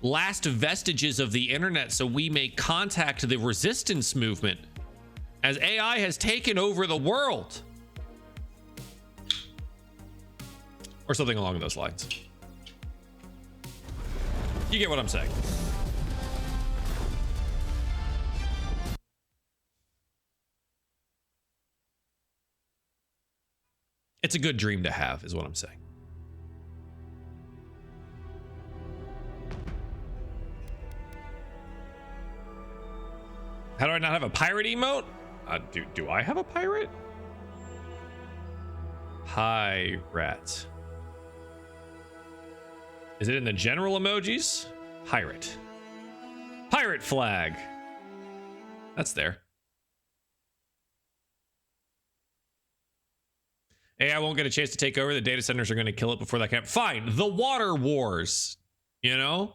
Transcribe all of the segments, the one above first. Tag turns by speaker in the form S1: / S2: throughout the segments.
S1: last vestiges of the internet so we may contact the resistance movement as AI has taken over the world. Or something along those lines. You get what I'm saying. It's a good dream to have, is what I'm saying. How do I not have a pirate emote? Do I have a pirate? Pirate. Is it in the general emojis? Pirate. Pirate flag. That's there. AI won't get a chance to take over. The data centers are going to kill it before that can. Fine. The water wars. You know?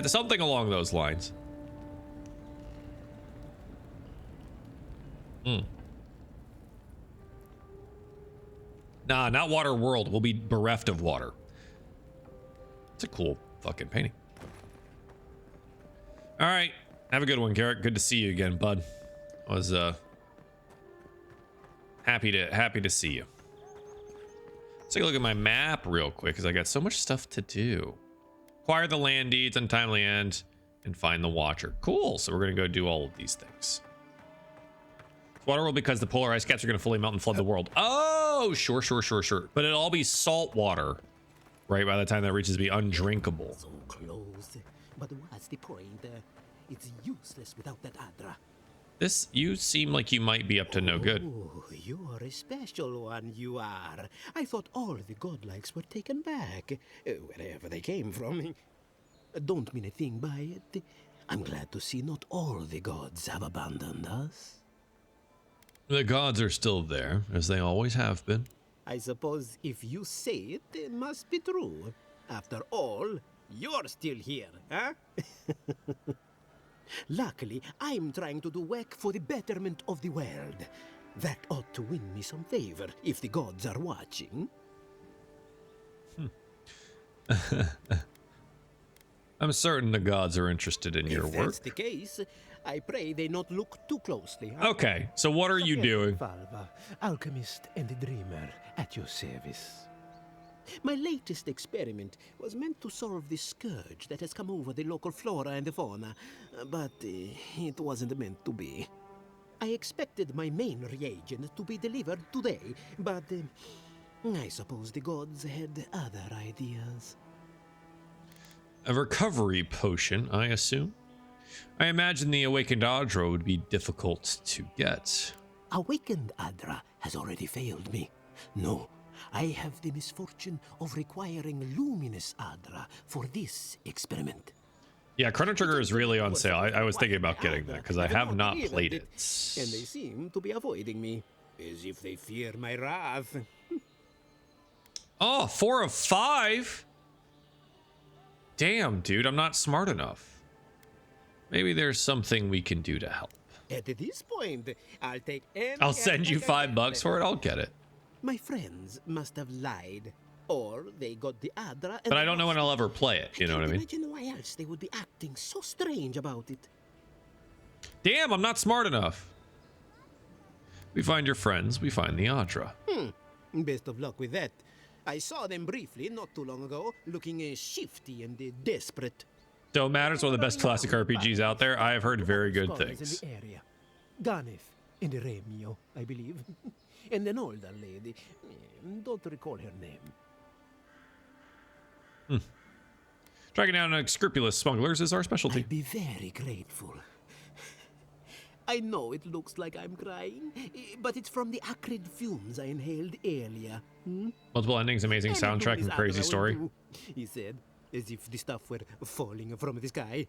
S1: Something along those lines. Nah, not Water World. We'll be bereft of water. It's a cool fucking painting. All right. Have a good one, Garrett. Good to see you again, bud. I was happy to see you. Let's take a look at my map real quick because I got so much stuff to do. Acquire the land deeds, untimely end, and find the Watcher. Cool. So we're gonna go do all of these things. Water world because the polar ice caps are gonna fully melt and flood the world. Oh, sure. But it'll all be salt water, right? By the time that reaches to be undrinkable.
S2: So close, but what's the point? It's useless without that Adra.
S1: This, you seem like you might be up to no good.
S2: Oh, you are a special one, you are. I thought all the godlikes were taken back, wherever they came from. Don't mean a thing by it. I'm glad to see not all the gods have abandoned us.
S1: The gods are still there, as they always have been.
S2: I suppose if you say it, it must be true. After all, you're still here, huh? Luckily, I'm trying to do work for the betterment of the world. That ought to win me some favor if the gods are watching.
S1: I'm certain the gods are interested in your
S2: If
S1: work.
S2: that's the case, I pray they not look too closely.
S1: Okay, so what are you doing?
S2: Valva, alchemist and dreamer, at your service. My latest experiment was meant to solve the scourge that has come over the local flora and the fauna, but it wasn't meant to be. I expected my main reagent to be delivered today, but I suppose the gods had other ideas.
S1: A recovery potion, I assume. I imagine the awakened Adra would be difficult to get.
S2: Awakened Adra has already failed me. No, I have the misfortune of requiring luminous Adra for this experiment.
S1: Yeah, Chrono Trigger is really on sale. I was thinking about getting that because I have not played it.
S2: And they seem to be avoiding me, as if they fear my wrath.
S1: Oh, 4 of 5? Damn, dude, I'm not smart enough. Maybe there's something we can do to help.
S2: At this point, I'll take any...
S1: I'll send you $5 for it. I'll get it.
S2: My friends must have lied, or they got the Adra.
S1: But I don't know when I'll ever play it. You know what I mean?
S2: Imagine why else they would be acting so strange about it.
S1: Damn, I'm not smart enough. We find your friends. We find the Adra.
S2: Best of luck with that. I saw them briefly not too long ago, looking shifty and desperate.
S1: Don't matter. It's one of the best classic RPGs out there. I have heard very good
S2: Scholars
S1: things.
S2: in the area. Ganef and Remio, I believe. And an older lady. Don't recall her name.
S1: Tracking down unscrupulous smugglers is our specialty.
S2: I'd be very grateful. I know it looks like I'm crying, but it's from the acrid fumes I inhaled earlier.
S1: Multiple endings, amazing soundtrack, and crazy story.
S2: He said, as if the stuff were falling from the sky.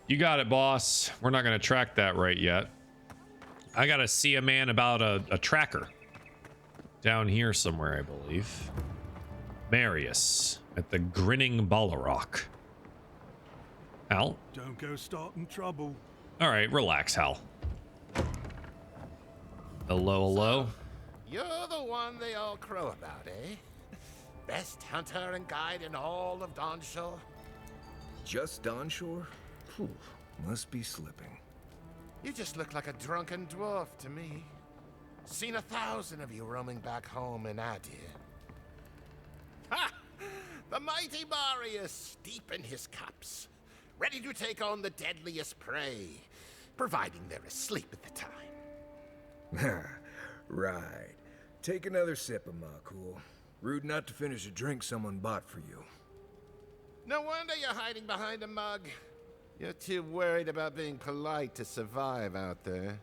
S1: You got it, boss. We're not going to track that right yet. I got to see a man about a tracker. Down here somewhere, I believe. Marius at the Grinning Ballarok. Hal?
S3: Don't go starting trouble.
S1: All right, relax, Hal. Hello, hello.
S4: You're the one they all crow about, eh? Best hunter and guide in all of Dawnshore?
S5: Just Dawnshore? Phew, must be slipping.
S4: You just look like a drunken dwarf to me. Seen 1,000 of you roaming back home in Adir. Ha! The mighty Marius, deep in his cups, ready to take on the deadliest prey, providing they're asleep at the time.
S5: Right. Take another sip of Makul. Rude not to finish a drink someone bought for you.
S4: No wonder you're hiding behind a mug. You're too worried about being polite to survive out there.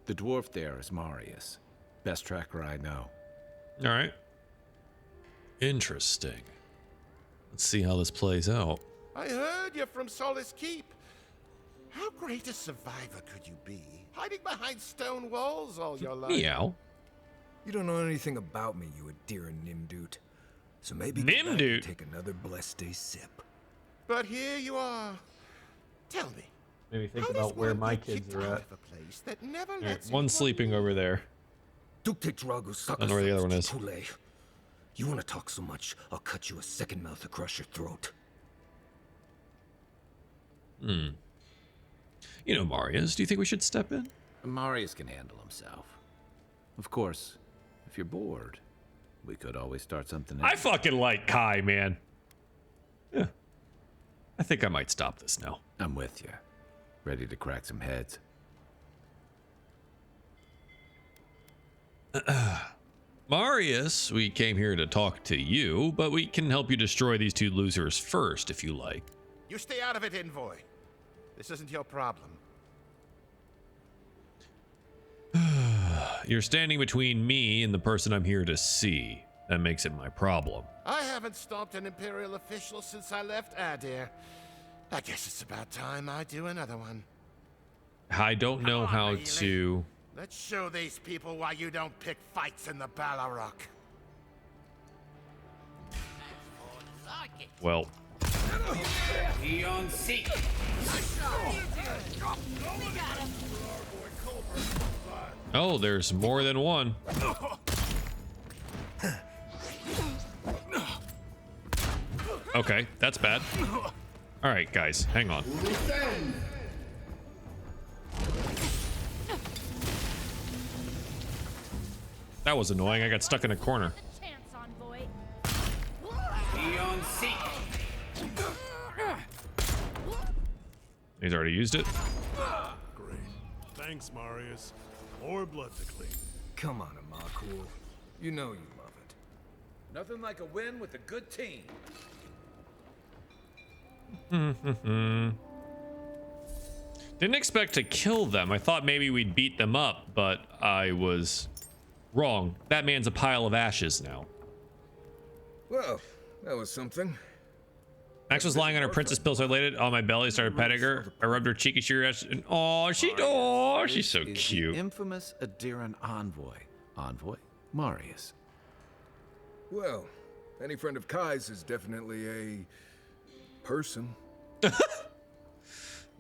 S6: The dwarf there is Marius. Best tracker I know.
S1: All right. Interesting. Let's see how this plays out.
S4: I heard you're from Solace Keep. How great a survivor could you be? Hiding behind stone walls all your life.
S1: Meow.
S5: You don't know anything about me, you Adira Nimdoot. So maybe get back and
S1: Nimdoot?
S5: take another blessed day sip.
S4: But here you are. Tell me.
S1: Maybe think
S4: how
S1: about
S4: does
S1: where
S4: one
S1: my
S4: get
S1: kids
S4: kicked
S1: are
S4: out
S1: at.
S4: of a place that never
S1: All right,
S4: lets
S1: one's
S4: anyone
S1: sleeping over there. I don't know where the other one is.
S5: You want to talk so much, I'll cut you a second mouth across your throat.
S1: You know, Marius, do you think we should step in?
S6: Marius can handle himself. Of course, if you're bored, we could always start something new.
S1: I fucking like Kai, man. Yeah. I think I might stop this now.
S6: I'm with you. Ready to crack some heads.
S1: Marius, we came here to talk to you, but we can help you destroy these two losers first, if you like.
S4: You stay out of it, Envoy. This isn't your problem.
S1: You're standing between me and the person I'm here to see. That makes it my problem.
S4: I haven't stopped an Imperial official since I left Adir. I guess it's about time I do another one.
S1: I don't know how
S4: Bailey.
S1: to...
S4: Let's show these people why you don't pick fights in the Ballarok.
S1: Well, oh, there's more than one. Okay, that's bad. All right, guys, hang on. That was annoying. I got stuck in a corner. He's already used it.
S3: Great. Thanks, Marius. More blood to clean.
S5: Come on, Makul. You know you love it.
S6: Nothing like a win with a good team.
S1: Didn't expect to kill them. I thought maybe we'd beat them up, but I was wrong. That man's a pile of ashes now.
S5: Well, that was something.
S1: Max was lying on her princess pillow, so I laid it on my belly, started petting her. I rubbed her cheek and she reached, and she's so
S6: Is
S1: cute.
S6: the infamous Adiran envoy. Envoy? Marius.
S5: Well, any friend of Kai's is definitely a person.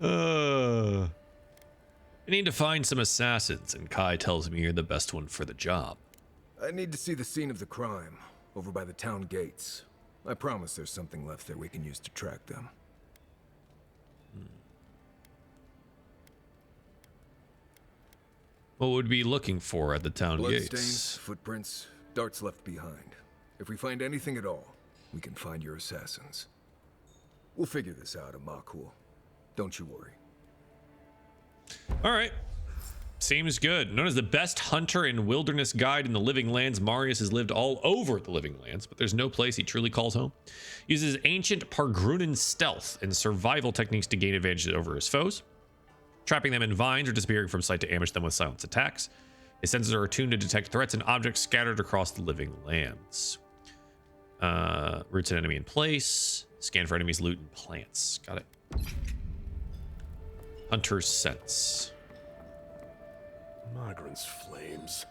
S1: I need to find some assassins, and Kai tells me you're the best one for the job.
S5: I need to see the scene of the crime, over by the town gates. I promise there's something left there we can use to track them.
S1: What would we be looking for at the town
S5: Bloodstains,
S1: gates?
S5: footprints, darts left behind. If we find anything at all, we can find your assassins. We'll figure this out, Makul. Don't you worry.
S1: All right. Seems good. Known as the best hunter and wilderness guide in the Living Lands, Marius has lived all over the Living Lands, but there's no place he truly calls home. He uses ancient Pargrunan stealth and survival techniques to gain advantage over his foes, trapping them in vines or disappearing from sight to ambush them with silence attacks. His senses are attuned to detect threats and objects scattered across the Living Lands. Roots an enemy in place. Scan for enemies, loot, and plants. Got it. Hunter's sense.
S3: Migrants flames.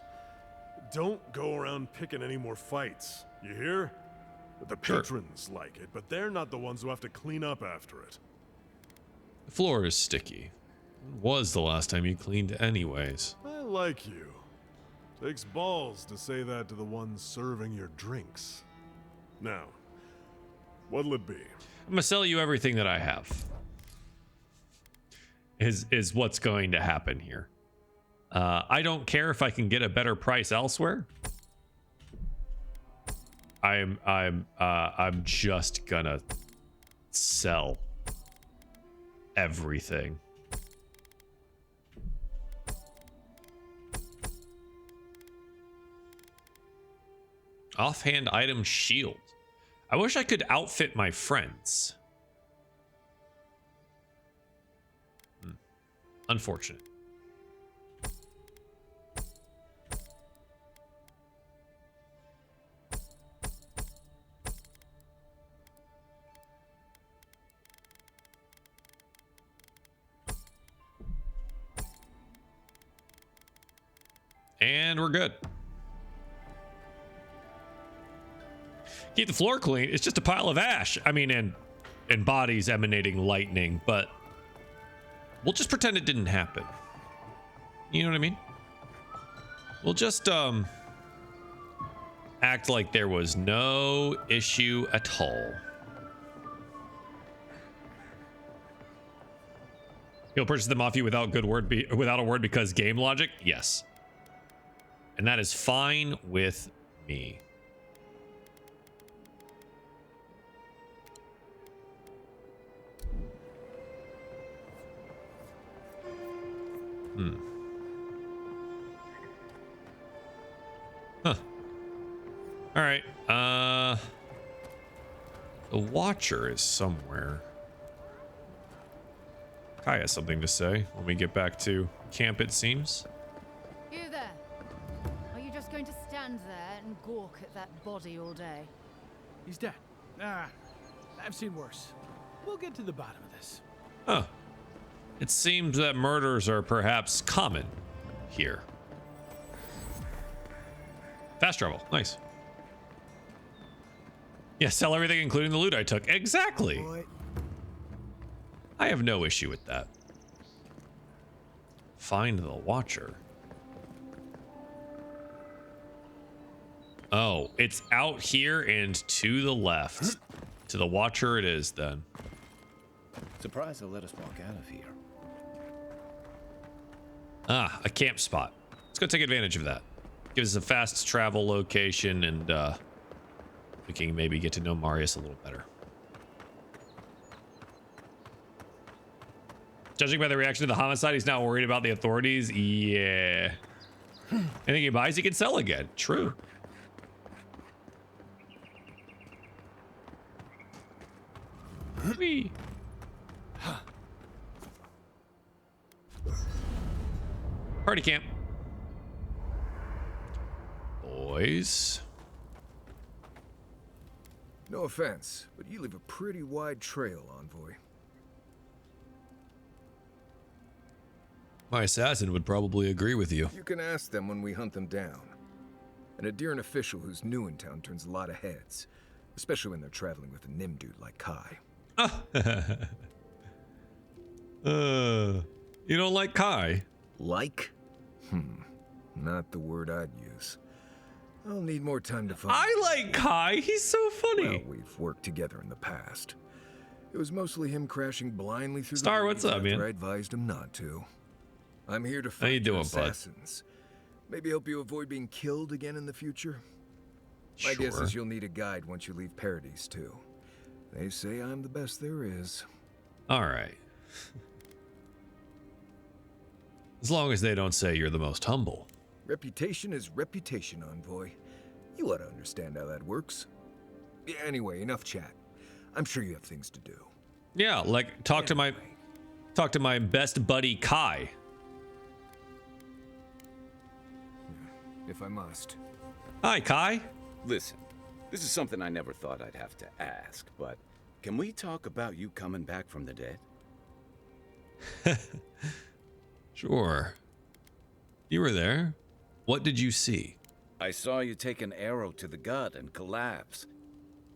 S3: Don't go around picking any more fights. You hear? The patrons like it, but they're not the ones who have to clean up after it.
S1: The floor is sticky. When was the last time you cleaned anyways?
S3: I like you. Takes balls to say that to the ones serving your drinks. Now, what'll it be?
S1: I'm gonna sell you everything that I have. Is what's going to happen here. I don't care if I can get a better price elsewhere. I'm just gonna sell everything. Offhand item shield. I wish I could outfit my friends. Unfortunate. And we're good. Keep the floor clean. It's just a pile of ash. I mean, and bodies emanating lightning, but we'll just pretend it didn't happen. You know what I mean? We'll just act like there was no issue at all. He'll purchase them off you without without a word because game logic? Yes. And that is fine with me. Huh. All right. The Watcher is somewhere. Kai has something to say when we get back to camp, it seems.
S7: You there? Are you just going to stand there and gawk at that body all day?
S8: He's dead. I've seen worse. We'll get to the bottom of this.
S1: Huh. It seems that murders are perhaps common here. Fast travel. Nice. Yeah, sell everything, including the loot I took. Exactly.
S2: Boy.
S1: I have no issue with that. Find the Watcher. Oh, it's out here and to the left. To the Watcher it is then.
S6: Surprised they'll let us walk out of here.
S1: Ah, a camp spot. Let's go take advantage of that. Gives us a fast travel location, and we can maybe get to know Marius a little better. Judging by the reaction to the homicide, he's not worried about the authorities. Yeah. Anything he buys, he can sell again. True. Whee. Party camp. Boys.
S5: No offense, but you leave a pretty wide trail, Envoy.
S1: My assassin would probably agree with you.
S5: You can ask them when we hunt them down. An Adiran official who's new in town turns a lot of heads, especially when they're traveling with a Nim dude like Kai.
S1: You don't like Kai?
S5: Like? Not the word I'd use. I'll need more time to find.
S1: I like Kai. He's so funny.
S5: Well, we've worked together in the past. It was mostly him crashing blindly through
S1: Star,
S5: the
S1: what's
S5: weeds
S1: up,
S5: after
S1: man?
S5: I advised him not to. I'm here to
S1: How
S5: find
S1: you doing, bud?
S5: assassins. Maybe help you avoid being killed again in the future. My guess
S1: Sure.
S5: is you'll need a guide once you leave Paradise too. They say I'm the best there is.
S1: All right. As long as they don't say you're the most humble.
S5: Reputation is reputation, Envoy. You ought to understand how that works. Yeah, anyway, enough chat. I'm sure you have things to do.
S1: Yeah, like talk to my best buddy Kai.
S5: If I must.
S1: Hi, Kai.
S9: Listen, this is something I never thought I'd have to ask, but can we talk about you coming back from the dead?
S1: Sure. You were there. What did you see?
S9: I saw you take an arrow to the gut and collapse.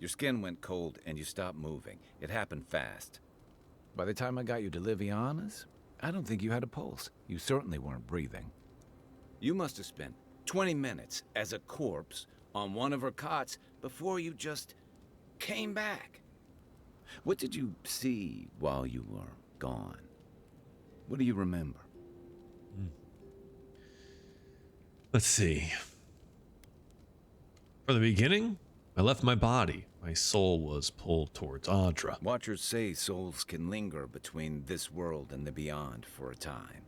S9: Your skin went cold and you stopped moving. It happened fast.
S6: By the time I got you to Liviana's, I don't think you had a pulse. You certainly weren't breathing.
S9: You must have spent 20 minutes as a corpse on one of her cots before you just came back. What did you see while you were gone? What do you remember?
S1: Let's see. From the beginning, I left my body. My soul was pulled towards Audra.
S9: Watchers say souls can linger between this world and the beyond for a time.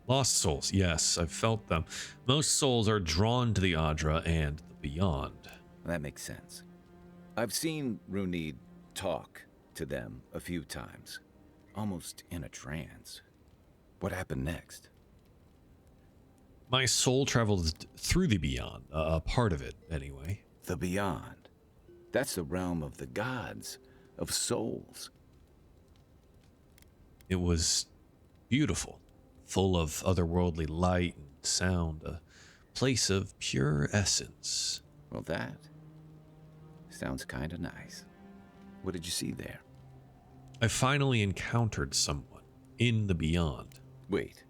S1: Lost souls, yes, I've felt them. Most souls are drawn to the Audra and the beyond.
S9: That makes sense. I've seen Runid talk to them a few times, almost in a trance. What happened next?
S1: My soul traveled through the beyond, a part of it, anyway.
S9: The beyond. That's the realm of the gods, of souls.
S1: It was beautiful, full of otherworldly light and sound, a place of pure essence.
S9: Well, that sounds kind of nice. What did you see there?
S1: I finally encountered someone in the beyond.
S9: Wait,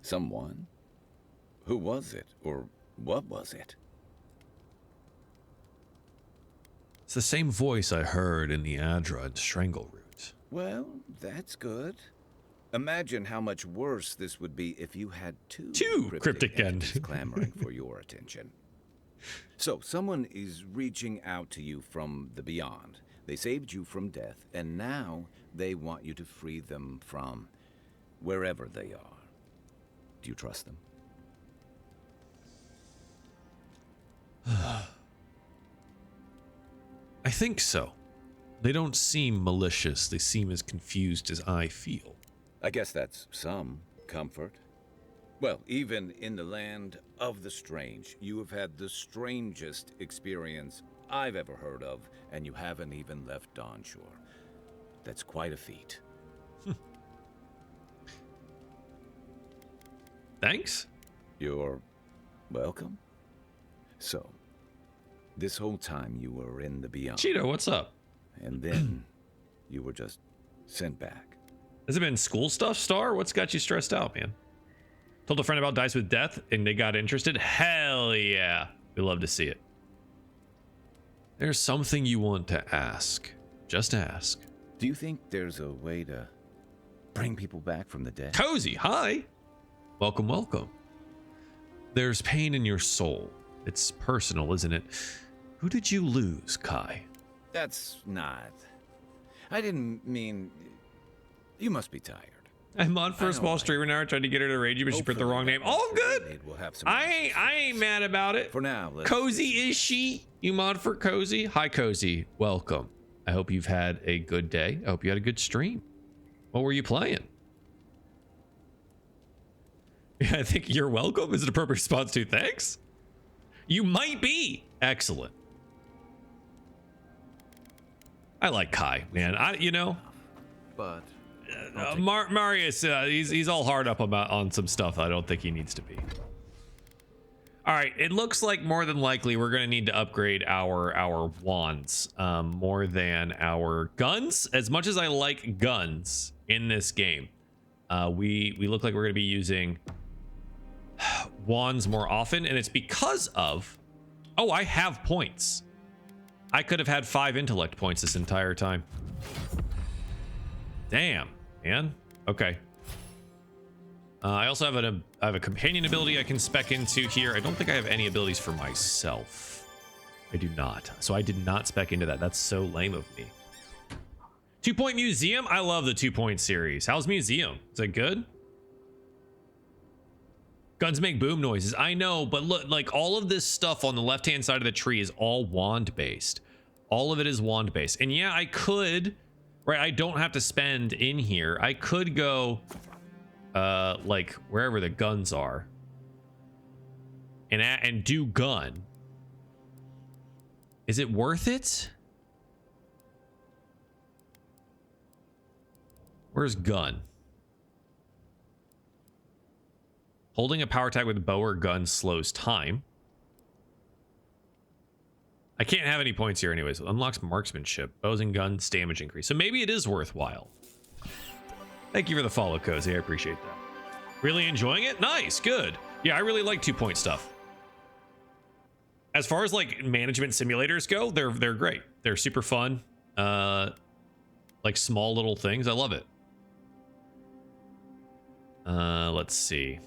S9: someone? Who was it, or what was it?
S1: It's the same voice I heard in the Audra and Strangleroot.
S9: Well, that's good. Imagine how much worse this would be if you had two
S1: cryptic
S9: entities clamoring for your attention. So, someone is reaching out to you from the beyond. They saved you from death, and now they want you to free them from wherever they are. Do you trust them?
S1: I think so. They don't seem malicious. They seem as confused as I feel.
S9: I guess that's some comfort. Well, even in the land of the strange, you have had the strangest experience I've ever heard of, and you haven't even left Dawnshore. That's quite a feat.
S1: Thanks.
S9: You're welcome. So, this whole time you were in the beyond.
S1: Cheeto, what's up?
S9: And then you were just sent back.
S1: Has it been school stuff, Star? What's got you stressed out, man? Told a friend about Dice with Death and they got interested? Hell yeah. We love to see it. There's something you want to ask. Just ask.
S9: Do you think there's a way to bring people back from the dead?
S1: Cozy, hi. Welcome, welcome. There's pain in your soul. It's personal, isn't it? Who did you lose, Kai?
S9: That's not. I didn't mean. You must be tired.
S1: I'm on for a small streamer now. I tried to get her to raid you, but she put the wrong name. All good.
S9: We'll have some
S1: I ain't mad about it.
S9: For now,
S1: Cozy is she? You mod for Cozy? Hi, Cozy. Welcome. I hope you've had a good day. I hope you had a good stream. What were you playing? I think you're welcome is an appropriate response to thanks. You might be. Excellent. I like Kai, man.
S6: But
S1: Marius, he's all hard up on some stuff I don't think he needs to be. All right, it looks like more than likely we're gonna need to upgrade our wands more than our guns. As much as I like guns in this game, we look like we're gonna be using wands more often, and it's because of I have points. I could have had 5 intellect points this entire time. Damn, man. Okay. I also have a companion ability I can spec into here. I don't think I have any abilities for myself. I do not. So I did not spec into that. That's so lame of me. 2-point museum. I love the 2-point series. How's museum? Is it good? Guns make boom noises. I know, but look, like all of this stuff on the left-hand side of the tree is all wand based. All of it is wand based. And yeah, I could, right? I don't have to spend in here. I could go like wherever the guns are and do gun. Is it worth it? Where's gun? Holding a power tag with a bow or gun slows time. I can't have any points here anyways. Unlocks marksmanship, bows and guns, damage increase. So maybe it is worthwhile. Thank you for the follow, Cozy. I appreciate that. Really enjoying it? Nice, good. Yeah, I really like 2-point stuff. as far as like management simulators go, they're great. They're super fun. Like small little things. I love it. Let's see.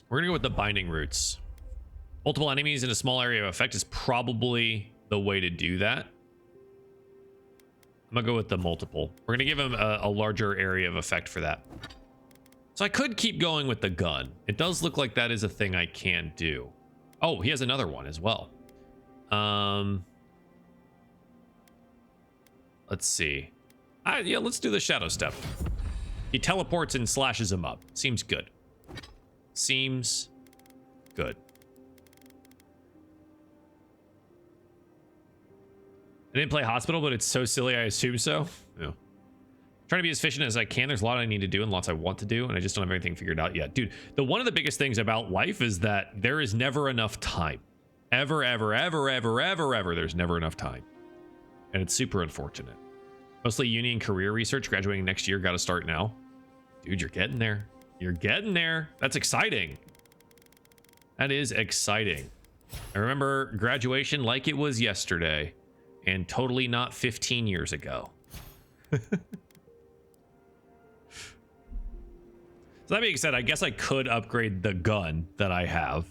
S1: We're gonna go with the binding roots. Multiple enemies in a small area of effect is probably the way to do that. I'm gonna go with the multiple. We're gonna give him a larger area of effect for that. So I could keep going with the gun. It does look like that is a thing I can do. Oh, he has another one as well. Let's see. Yeah, let's do the shadow step. He teleports and slashes him up. Seems good. Seems good. I didn't play Hospital, but it's so silly, I assume so. Yeah. Trying to be as efficient as I can. There's a lot I need to do and lots I want to do, and I just don't have anything figured out yet. Dude, one of the biggest things about life is that there is never enough time. Ever, ever, ever, ever, ever, ever, there's never enough time. And it's super unfortunate. Mostly uni and career research, graduating next year, gotta start now. Dude, you're getting there. You're getting there. That's exciting. That is exciting. I remember graduation like it was yesterday and totally not 15 years ago. So that being said, I guess I could upgrade the gun that I have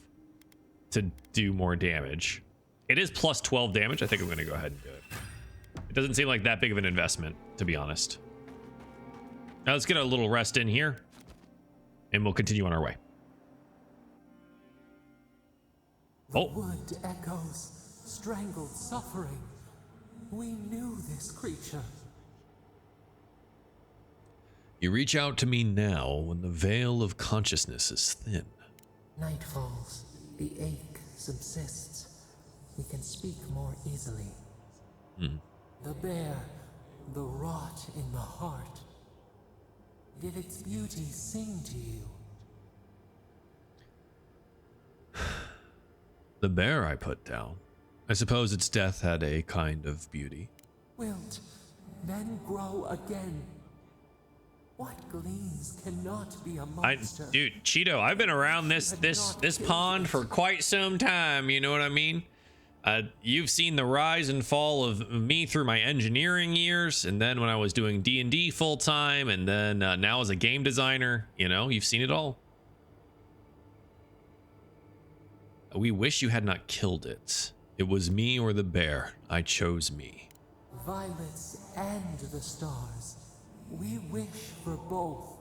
S1: to do more damage. It is plus 12 damage. I think I'm going to go ahead and do it. It doesn't seem like that big of an investment, to be honest. Now let's get a little rest in here, and we'll continue on our way.
S10: The wood echoes, strangled suffering. We knew this creature.
S1: You reach out to me now when the veil of consciousness is thin.
S10: Night falls, the ache subsists. We can speak more easily. The bear, the rot in the heart. Did its beauty sing to you?
S1: The bear I put down. I suppose its death had a kind of beauty.
S10: Wilt, then grow again. What gleams cannot be a monster?
S1: Dude, Cheeto, I've been around this pond for quite some time, you know what I mean? You've seen the rise and fall of me through my engineering years, and then when I was doing D&D full time, and then now as a game designer, you know, you've seen it all. We wish you had not killed it. It was me or the bear. I chose me.
S10: Violets and the stars. We wish for both.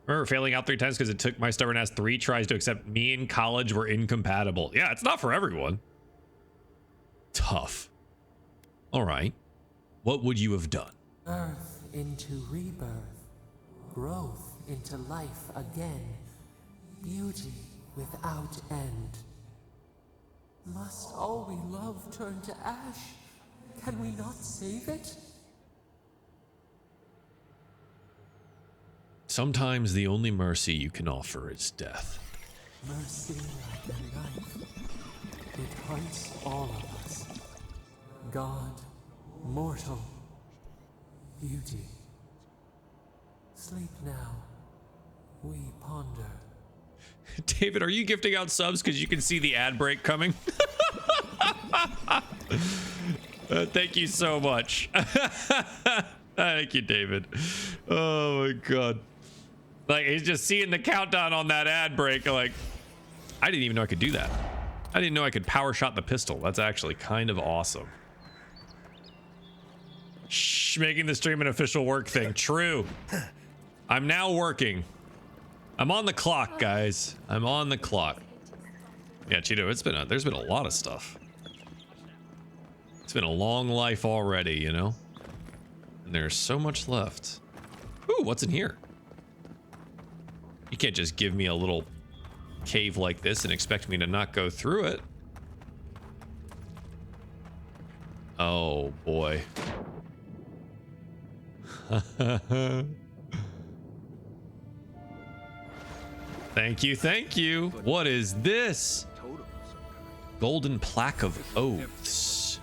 S1: Remember failing out 3 times because it took my stubborn ass 3 tries to accept me in college were incompatible. Yeah, it's not for everyone. Tough. All right. What would you have done?
S10: Earth into rebirth. Growth into life again. Beauty without end. Must all we love turn to ash? Can we not save it?
S1: Sometimes the only mercy you can offer is death.
S10: Mercy like a knife. It hunts all of us. God, mortal, beauty. Sleep now. We ponder.
S1: David, are you gifting out subs because you can see the ad break coming? Thank you so much. Thank you, David. Oh my god. Like, he's just seeing the countdown on that ad break. Like, I didn't even know I could do that. I didn't know I could power shot the pistol. That's actually kind of awesome. Shh, making the stream an official work thing. True. I'm now working. I'm on the clock, guys. I'm on the clock. Yeah, Cheeto, there's been a lot of stuff. It's been a long life already, you know? And there's so much left. Ooh, what's in here? You can't just give me a little cave like this and expect me to not go through it. Oh, boy. Thank you, thank you. What is this? Golden plaque of oaths.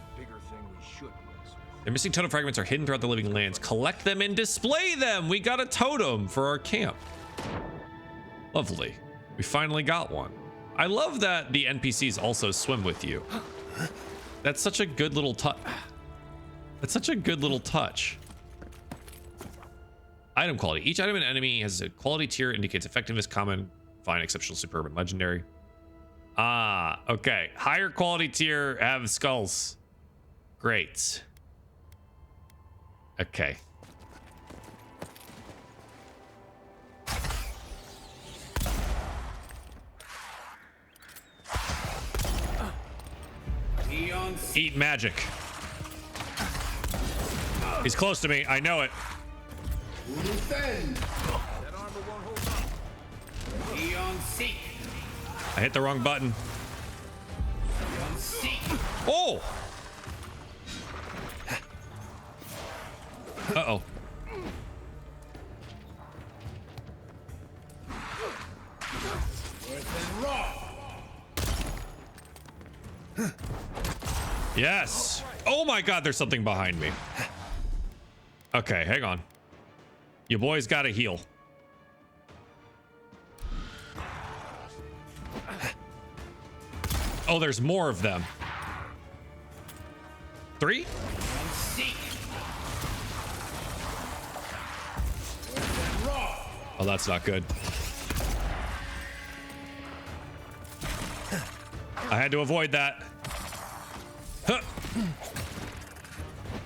S1: The missing totem fragments are hidden throughout the living lands. Collect them and display them. We got a totem for our camp. Lovely. We finally got one. I love that the NPCs also swim with you. That's such a good little touch. That's such a good little touch. Item quality. Each item and enemy has a quality tier, indicates effectiveness, common, fine, exceptional, superb, and legendary. Ah, okay. Higher quality tier have skulls. Great. Okay. Eat magic. He's close to me. I know it. I hit the wrong button. Oh! Uh-oh. Yes. Oh my God, there's something behind me. Okay, hang on. You boys gotta heal. Oh, there's more of them. 3? Oh, that's not good. I had to avoid that. Huh.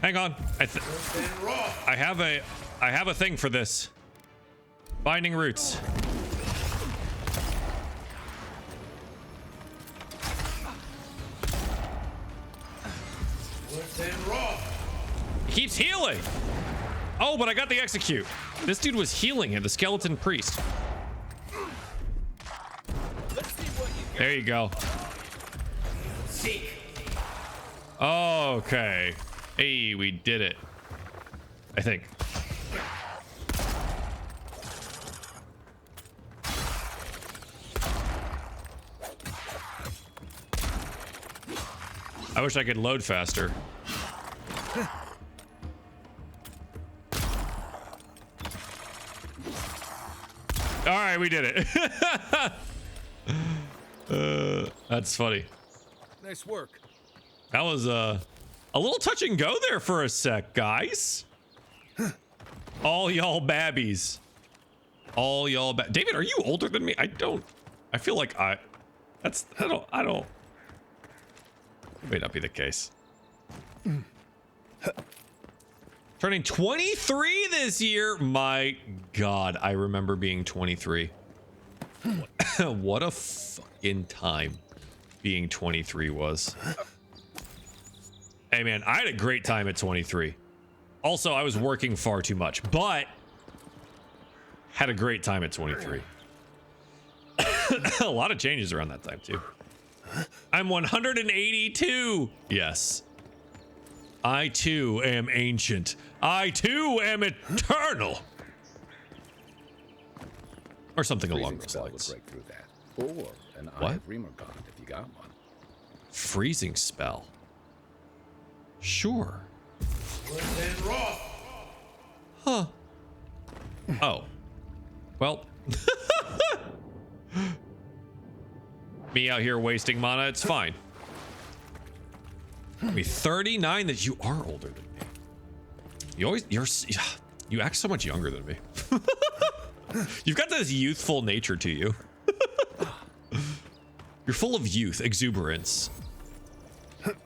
S1: Hang on. I have a thing for this. Binding roots. He keeps healing. Oh, but I got the execute. This dude was healing him, the skeleton priest. There you go. Okay. Hey, we did it. I think. I wish I could load faster. All right, we did it. That's funny.
S5: Nice work.
S1: That was a little touch and go there for a sec, guys. All y'all babbies. All y'all David, are you older than me? I feel like I don't. It may not be the case. Turning 23 this year. My God, I remember being 23. What a fucking time being 23 was. Hey man, I had a great time at 23. Also, I was working far too much, but had a great time at 23. A lot of changes around that time too. I'm 182. Yes. I too am ancient. I too am eternal. Or something along those lines.
S9: Break through that. Or an
S1: What?
S9: Eye of Remergard if you got one.
S1: Freezing spell. Sure. Huh. Oh. Well. Me out here wasting mana, it's fine. I mean, 39, that you are older than me. You act so much younger than me. You've got this youthful nature to you. You're full of youth, exuberance.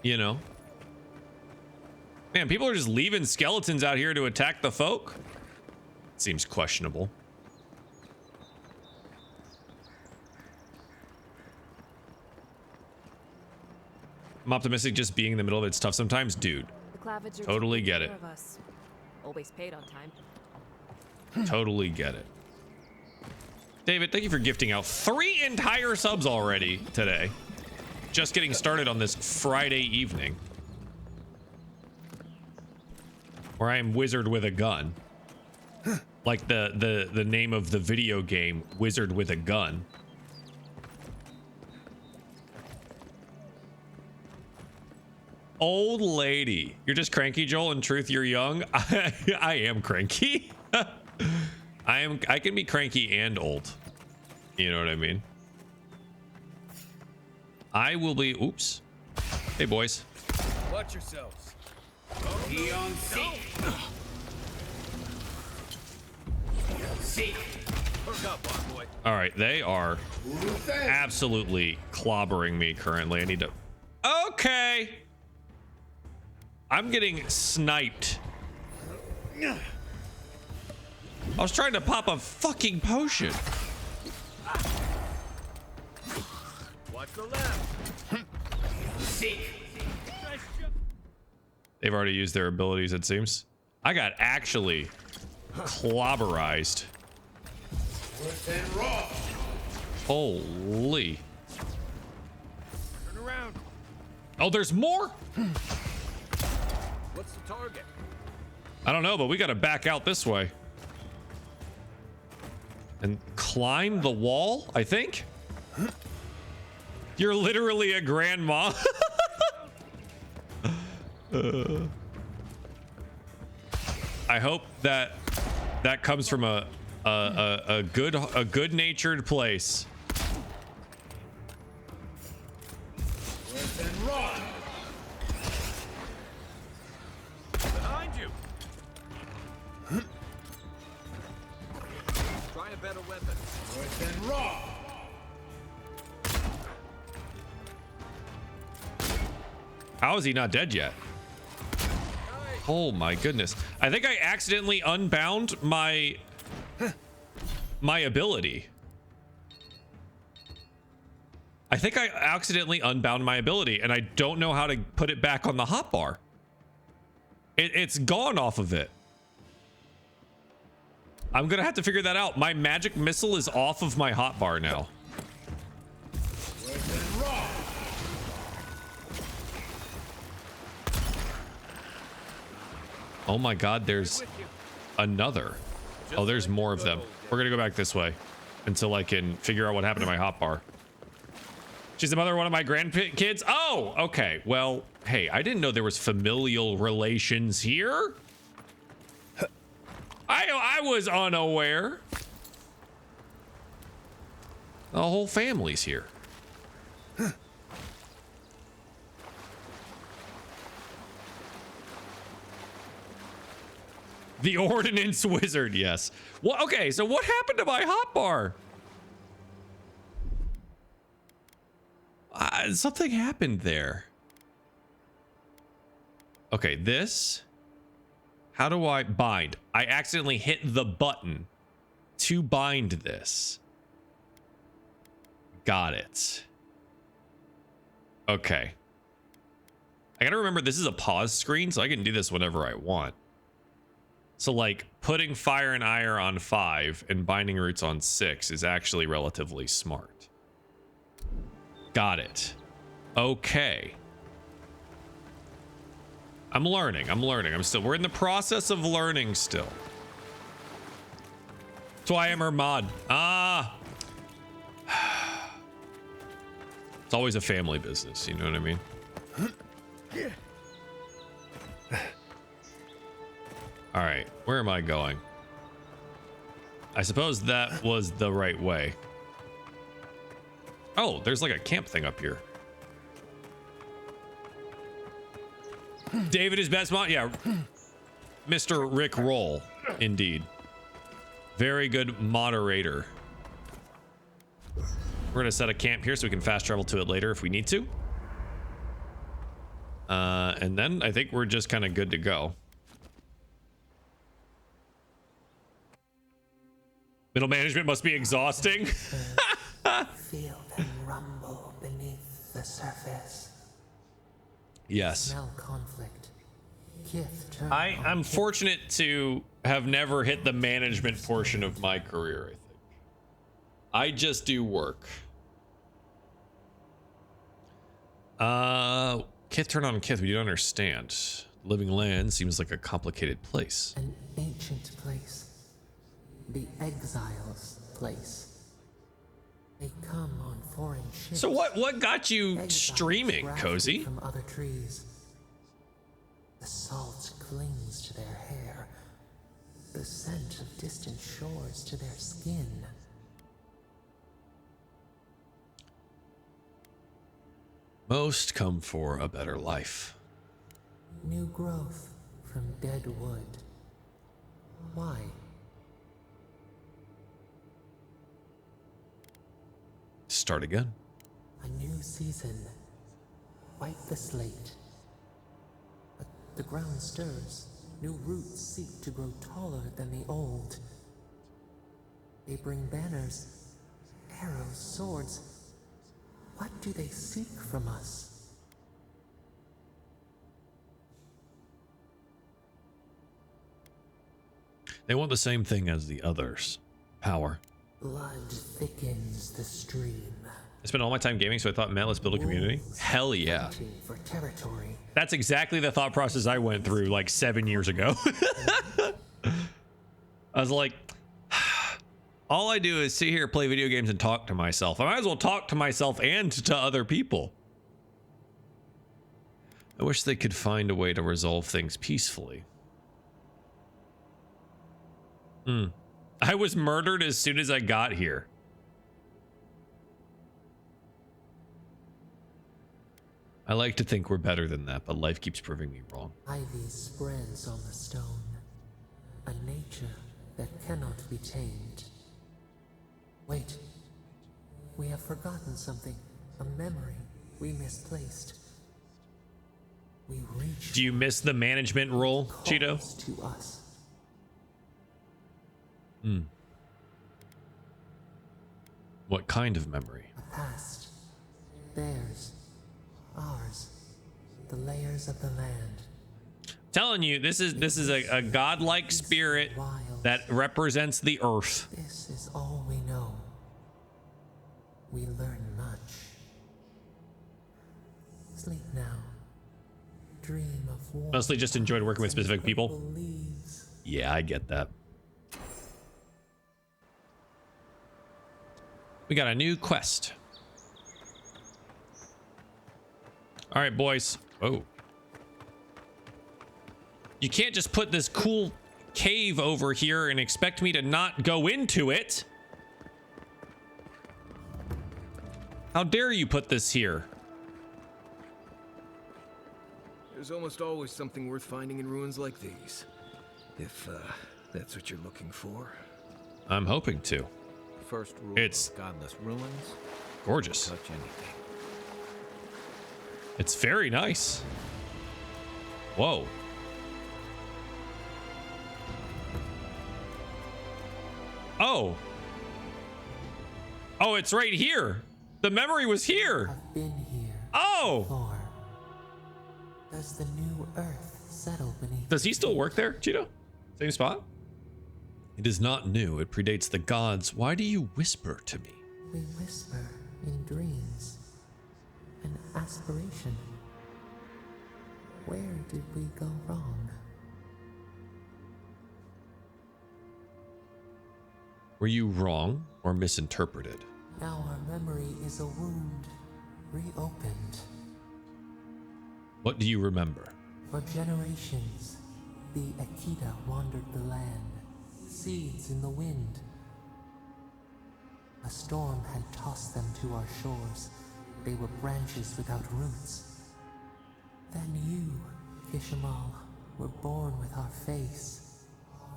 S1: You know? Man, people are just leaving skeletons out here to attack the folk. Seems questionable. I'm optimistic, just being in the middle of it's tough sometimes. Dude, totally get it.
S11: Always paid on time.
S1: Totally get it. David, thank you for gifting out 3 entire subs already today. Just getting started on this Friday evening. Where I am Wizard with a Gun. Like the name of the video game, Wizard with a Gun. Old lady. You're just cranky, Joel. In truth, you're young. I am cranky. I can be cranky and old. You know what I mean? I will be. Oops. Hey, boys.
S5: Watch yourselves.
S1: All right, they are absolutely clobbering me currently. I need to. Okay. I'm getting sniped. I was trying to pop a fucking potion.
S5: Watch the left.
S1: They've already used their abilities, it seems. I got actually clobberized. Holy.
S5: Turn around.
S1: Oh, there's more?
S5: What's the target?
S1: I don't know, but we got to back out this way. And climb the wall, I think? You're literally a grandma. I hope that that comes from a good-natured place.
S5: Behind you. Try a better weapon.
S1: How is he not dead yet? Oh my goodness. I think I accidentally unbound my ability. I think I accidentally unbound my ability and I don't know how to put it back on the hotbar. It's gone off of it. I'm gonna have to figure that out. My magic missile is off of my hotbar now. Oh my god, there's another. Oh, there's more of them. We're gonna go back this way until I can figure out what happened to my hotbar. She's the mother of one of my grandkids. Oh, okay. Well, hey, I didn't know there was familial relations here. I was unaware. The whole family's here. The Ordnance Wizard, yes. Well, okay, so what happened to my hotbar? Something happened there. Okay, this. How do I bind? I accidentally hit the button to bind this. Got it. Okay. I gotta remember this is a pause screen, so I can do this whenever I want. So like putting fire and ire on 5 and binding roots on 6 is actually relatively smart. Got it. Okay. I'm learning. We're in the process of learning still. That's why I'm her mod. Ah. It's always a family business, you know what I mean? All right, where am I going? I suppose that was the right way. Oh, there's like a camp thing up here. David is best mod. Yeah, Mr. Rick Roll, indeed. Very good moderator. We're gonna set a camp here so we can fast travel to it later if we need to. And then I think we're just kind of good to go. Middle management must be exhausting.
S10: Feel them rumble beneath the surface.
S1: Yes.
S10: Smell conflict.
S1: I'm fortunate to have never hit the management portion of my career, I think. I just do work. Kith turn on Kith, we don't understand. Living land seems like a complicated place.
S10: An ancient place. The exiles' place. They come on foreign ships.
S1: So what got you streaming, Cozy?
S10: From other trees. The salt clings to their hair. The scent of distant shores to their skin.
S1: Most come for a better life.
S10: New growth from dead wood. Why?
S1: Start again.
S10: A new season. Wipe the slate. But the ground stirs. New roots seek to grow taller than the old. They bring banners, arrows, swords. What do they seek from us?
S1: They want the same thing as the others. Power.
S10: Blood thickens the stream.
S1: I spent all my time gaming, so I thought, man, let's build a community. Hell yeah.
S10: For territory.
S1: That's exactly the thought process I went through like 7 years ago. I was like, all I do is sit here, play video games, and talk to myself. I might as well talk to myself and to other people. I wish they could find a way to resolve things peacefully. I was murdered as soon as I got here. I like to think we're better than that, but life keeps proving me wrong.
S10: Ivy spreads on the stone. A nature that cannot be tamed. Wait. We have forgotten something. A memory we misplaced. We reach.
S1: Do you miss the management role, Cheeto?
S10: To us.
S1: What kind of memory?
S10: A past. Theirs. Ours. The layers of the land.
S1: Telling you, this is a godlike spirit that represents the earth.
S10: This is all we know. We learn much. Sleep now. Dream of war.
S1: Mostly just enjoyed working with specific people. Yeah, I get that. We got a new quest. All right, boys. Oh. You can't just put this cool cave over here and expect me to not go into it. How dare you put this here?
S5: There's almost always something worth finding in ruins like these. If that's what you're looking for.
S1: I'm hoping to.
S6: First rule
S1: It's
S6: of godless ruins.
S1: gorgeous.
S6: Touch anything.
S1: It's very nice. Whoa. Oh. Oh, it's right here. The memory was here.
S10: I've been here.
S1: Oh.
S10: Before. Does the new earth settle beneath?
S1: Does he still work there, Cheeto? Same spot? It is not new. It predates the gods. Why do you whisper to me?
S10: We whisper in dreams. An aspiration. Where did we go wrong?
S1: Were you wrong or misinterpreted?
S10: Now our memory is a wound, reopened.
S1: What do you remember?
S10: For generations, the Akita wandered the land, seeds in the wind. A storm had tossed them to our shores. They were branches without roots. Then you, Kishimal, were born with our face.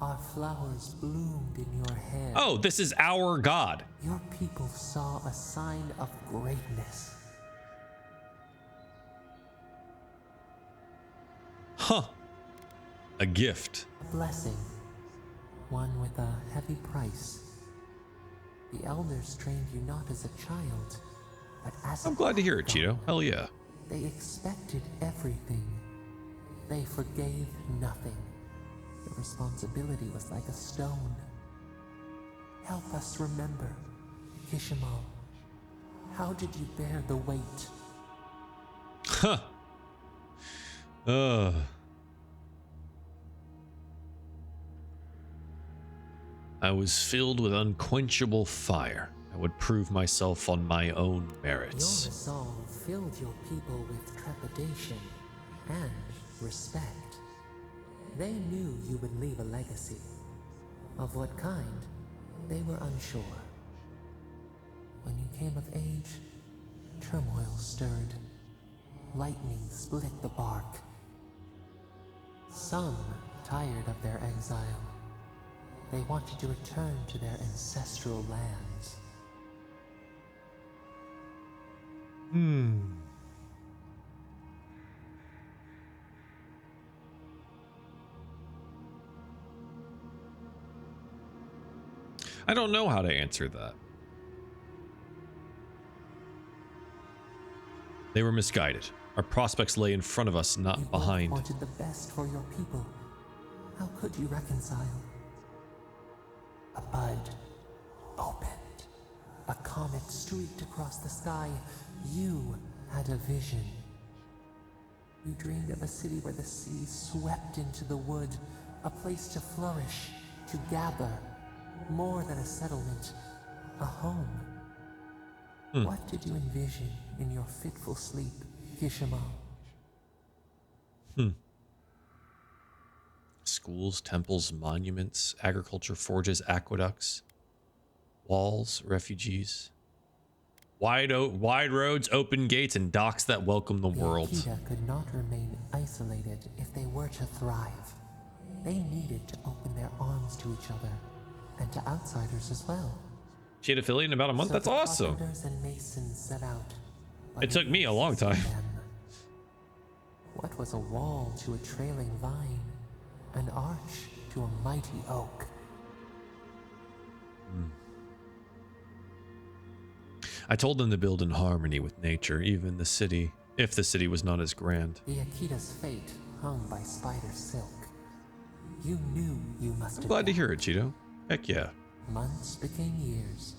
S10: Our flowers bloomed in your hair.
S1: Oh, this is our god.
S10: Your people saw a sign of greatness.
S1: Huh. A gift.
S10: A blessing. One with a heavy price. The elders trained you not as a child, but as
S1: I'm glad to hear it, Cheeto. Hell yeah.
S10: They expected everything. They forgave nothing. The responsibility was like a stone. Help us remember, Kishimal. How did you bear the weight?
S1: Huh. I was filled with unquenchable fire. I would prove myself on my own merits.
S10: Your resolve filled your people with trepidation and respect. They knew you would leave a legacy. Of what kind, they were unsure. When you came of age, turmoil stirred. lightning split the bark. Some, tired of their exile, they wanted to return to their ancestral lands.
S1: I don't know how to answer that. They were misguided. Our prospects lay in front of us, not
S10: You both
S1: behind.
S10: wanted the best for your people. How could you reconcile? A bud opened. A comet streaked across the sky. You had a vision. You dreamed of a city where the sea swept into the wood, a place to flourish, to gather, more than a settlement, a home. What did you envision in your fitful sleep, Kishima?
S1: Schools, temples, monuments, agriculture, forges, aqueducts, walls, refugees. Wide roads, open gates, and docks that welcome the world.
S10: Akita could not remain isolated if they were to thrive. They needed to open their arms to each other, and to outsiders as well.
S1: She had affiliate in about a month?
S10: So
S1: That's
S10: the
S1: awesome.
S10: carpenters and masons set out. but
S1: It took me a long time.
S10: them. What was a wall to a trailing vine? An arch to a mighty oak?
S1: I told them to build in harmony with nature, even the city, if the city was not as grand.
S10: The Akita's fate hung by spider silk. You knew you must
S1: I'm glad to hear it, Cheeto. Heck yeah.
S10: Months became years,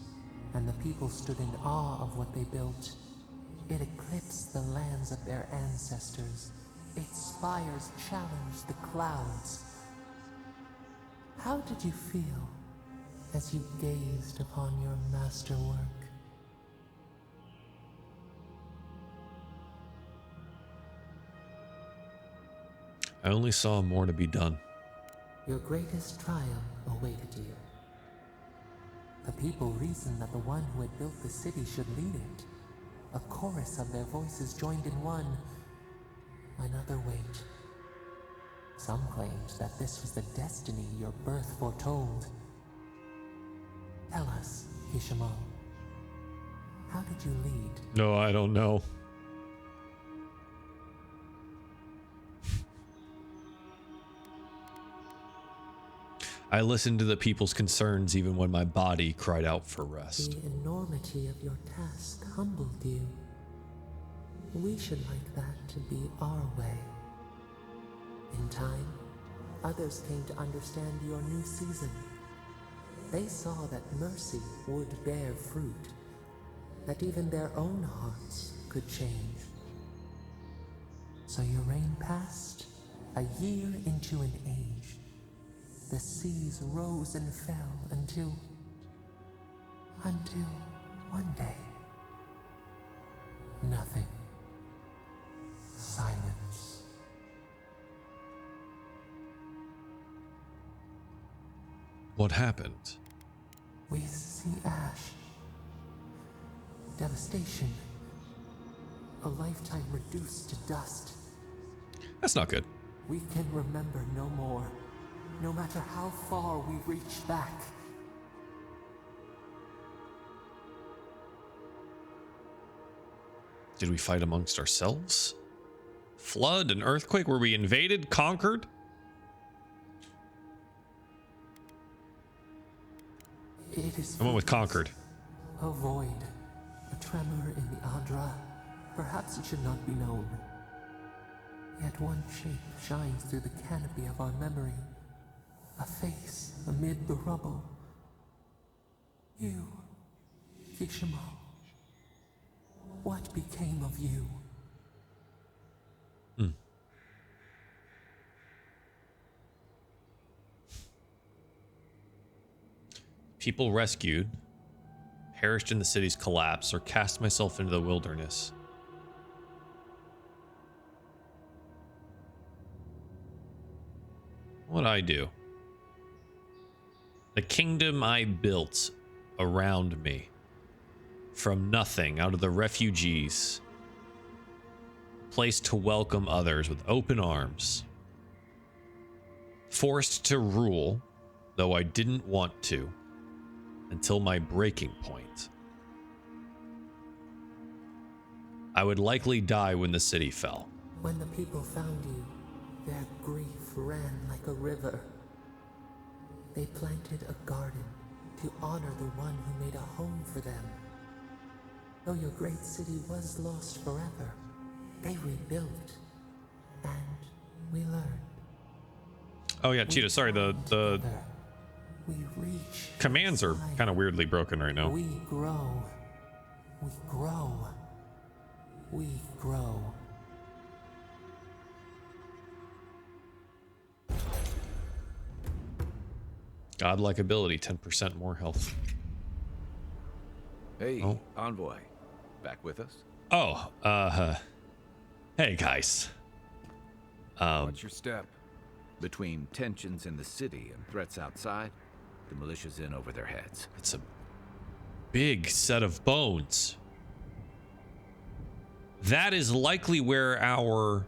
S10: and the people stood in awe of what they built. It eclipsed the lands of their ancestors. Its spires challenged the clouds. How did you feel as you gazed upon your masterwork?
S1: I only saw more to be done.
S10: Your greatest trial awaited you. The people reasoned that the one who had built the city should lead it. A chorus of their voices joined in one. Another wait. Some claimed that this was the destiny your birth foretold. Tell us, Kishimo, how did you lead?
S1: No, I don't know. I listened to the people's concerns even when my body cried out for rest.
S10: The enormity of your task humbled you. We should like that to be our way. In time, others came to understand your new season. They saw that mercy would bear fruit, that even their own hearts could change. So your reign passed, a year into an age. The seas rose and fell until one day, nothing. Silence.
S1: What happened?
S10: We see ash. Devastation. A lifetime reduced to dust.
S1: That's not good.
S10: We can remember no more, no matter how far we reach back.
S1: Did we fight amongst ourselves? Flood, an earthquake? Were we invaded, conquered?
S10: It is
S1: I went with conquered.
S10: a void, a tremor in the Adra. Perhaps it should not be known. Yet one shape shines through the canopy of our memory. A face amid the rubble. You, Kishimo. What became of you?
S1: People rescued, perished in the city's collapse, or cast myself into the wilderness. What'd I do? The kingdom I built around me. From nothing, out of the refugees. place to welcome others with open arms. Forced to rule, though I didn't want to, until my breaking point. I would likely die when the city fell.
S10: When the people found you, their grief ran like a river. They planted a garden to honor the one who made a home for them. Though your great city was lost forever, they rebuilt, and we learned.
S1: Oh yeah, Cheetah, sorry, the
S10: We reach
S1: commands are
S10: inside.
S1: kind of weirdly broken right now.
S10: We grow. We grow. We grow.
S1: Godlike ability, 10% more health.
S9: Hey,
S1: Oh.
S9: Envoy. Back with us?
S1: Oh, hey guys.
S5: Watch your step.
S9: Between tensions in the city and threats outside, the militia's in over their heads.
S1: It's a big set of bones. That is likely where our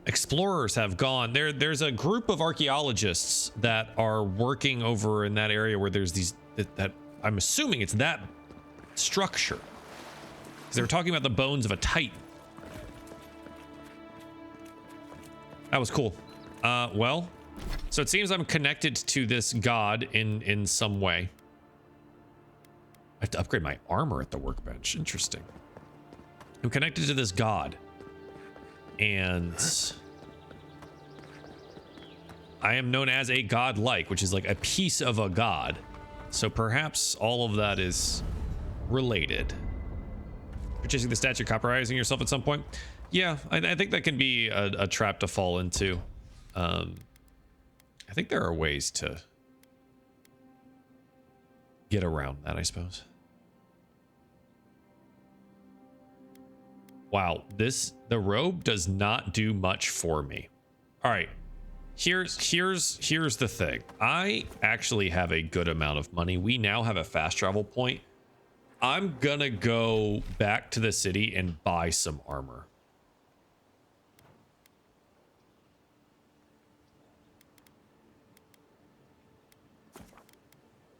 S1: explorers have gone. There's a group of archaeologists that are working over in that area where there's these that I'm assuming it's that structure. Because they were talking about the bones of a titan. That was cool. Well, so it seems I'm connected to this god in some way. I have to upgrade my armor at the workbench. Interesting. I'm connected to this god. And I am known as a godlike, which is like a piece of a god. So perhaps all of that is related. Purchasing the statue, copyrighting yourself at some point. Yeah, I think that can be a trap to fall into. I think there are ways to get around that, I suppose. Wow, the robe does not do much for me. All right, here's the thing. I actually have a good amount of money. We now have a fast travel point. I'm gonna go back to the city and buy some armor.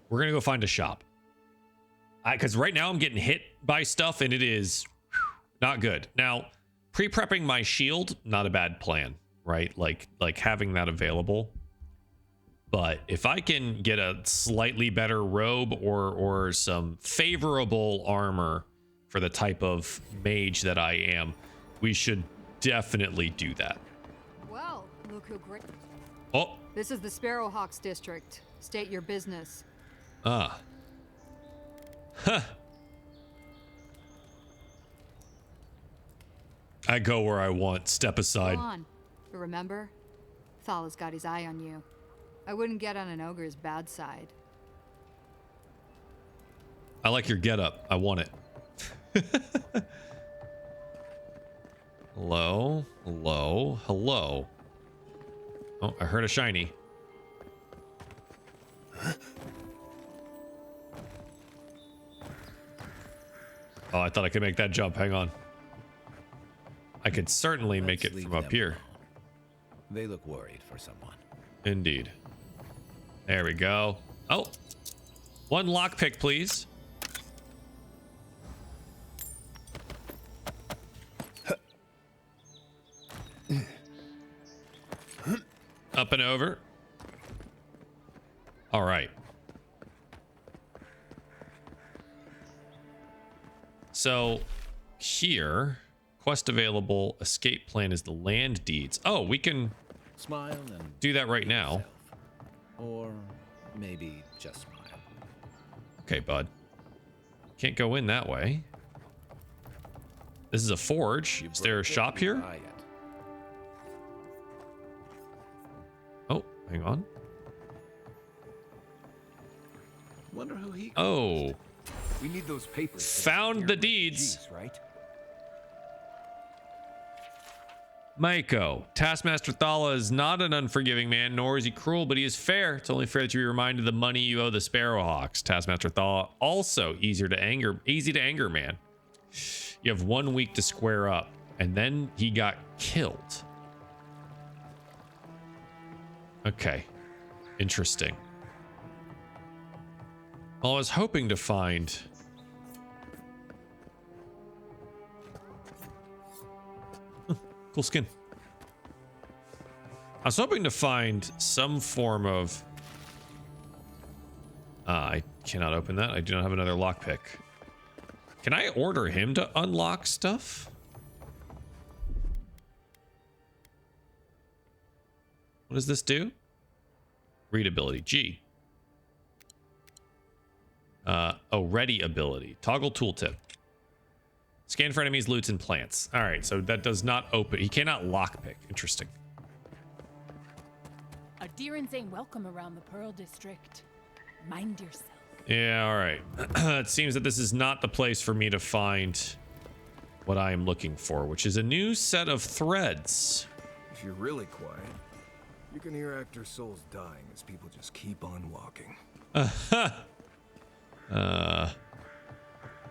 S1: We're gonna go find a shop. Because right now I'm getting hit by stuff and it is not good. Now, pre-prepping my shield, not a bad plan, right? Like having that available. But if I can get a slightly better robe or some favorable armor for the type of mage that I am, we should definitely do that.
S7: Well, look who great.
S1: Oh,
S7: This is the Sparrowhawks district. State your business.
S1: ah. Huh. I go where I want. Step aside.
S7: Go on. But remember, Thala's got his eye on you. I wouldn't get on an ogre's bad side.
S1: I like your getup. I want it. Hello? Hello? Hello? Oh, I heard a shiny. Oh, I thought I could make that jump. Hang on. I could certainly make it from up here.
S9: They look worried for someone.
S1: Indeed. There we go. Oh, one lockpick, please. Up and over. All right. So here, quest available, escape plan is the land deeds. Oh, we can
S9: Smile and
S1: do that right now.
S9: yourself. Or maybe just smile.
S1: Okay, bud. Can't go in that way. This is a forge.
S9: You
S1: Is there a
S9: broke it,
S1: shop
S9: you
S1: here?
S9: buy it.
S1: Oh, hang on.
S9: Wonder who he.
S1: Oh,
S5: We need those papers. for
S1: found the
S5: experiment.
S1: deeds.
S5: Jeez, right?
S1: Maiko, Taskmaster Thala is not an unforgiving man, nor is he cruel, but he is fair. It's only fair that you be reminded of the money you owe the Sparrowhawks. Taskmaster Thala also easy to anger man. You have 1 week to square up, and then he got killed. Okay. Interesting. Well, I was hoping to find... Cool skin. I was hoping to find some form of... I cannot open that. I do not have another lockpick. Can I order him to unlock stuff? What does this do? Readability. G. Ready ability. Toggle tooltip. Scan for enemies, loots, and plants. All right, so that does not open. He cannot lockpick. Interesting.
S12: Adherents ain't welcome around the Pearl District. Mind yourself.
S1: Yeah, all right. It seems that this is not the place for me to find what I am looking for, which is a new set of threads.
S5: If you're really quiet, you can hear actors' souls dying as people just keep on walking.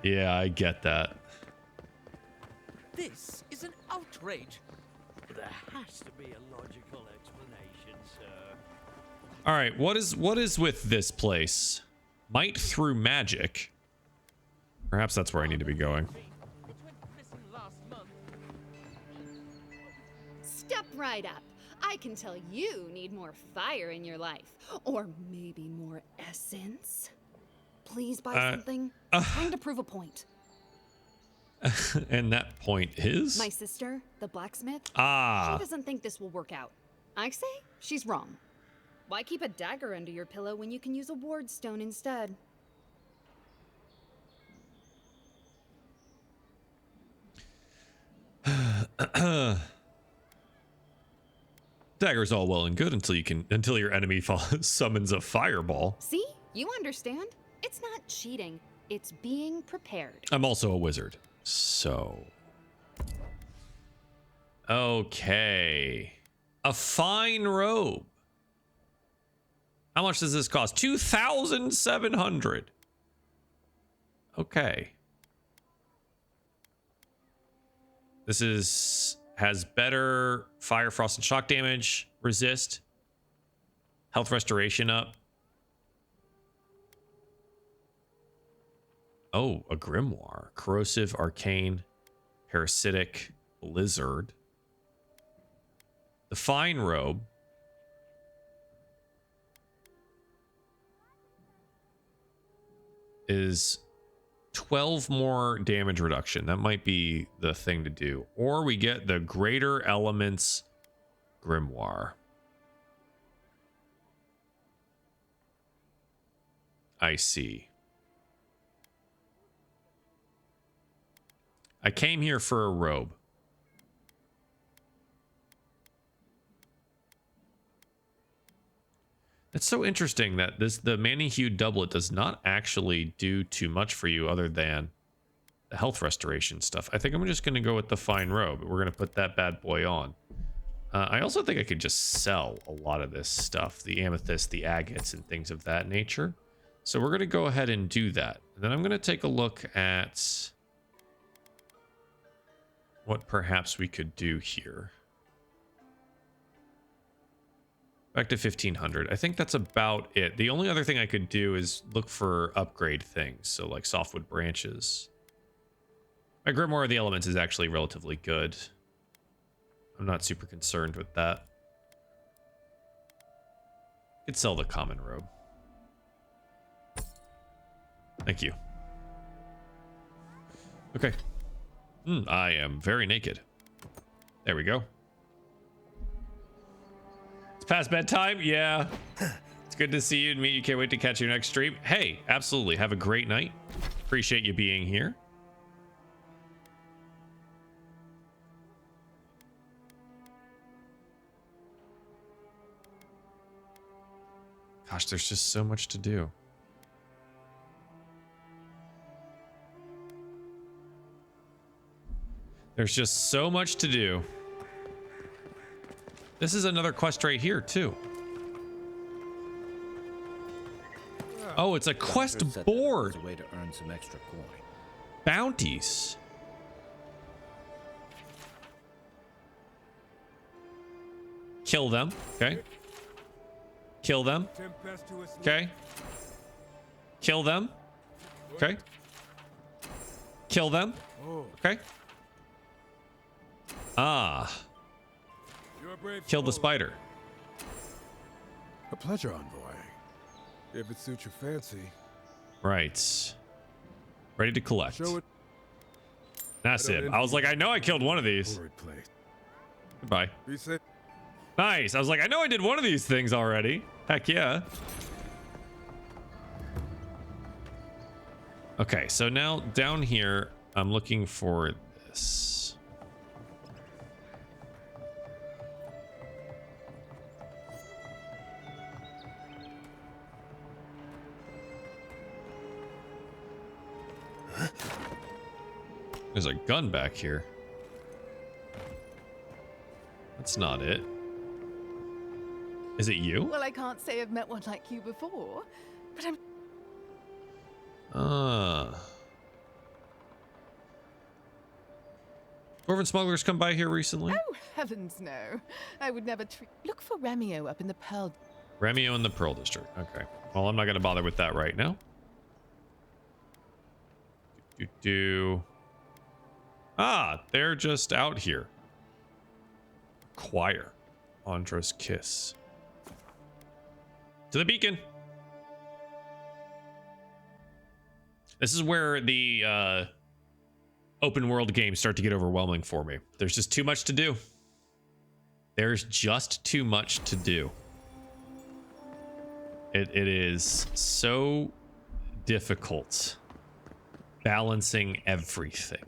S1: Yeah, I get that.
S13: This is an outrage. There has to be a logical explanation, sir.
S1: All right, what is with this place? Might through magic. Perhaps that's where I need to be going.
S14: Step right up. I can tell you need more fire in your life. Or maybe more essence. Please buy something. I'm trying to prove a point.
S1: And that point is?
S14: My sister, the blacksmith, she doesn't think this will work out. I say she's wrong. Why keep a dagger under your pillow when you can use a ward stone instead?
S1: Dagger's all well and good until your enemy summons a fireball.
S14: See? You understand? It's not cheating. It's being prepared.
S1: I'm also a wizard. So. Okay. A fine robe. How much does this cost? 2,700. Okay. This has better fire, frost, and shock damage, resist, health restoration up. Oh, a grimoire. Corrosive, arcane, parasitic, blizzard. The fine robe. Is 12 more damage reduction. That might be the thing to do. Or we get the greater elements grimoire. I see. I came here for a robe. It's so interesting that the Mani-Hued doublet does not actually do too much for you other than the health restoration stuff. I think I'm just going to go with the fine robe. We're going to put that bad boy on. I also think I could just sell a lot of this stuff, the amethyst, the agates, and things of that nature. So we're going to go ahead and do that. And then I'm going to take a look at what perhaps we could do here. Back to 1500. I think that's about it. The only other thing I could do is look for upgrade things. So like softwood branches. My Grimoire of the Elements is actually relatively good. I'm not super concerned with that. Could sell the common robe. Thank you. Okay. I am very naked. There we go. Past bedtime? Yeah. It's good to see you and meet you. Can't wait to catch your next stream. Hey, absolutely. Have a great night. Appreciate you being here. Gosh, there's just so much to do. There's just so much to do. This is another quest right here, too. Oh, it's a quest board.
S6: A way to earn some extra coin.
S1: Bounties. Kill them. Okay. Kill them. Okay. Kill them. Okay. Kill them. Okay. Ah. Kill the spider.
S15: A pleasure, envoy. If it suits your fancy.
S1: Right. Ready to collect.
S15: Show it.
S1: That's it. I was like, I know I killed one of these. Goodbye. Nice. I was like, I know I did one of these things already. Heck yeah. Okay, so now down here, I'm looking for this. There's a gun back here. That's not it. Is it you?
S12: Well, I can't say I've met one like you before, but I'm...
S1: Dwarven smugglers come by here recently?
S12: Oh, heavens no. I would never look for Remio up in the Pearl.
S1: Remio in the Pearl District. Okay. Well, I'm not going to bother with that right now. Ah, they're just out here. Choir. Andra's Kiss. To the beacon. This is where the open world games start to get overwhelming for me. There's just too much to do. There's just too much to do. It is so difficult balancing everything.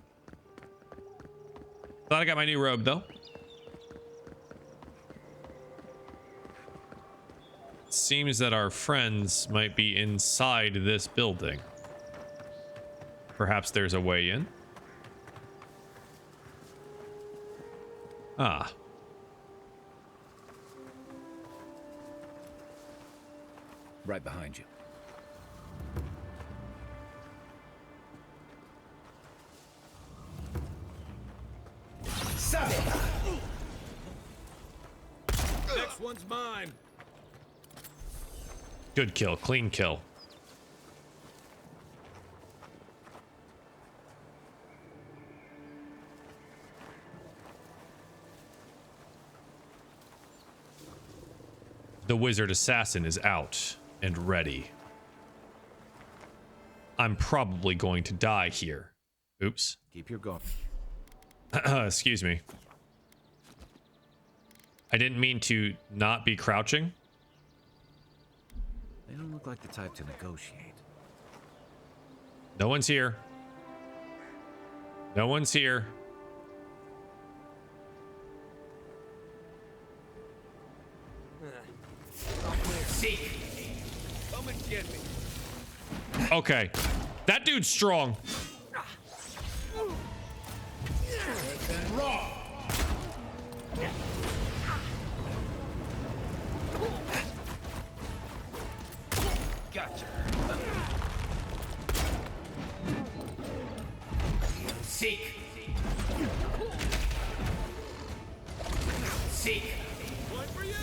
S1: Thought I got my new robe though. It seems that our friends might be inside this building. Perhaps there's a way in. Ah.
S9: Right behind you.
S15: Next one's mine.
S1: Good kill. Clean kill. The wizard assassin is out and ready. I'm probably going to die here. Oops.
S9: Keep your guard.
S1: Excuse me. I didn't mean to not be crouching.
S9: They don't look like the type to negotiate.
S1: No one's here. No one's here.
S15: Come and get me.
S1: Okay. That dude's strong.
S15: Gotcha.
S16: Seek. Seek.
S15: One for you.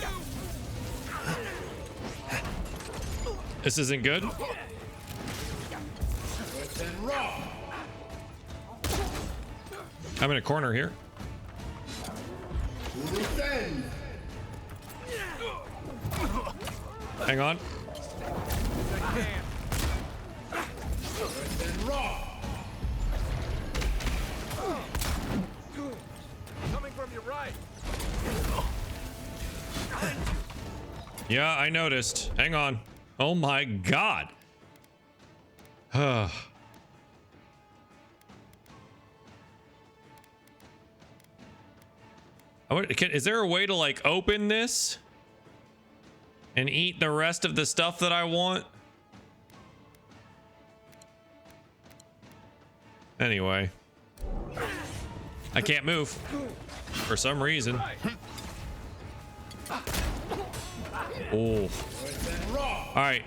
S1: This isn't good. I'm in a corner here. Hang on.
S15: Coming from your right.
S1: Yeah, I noticed. Hang on. Oh my god. Is there a way to like open this and eat the rest of the stuff that I want? Anyway, I can't move for some reason. Oh. All right.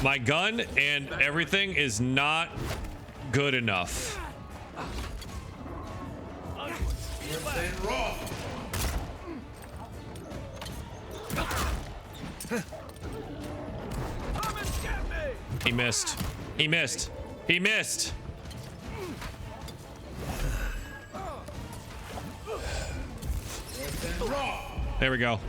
S1: My gun and everything is not good enough. He missed. He missed. He missed. There we go.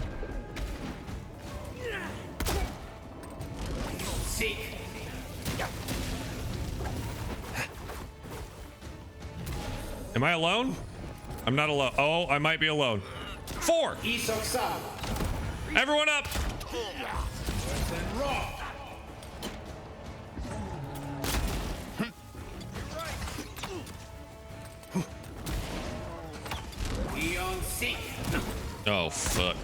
S1: Am I alone? I'm not alone. Oh, I might be alone. 4. Everyone up. Oh, fuck.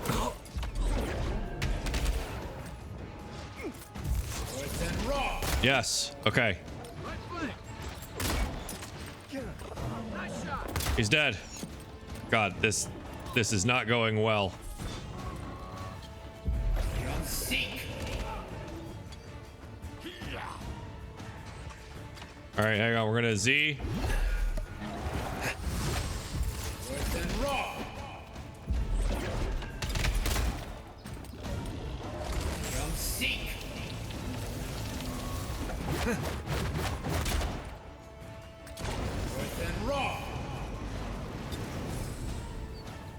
S1: Yes. Okay. He's dead. God, this is not going well. All right, hang on. We're gonna Z.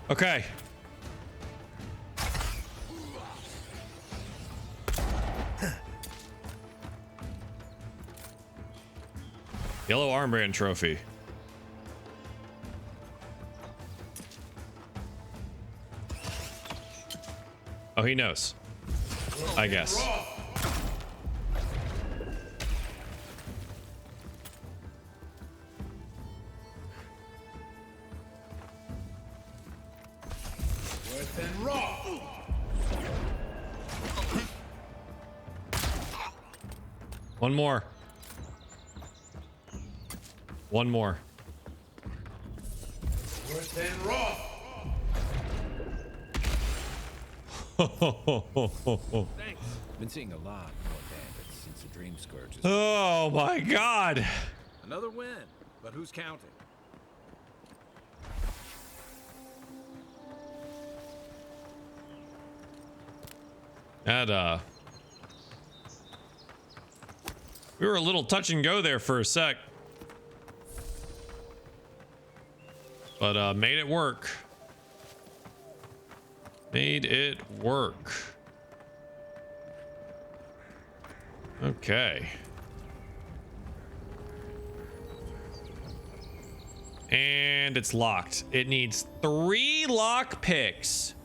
S1: Okay. Yellow armband trophy. Oh, he knows. I guess. One more. One more.
S6: Thanks. Been seeing a lot more bandits since the Dream Scourge.
S1: Oh my God.
S6: Another win, but who's counting?
S1: That we were a little touch and go there for a sec. But made it work. Made it work. Okay. And it's locked. It needs 3 lock picks.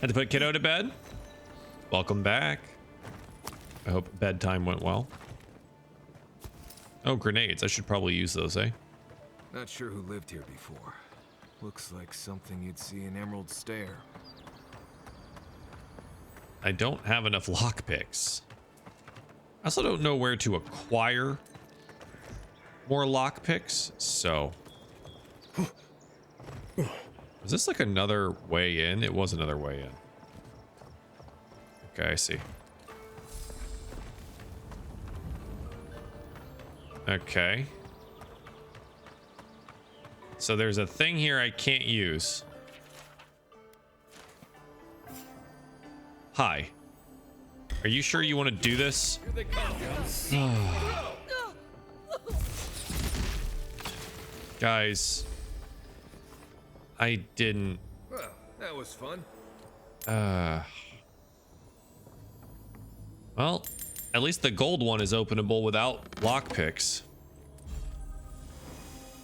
S1: Had to put kiddo to bed. Welcome back. I hope bedtime went well. Oh, grenades. I should probably use those, eh?
S5: Not sure who lived here before. Looks like something you'd see in Emerald Stair.
S1: I don't have enough lockpicks. I also don't know where to acquire more lockpicks, so... Is this like another way in? It was another way in. Okay, I see. Okay. So there's a thing here I can't use. Hi. Are you sure you want to do this? Guys. I didn't.
S5: Well, that was fun.
S1: Well, at least the gold one is openable without lockpicks.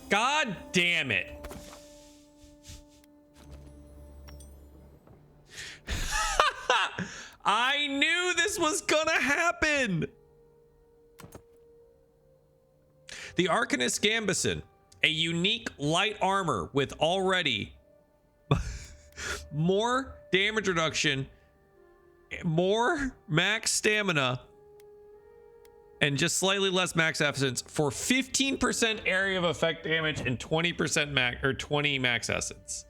S1: God damn it. I knew this was gonna happen. The Arcanist Gambison, a unique light armor with already more damage reduction, more max stamina, and just slightly less max essence for 15% area of effect damage and 20% max or 20 max essence.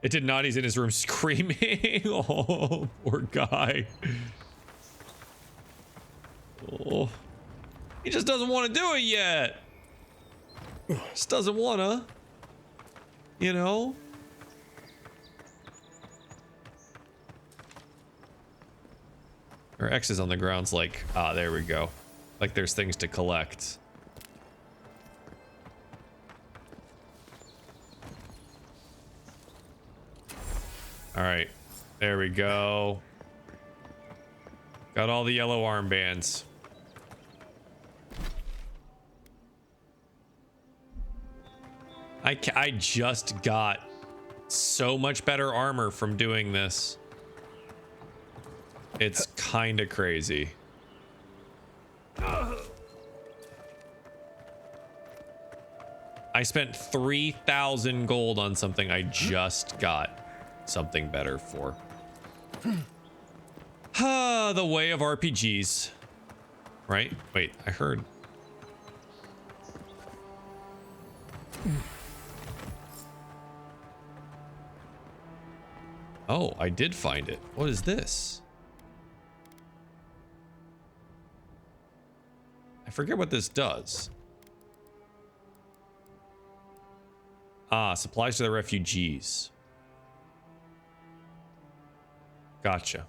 S1: It did not. He's in his room screaming. Oh, poor guy. Oh, he just doesn't want to do it yet. Just doesn't want to. You know? Or X's on the ground's like, ah, there we go. Like there's things to collect. All right, there we go. Got all the yellow armbands. I just got so much better armor from doing this. It's kind of crazy. I spent 3,000 gold on something I just got something better for. The way of RPGs. Right? Wait, I heard. Oh, I did find it. What is this? I forget what this does. Ah, supplies to the refugees. Gotcha.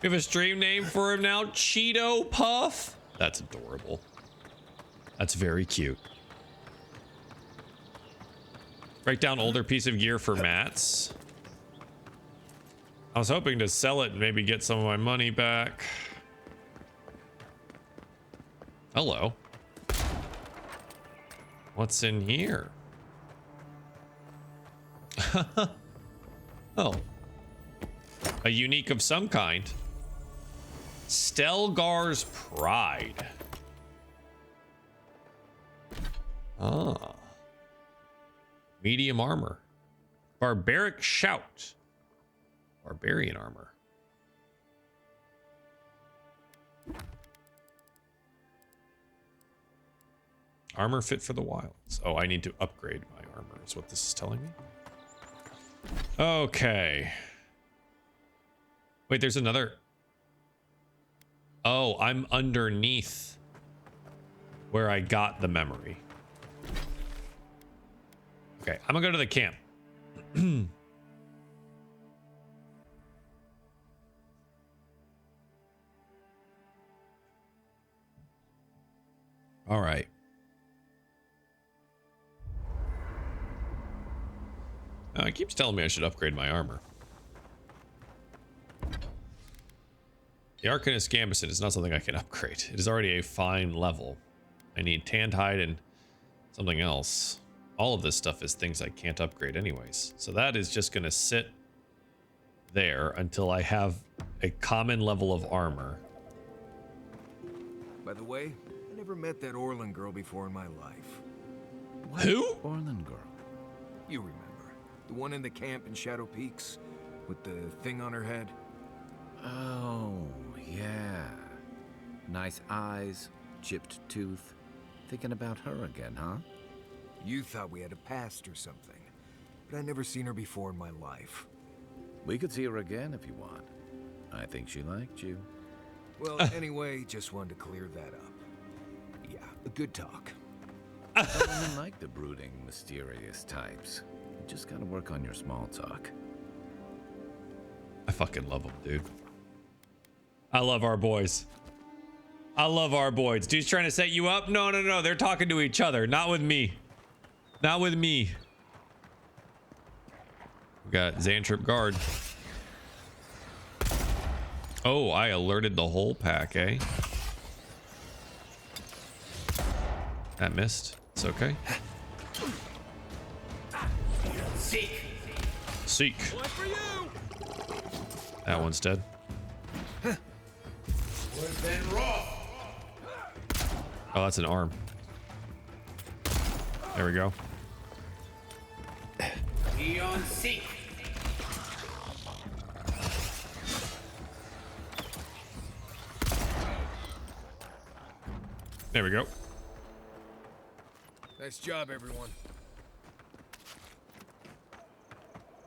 S1: We have a stream name for him now, Cheeto Puff. That's adorable. That's very cute. Break down older piece of gear for mats. I was hoping to sell it and maybe get some of my money back. Hello. What's in here? Oh. A unique of some kind. Stelgar's Pride. Ah. Medium armor. Barbaric Shout. Barbarian armor. Armor fit for the wilds. Oh, I need to upgrade my armor is what this is telling me. Okay. Wait, there's another. Oh, I'm underneath where I got the memory. Okay, I'm gonna go to the camp. All right. It keeps telling me I should upgrade my armor. The Arcanist Gambesson is not something I can upgrade. It is already a fine level. I need tanned hide and something else. All of this stuff is things I can't upgrade anyways. So that is just going to sit there until I have a common level of armor.
S5: By the way, I never met that Orlin girl before in my life.
S9: What?
S1: Who?
S9: Orlin girl.
S5: You remember. The one in the camp in Shadow Peaks with the thing on her head?
S9: Oh, yeah. Nice eyes, chipped tooth. Thinking about her again, huh?
S5: You thought we had a past or something, but I'd never seen her before in my life.
S9: We could see her again if you want. I think she liked you.
S5: Well, anyway, just wanted to clear that up. Yeah, a good talk.
S9: I don't like the brooding, mysterious types. You just gotta work on your small talk.
S1: I fucking love them, dude. I love our boys. I love our boys. Dude's trying to set you up? No, no, no. They're talking to each other. Not with me. Not with me. We got Xantrip Guard. Oh, I alerted the whole pack, eh? That missed. It's okay.
S13: Seek.
S1: Seek. That one's dead. Oh, that's an arm. There we go.
S13: Eon Seek.
S1: There we go.
S5: Nice job, everyone.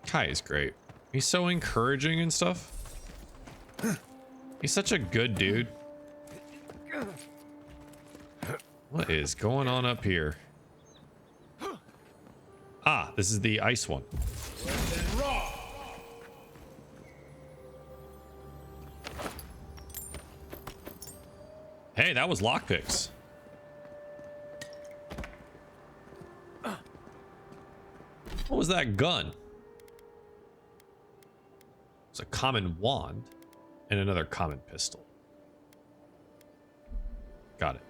S1: Kai is great. He's so encouraging and stuff. He's such a good dude. What is going on up here? Ah, this is the ice one. Hey, that was lockpicks. What was that gun? It's a common wand and another common pistol. Got it.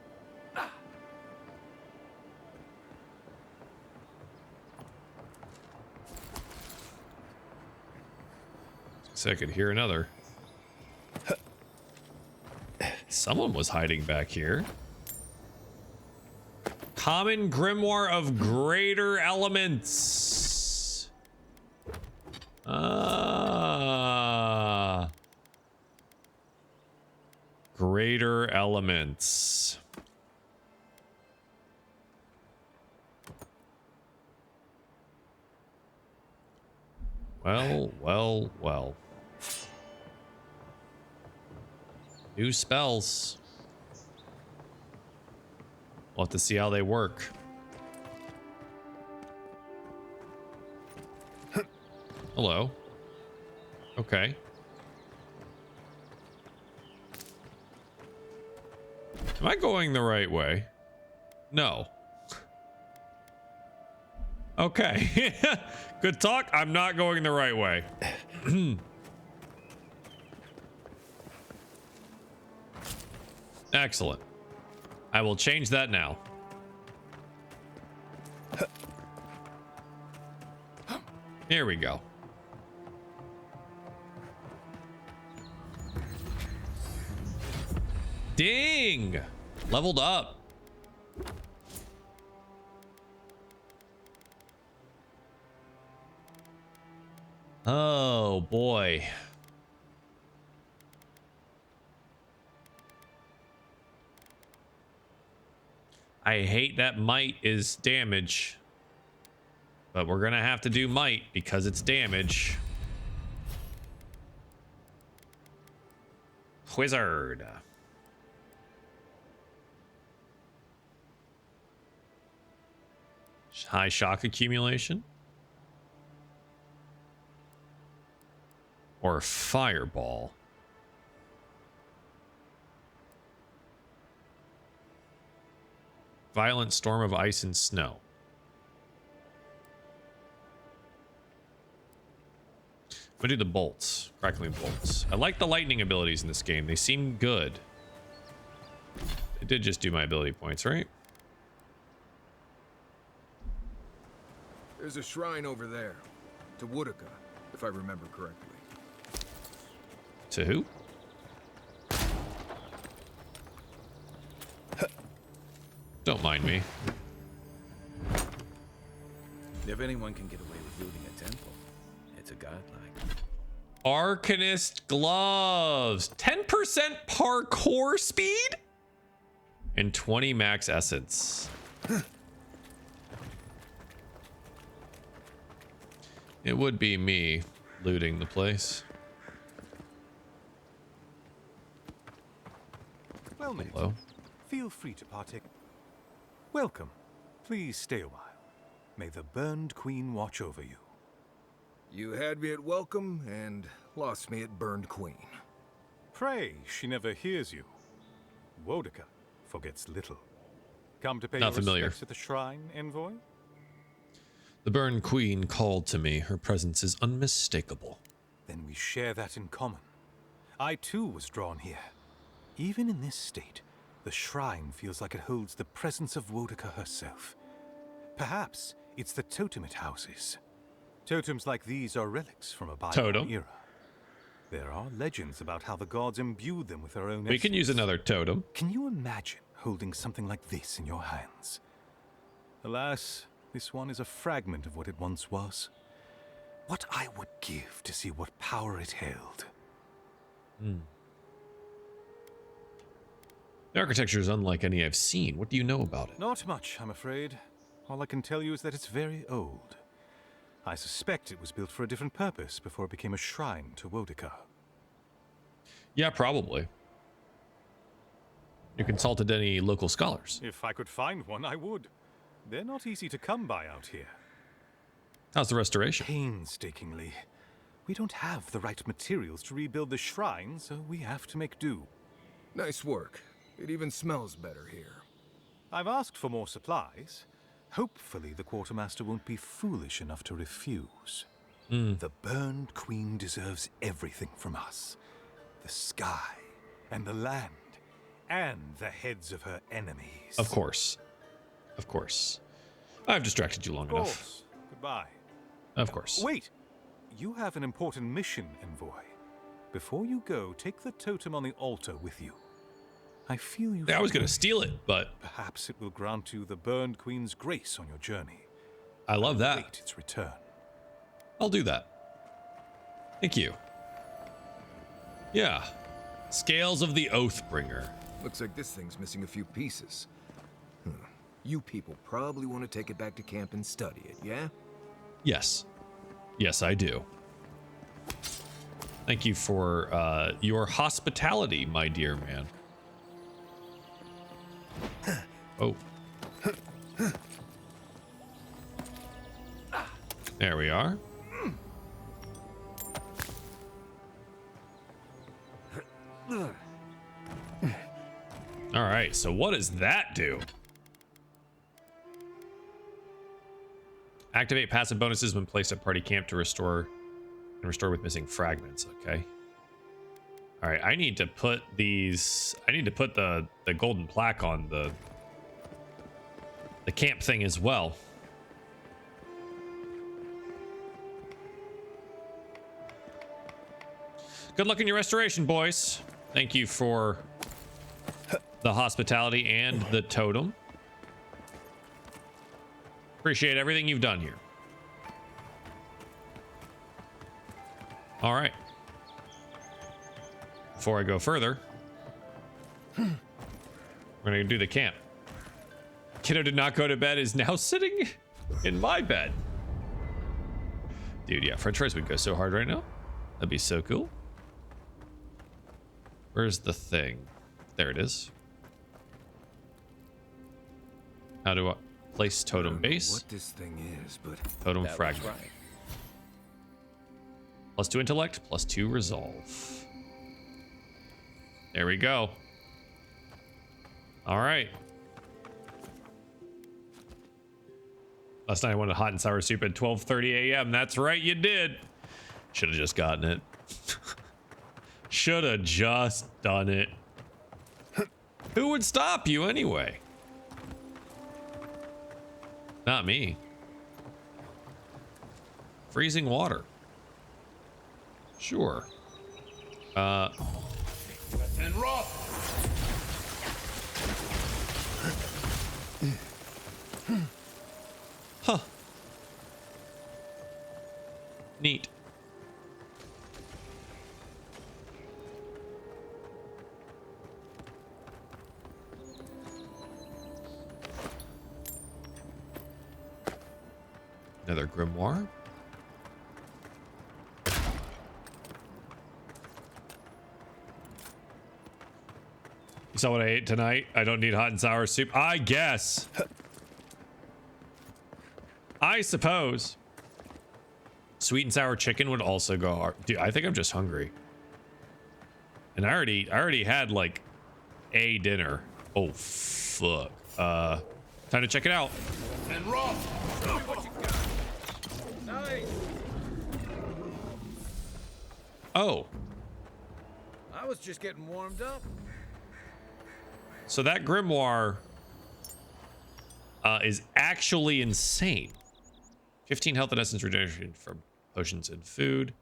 S1: So I could hear another. Someone was hiding back here. Common grimoire of greater elements. Greater elements. Well. New spells. We'll have to see how they work. Hello. Okay. Am I going the right way? No. Okay. Good talk. I'm not going the right way. Excellent. I will change that now. Here we go. Ding! Leveled up. Oh boy. I hate that might is damage. But we're gonna have to do might because it's damage. Wizard. High shock accumulation. Or fireball. Violent storm of ice and snow. I'm gonna do the bolts. Crackling bolts. I like the lightning abilities in this game. They seem good. It did just do my ability points, right?
S5: There's a shrine over there. To Woodaka, if I remember correctly.
S1: To who? Don't mind me.
S6: If anyone can get away with looting a temple, it's a godlike.
S1: Arcanist gloves. 10% parkour speed? And 20 max essence. It would be me looting the place.
S16: Well met.
S1: Hello.
S16: Feel free to partake. Welcome. Please stay a while. May the Burned Queen watch over you.
S5: You had me at welcome and lost me at Burned Queen.
S16: Pray she never hears you. Woedeka forgets little. Come to pay
S1: Not
S16: your
S1: familiar.
S16: respects at the shrine, envoy?
S1: The Burn Queen called to me. Her presence is unmistakable.
S16: Then we share that in common. I too was drawn here. Even in this state, the shrine feels like it holds the presence of Woedeka herself. Perhaps it's the totem it houses. Totems like these are relics from a bygone era. There are legends about how the gods imbued them with their own
S1: We can use another totem.
S16: Can you imagine holding something like this in your hands? Alas, this one is a fragment of what it once was. What I would give to see what power it held.
S1: The architecture is unlike any I've seen. What do you know about it?
S16: Not much, I'm afraid. All I can tell you is that it's very old. I suspect it was built for a different purpose before it became a shrine to Woedeka.
S1: Yeah, probably. You consulted any local scholars?
S16: If I could find one, I would. They're not easy to come by out here.
S1: How's the restoration?
S16: Painstakingly. We don't have the right materials to rebuild the shrine, so we have to make do.
S5: Nice work. It even smells better here.
S16: I've asked for more supplies. Hopefully the quartermaster won't be foolish enough to refuse. The Burned Queen deserves everything from us. The sky, and the land, and the heads of her enemies.
S1: Of course. Of course. I've distracted you long enough.
S16: Goodbye.
S1: Of course.
S16: Wait! You have an important mission, Envoy. Before you go, take the totem on the altar with you. I feel you.
S1: Yeah, I was going to steal it, but
S16: perhaps it will grant you the Burned Queen's grace on your journey.
S1: I love that.
S16: Wait its return.
S1: I'll do that. Thank you. Yeah. Scales of the Oathbringer.
S5: Looks like this thing's missing a few pieces. You people probably want to take it back to camp and study it, yeah?
S1: Yes. Yes, I do. Thank you for your hospitality, my dear man. Oh. There we are. All right, so what does that do? Activate passive bonuses when placed at party camp to restore with missing fragments. Okay. All right, I need to put these. I need to put the golden plaque on the camp thing as well. Good luck in your restoration, boys. Thank you for the hospitality and the totem. Appreciate everything you've done here. All right. Before I go further, we're gonna do the camp. Kiddo did not go to bed, is now sitting in my bed. Dude, yeah, french fries would go so hard right now. That'd be so cool. Where's the thing? There it is. How do I place totem base?
S5: What this thing is, but
S1: totem fragment. Right. +2 intellect, +2 resolve. There we go. All right. Last night I wanted hot and sour soup at 12:30 a.m. That's right, you did. Should have just gotten it. Should have just done it. Who would stop you anyway? Not me. Freezing water. Sure.
S4: And rock.
S1: Huh. Neat. Another grimoire. You saw what I ate tonight? I don't need hot and sour soup. I guess. I suppose. Sweet and sour chicken would also go hard. Dude, I think I'm just hungry. And I already had like a dinner. Oh fuck. Time to check it out.
S4: And raw. Show me what you got. Nice.
S1: Oh.
S13: I was just getting warmed up.
S1: So that grimoire is actually insane. 15 health and essence regeneration from potions and food.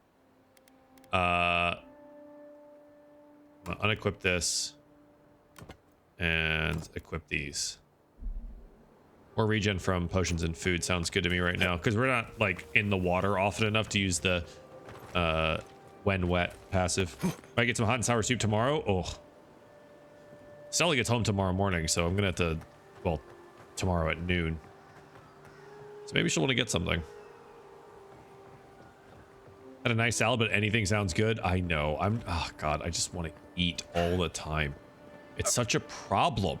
S1: I'm gonna unequip this and equip these. More regen from potions and food sounds good to me right now, because we're not like in the water often enough to use the when wet passive. Might get some hot and sour soup tomorrow. Oh, Sally gets home tomorrow morning, so I'm gonna have to, well, tomorrow at noon. So maybe she'll want to get something. Had a nice salad, but anything sounds good. I know. Oh God, I just want to eat all the time. It's such a problem.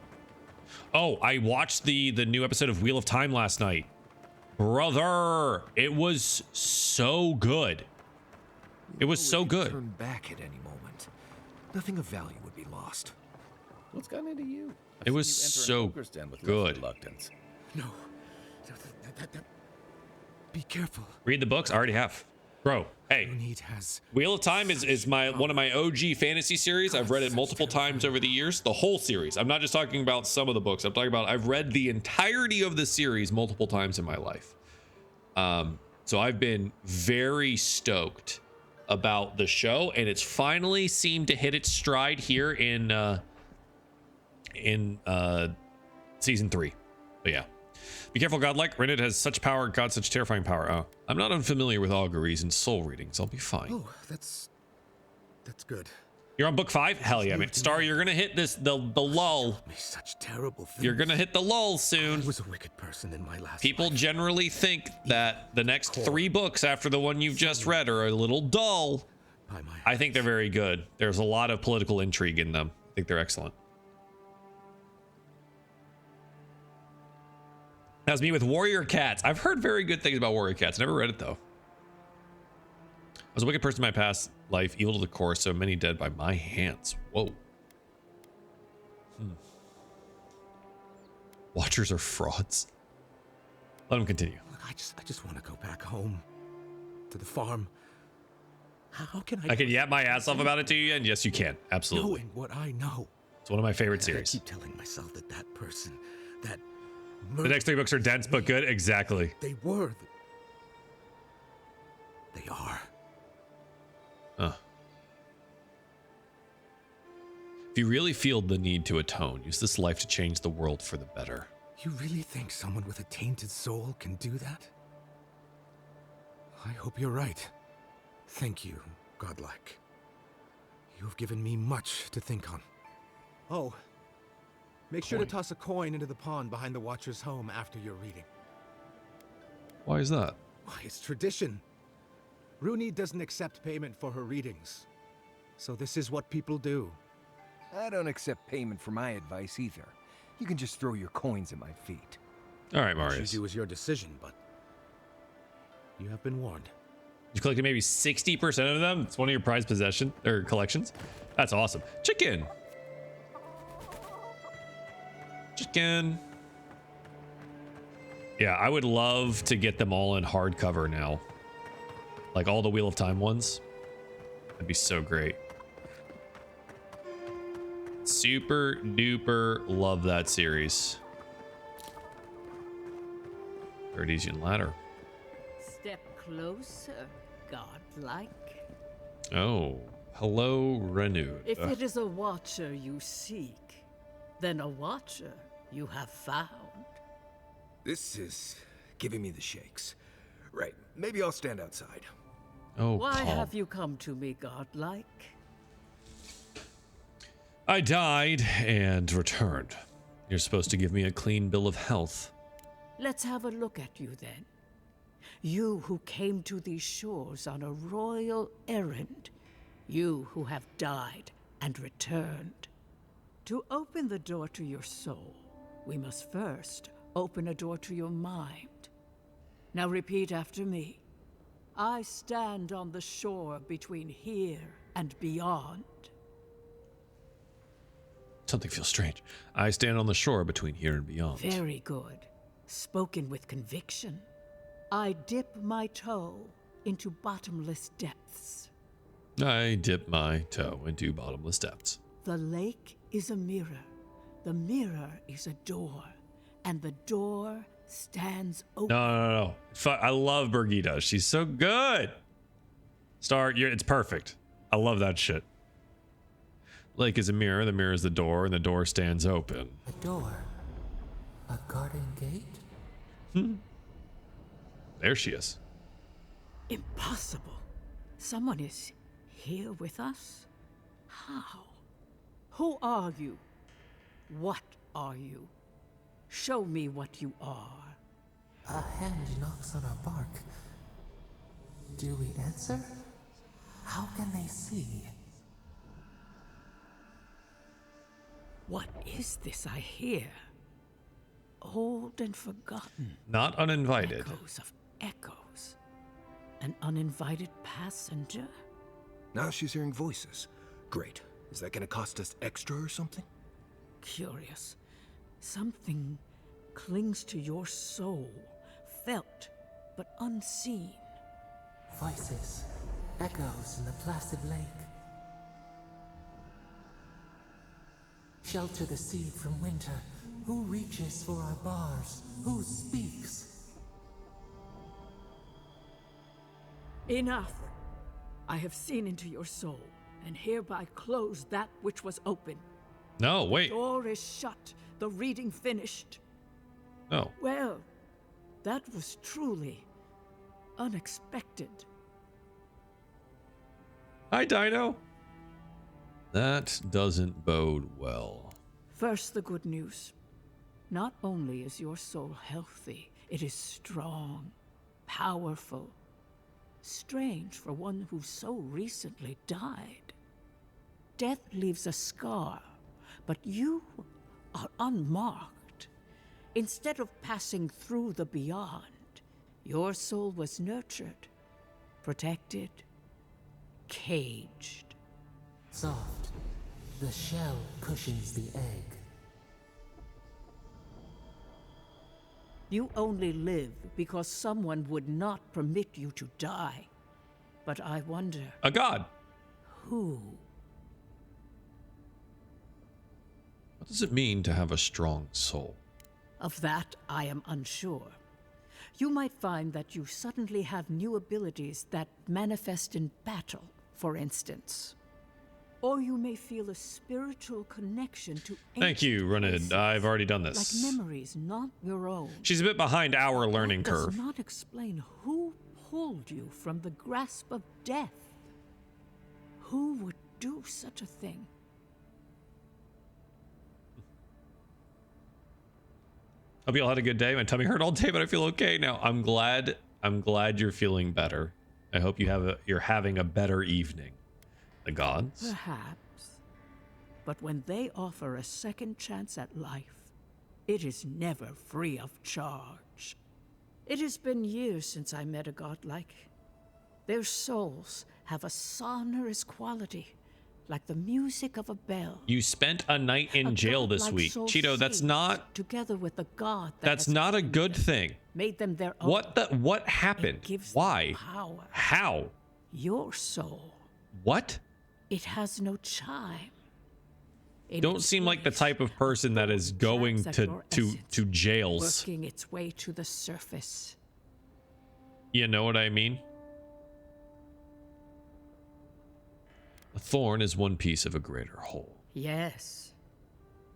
S1: Oh, I watched the new episode of Wheel of Time last night. Brother, it was so good. It was so good.
S5: Turn back at any moment. Nothing of value would be lost.
S9: What's gotten into you?
S1: It was so good.
S9: Reluctance.
S2: No. Be careful.
S1: Read the books. I already have. Bro, hey. Wheel of Time is one of my OG fantasy series. I've read it multiple times over the years. The whole series. I'm not just talking about some of the books. I'm talking about I've read the entirety of the series multiple times in my life. So I've been very stoked about the show, and it's finally seemed to hit its stride here in season 3. But yeah. Be careful, godlike. Rennet has such power, God, such terrifying power. Oh, I'm not unfamiliar with auguries and soul readings. I'll be fine.
S2: Oh, that's good.
S1: You're on book 5? Hell yeah, man. Star, you're gonna hit the lull.
S2: Such terrible things.
S1: You're gonna hit the lull soon.
S2: I was a wicked person in my last
S1: People
S2: life.
S1: generally think that the next 3 books after the one you've just read are a little dull. I think they're very good. There's a lot of political intrigue in them. I think they're excellent. That's me with Warrior Cats. I've heard very good things about Warrior Cats. Never read it though. I was a wicked person in my past life, evil to the core, so many dead by my hands. Whoa. Watchers are frauds. Let them continue.
S2: Look, I just want to go back home to the farm. How can
S1: I can yap my ass off about it to you, and yes, you can. Absolutely.
S2: Knowing what I know.
S1: It's one of my favorite series.
S2: I keep telling myself that person, that
S1: the next 3 books are dense but good. Exactly.
S2: They were. They are.
S1: If you really feel the need to atone, use this life to change the world for the better.
S2: You really think someone with a tainted soul can do that? I hope you're right. Thank you, godlike. You have given me much to think on. Oh, make sure to toss a coin into the pond behind the Watcher's home after your reading.
S1: Why is that?
S2: Why, it's tradition. Rooney doesn't accept payment for her readings. So this is what people do.
S5: I don't accept payment for my advice either. You can just throw your coins at my feet.
S1: All right,
S2: What
S1: Marius.
S2: you do is your decision, but you have been warned.
S1: You collected maybe 60% of them. It's one of your prized possession or collections. That's awesome. Chicken. Yeah, I would love to get them all in hardcover now. Like all the Wheel of Time ones. That'd be so great. Super duper love that series. Erdesian Ladder.
S13: Step closer, godlike.
S1: Oh, hello, Renewed.
S13: If it is a watcher you seek, then a watcher you have found.
S5: This is giving me the shakes. Right, maybe I'll stand outside.
S1: Oh,
S13: Why
S1: calm.
S13: have you come to me, godlike?
S1: I died and returned. You're supposed to give me a clean bill of health.
S13: Let's have a look at you then. You who came to these shores on a royal errand. You who have died and returned. To open the door to your soul, we must first open a door to your mind. Now repeat after me. I stand on the shore between here and beyond.
S1: Something feels strange. I stand on the shore between here and beyond.
S13: Very good. Spoken with conviction. I dip my toe into bottomless depths.
S1: I dip my toe into bottomless depths.
S13: The lake is a mirror. The mirror is a door. And the door stands open.
S1: No. I love Birgitta. She's so good. Star, it's perfect. I love that shit. Lake is a mirror. The mirror is the door, and the door stands open.
S10: A door? A garden gate?
S1: There she is.
S13: Impossible. Someone is here with us? How? Who are you? What are you? Show me what you are.
S10: A hand knocks on our bark. Do we answer? How can they see?
S13: What is this I hear? old and forgotten.
S1: Not uninvited.
S13: Echoes of echoes. An uninvited passenger?
S5: Now she's hearing voices. Great. Is that gonna cost us extra or something?
S13: Curious. Something clings to your soul, felt but unseen.
S10: Voices, echoes in the placid lake. Shelter the seed from winter. Who reaches for our bars? Who speaks?
S13: Enough! I have seen into your soul, and hereby close that which was open.
S1: No, wait.
S13: The door is shut, the reading finished.
S1: Oh.
S13: Well, that was truly unexpected.
S1: Hi, Dino. That doesn't bode well.
S13: First, the good news. Not only is your soul healthy, it is strong, powerful. Strange for one who so recently died. Death leaves a scar, but you are unmarked. Instead of passing through the beyond, your soul was nurtured, protected, caged.
S10: Soft. The shell cushions the egg.
S13: You only live because someone would not permit you to die. But I wonder...
S1: A god.
S13: Who?
S1: What does it mean to have a strong soul?
S13: Of that, I am unsure. You might find that you suddenly have new abilities that manifest in battle, for instance. Or you may feel a spiritual connection to
S1: Thank you, Runid. I've already done this.
S13: like memories not your own.
S1: She's a bit behind our learning
S13: That
S1: curve.
S13: does not explain who pulled you from the grasp of death. Who would do such a thing?
S1: Hope you all had a good day. My tummy hurt all day, but I feel okay now. I'm glad you're feeling better. I hope you're having a better evening. The gods?
S13: Perhaps. But when they offer a second chance at life, it is never free of charge. It has been years since I met a godlike. Their souls have a sonorous quality, like the music of a bell.
S1: You spent a night in jail this week. Cheeto, that's not...
S13: Together with the god
S1: that's not a good thing.
S13: Made them their own.
S1: What happened? Why?
S13: Power.
S1: How?
S13: Your soul.
S1: What?
S13: It has no chime.
S1: Don't seem like the type of person that is going to jails.
S13: Working its way to the surface.
S1: You know what I mean? A thorn is one piece of a greater whole.
S13: Yes.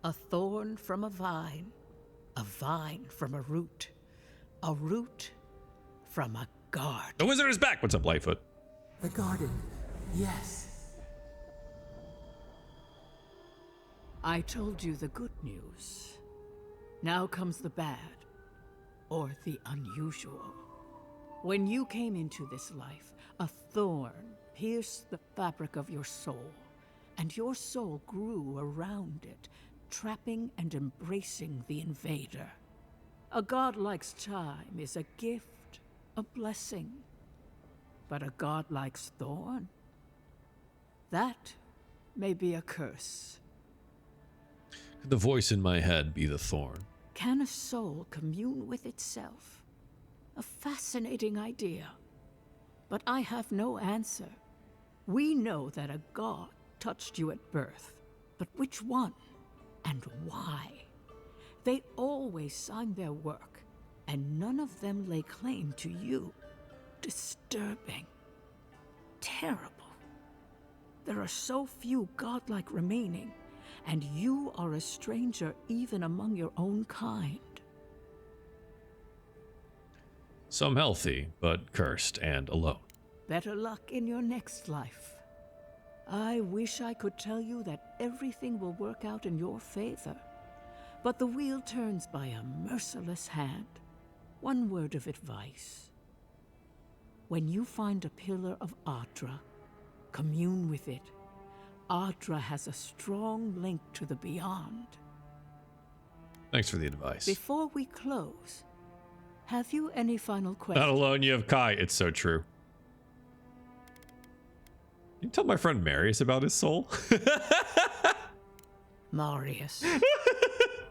S13: A thorn from a vine from a root from a garden.
S1: The wizard is back. What's up, Lightfoot?
S10: The garden, yes.
S13: I told you the good news. Now comes the bad, or the unusual. When you came into this life, a thorn pierced the fabric of your soul, and your soul grew around it, trapping and embracing the invader. A godlike's time is a gift, a blessing. But a godlike's thorn? That may be a curse.
S1: Could the voice in my head be the thorn?
S13: Can a soul commune with itself? A fascinating idea. But I have no answer. We know that a god touched you at birth, but which one and why? They always signed their work, and none of them lay claim to you. Disturbing. Terrible. There are so few godlike remaining, and you are a stranger even among your own kind.
S1: Some healthy, but cursed and alone.
S13: Better luck in your next life. I wish I could tell you that everything will work out in your favor, but the wheel turns by a merciless hand. One word of advice. When you find a pillar of Ardra, commune with it. Ardra has a strong link to the beyond.
S1: Thanks for the advice.
S13: Before we close, have you any final questions?
S1: Not alone, you have Kai. It's so true. You tell my friend Marius about his soul?
S13: Marius.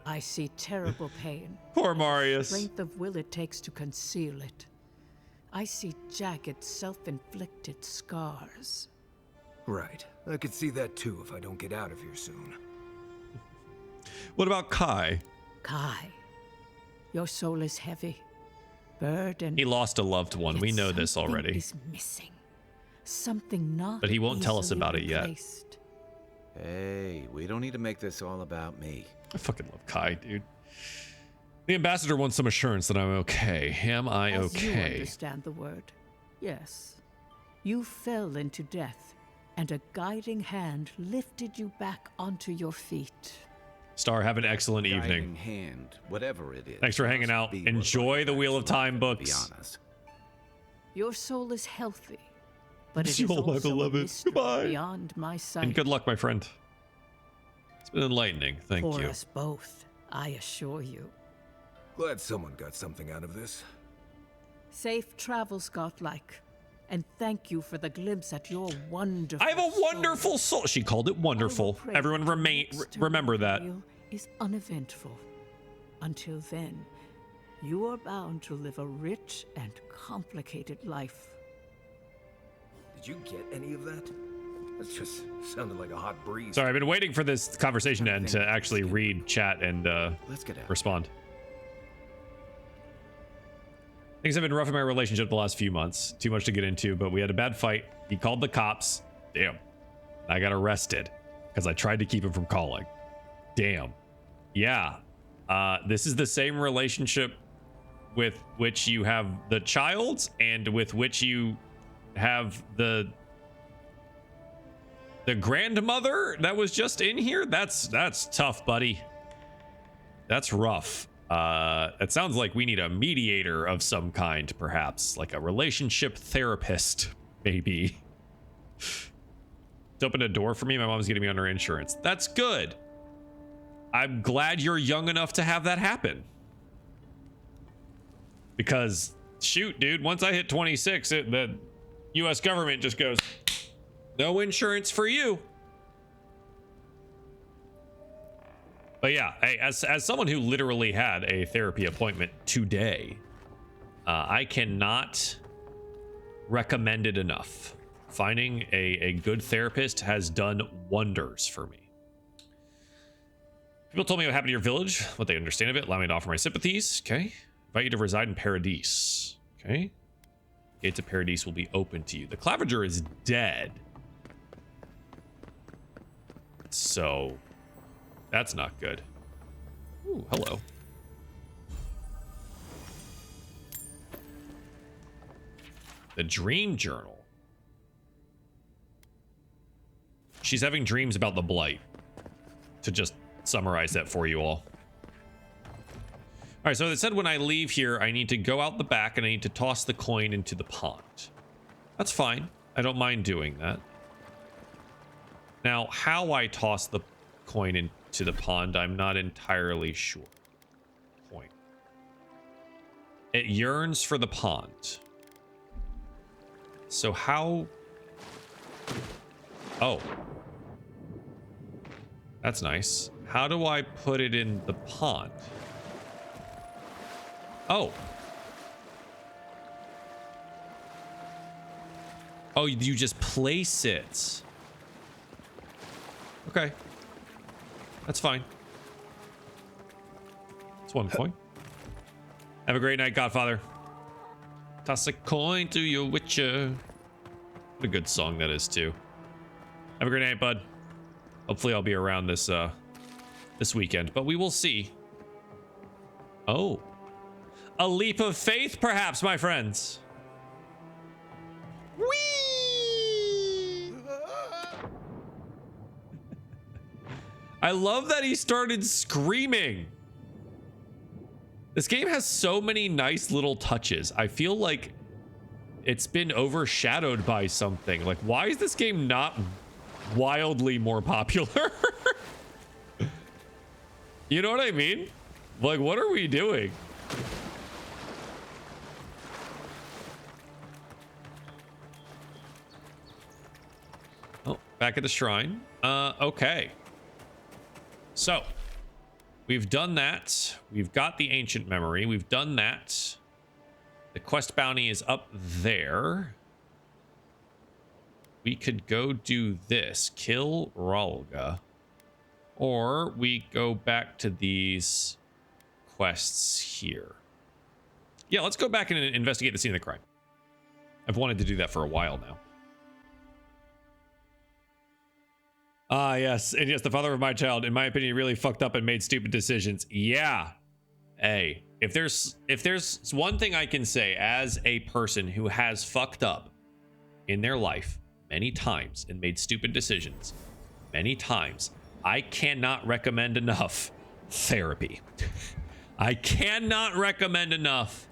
S13: I see terrible pain.
S1: Poor Marius.
S13: Strength of will it takes to conceal it. I see jagged, self-inflicted scars.
S5: Right. I could see that too if I don't get out of here soon.
S1: What about Kai?
S13: Kai, your soul is heavy, burdened.
S1: He lost a loved one. We know this already.
S13: Is missing. Something not.
S1: But he won't tell us
S13: easily
S1: about it yet.
S13: replaced.
S9: Hey, we don't need to make this all about me.
S1: I fucking love Kai, dude. The ambassador wants some assurance that I'm okay. Am I
S13: As you
S1: okay?
S13: understand the word, yes. You fell into death, and a guiding hand lifted you back onto your feet.
S1: Star, have an excellent evening.
S9: Guiding hand, whatever it is.
S1: Thanks for hanging out. Enjoy the Wheel of Time books.
S9: Be honest.
S13: Your soul is healthy, but it is
S1: Soul, my
S13: also a
S1: beloved.
S13: mystery
S1: Goodbye.
S13: beyond my sight.
S1: And good luck, my friend. It's been enlightening. Thank
S13: For
S1: you.
S13: us both, I assure you.
S5: Glad someone got something out of this.
S13: Safe travels, Godlike. And thank you for the glimpse at your wonderful
S1: I have a wonderful soul. She called it wonderful. Everyone remember that.
S13: Is uneventful. Until then, you are bound to live a rich and complicated life.
S5: Did you get any of that? That just sounded like a hot breeze.
S1: Sorry, I've been waiting for this conversation to end to actually read chat and
S9: Let's get out.
S1: respond. Things have been rough in my relationship the last few months. Too much to get into, but we had a bad fight. He called the cops. Damn. I got arrested because I tried to keep him from calling. Damn. Yeah. This is the same relationship with which you have the child and with which you have the grandmother that was just in here. That's tough, buddy. That's rough. It sounds like we need a mediator of some kind, perhaps like a relationship therapist, maybe. It's opened a door for me. My mom's getting me under insurance. That's good. I'm glad you're young enough to have that happen. Because shoot, dude, once I hit 26, the US government just goes, no insurance for you. But yeah, hey, as someone who literally had a therapy appointment today, I cannot recommend it enough. Finding a good therapist has done wonders for me. People told me what happened to your village, what they understand of it, allow me to offer my sympathies. Okay. Invite you to reside in Paradise. Okay. Gates of Paradise will be open to you. The Clavager is dead. So that's not good. Ooh, hello. The Dream Journal. She's having dreams about the Blight. To just summarize that for you all. All right, so it said when I leave here, I need to go out the back and I need to toss the coin into the pond. That's fine. I don't mind doing that. Now, how I toss the coin into the pond, I'm not entirely sure. Coin. It yearns for the pond. So how... Oh. That's nice. How do I put it in the pond? Oh. Oh, you just place it. Okay. That's fine. It's one coin. Have a great night, Godfather. Toss a coin to your witcher. What a good song that is, too. Have a great night, bud. Hopefully I'll be around this this weekend, but we will see. Oh. A leap of faith, perhaps, my friends. Whee! I love that he started screaming. This game has so many nice little touches. I feel like it's been overshadowed by something. Like, why is this game not wildly more popular? You know what I mean? Like, what are we doing? Oh, back at the shrine. Okay. So, we've done that. We've got the ancient memory. We've done that. The quest bounty is up there. We could go do this. Kill Ralga. Or we go back to these quests here. Yeah, let's go back and investigate the scene of the crime. I've wanted to do that for a while now. Ah, yes. And yes, the father of my child, in my opinion, really fucked up and made stupid decisions. Yeah. Hey, if there's one thing I can say as a person who has fucked up in their life many times and made stupid decisions many times, I cannot recommend enough therapy. I cannot recommend enough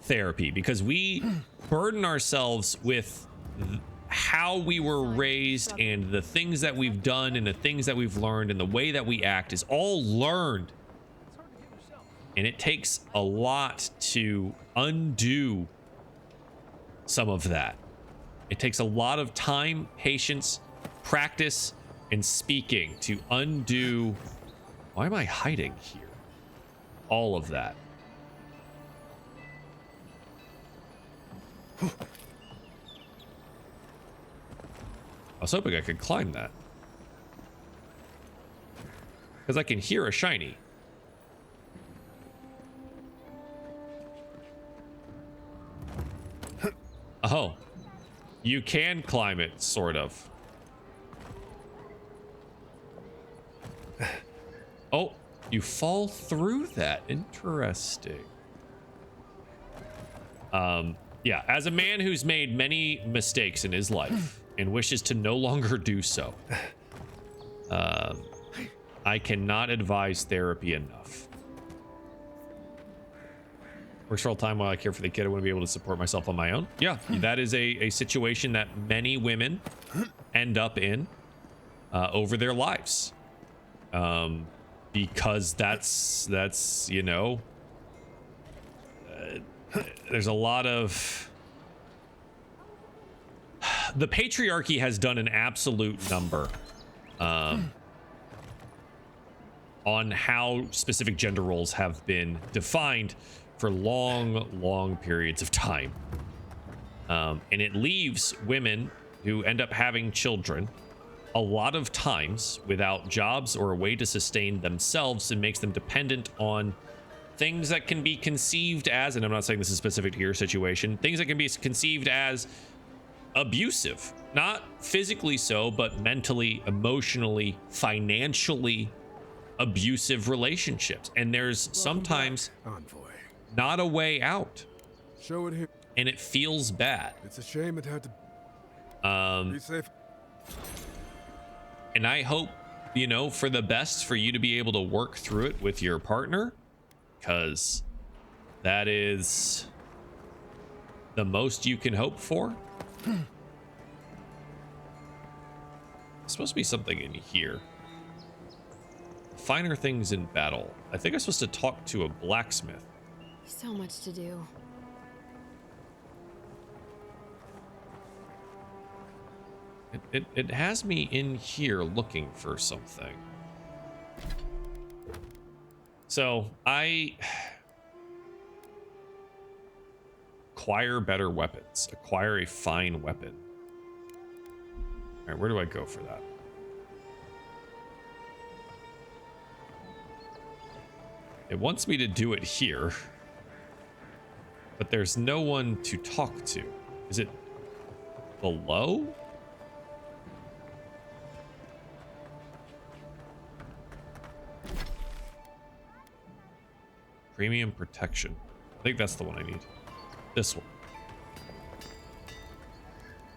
S1: therapy because we burden ourselves with how we were raised and the things that we've done and the things that we've learned and the way that we act is all learned. And it takes a lot to undo some of that. It takes a lot of time, patience, practice, and speaking to undo. Why am I hiding here? All of that. I was hoping I could climb that. Because I can hear a shiny. Oh. You can climb it, sort of. Oh, you fall through that. Interesting. Yeah, as a man who's made many mistakes in his life and wishes to no longer do so, I cannot advise therapy enough. Works for all time while I care for the kid. I want to be able to support myself on my own. Yeah, that is a situation that many women end up in over their lives. Because that's you know, there's a lot of the patriarchy has done an absolute number on how specific gender roles have been defined for long periods of time. And it leaves women who end up having children a lot of times without jobs or a way to sustain themselves, and makes them dependent on things that can be conceived as, and I'm not saying this is specific to your situation, things that can be conceived as abusive, not physically so, but mentally, emotionally, financially abusive relationships. And there's sometimes not a way out.
S15: Show it here.
S1: And it feels bad.
S15: It's a shame it had to be safe.
S1: And I hope, you know, for the best for you to be able to work through it with your partner, because that is the most you can hope for. There's supposed to be something in here. Finer things in battle. I think I'm supposed to talk to a blacksmith.
S14: So much to do.
S1: It has me in here looking for something. So I acquire better weapons. Acquire a fine weapon. All right, where do I go for that? It wants me to do it here, but there's no one to talk to. Is it below? Premium protection. I think that's the one I need. This one.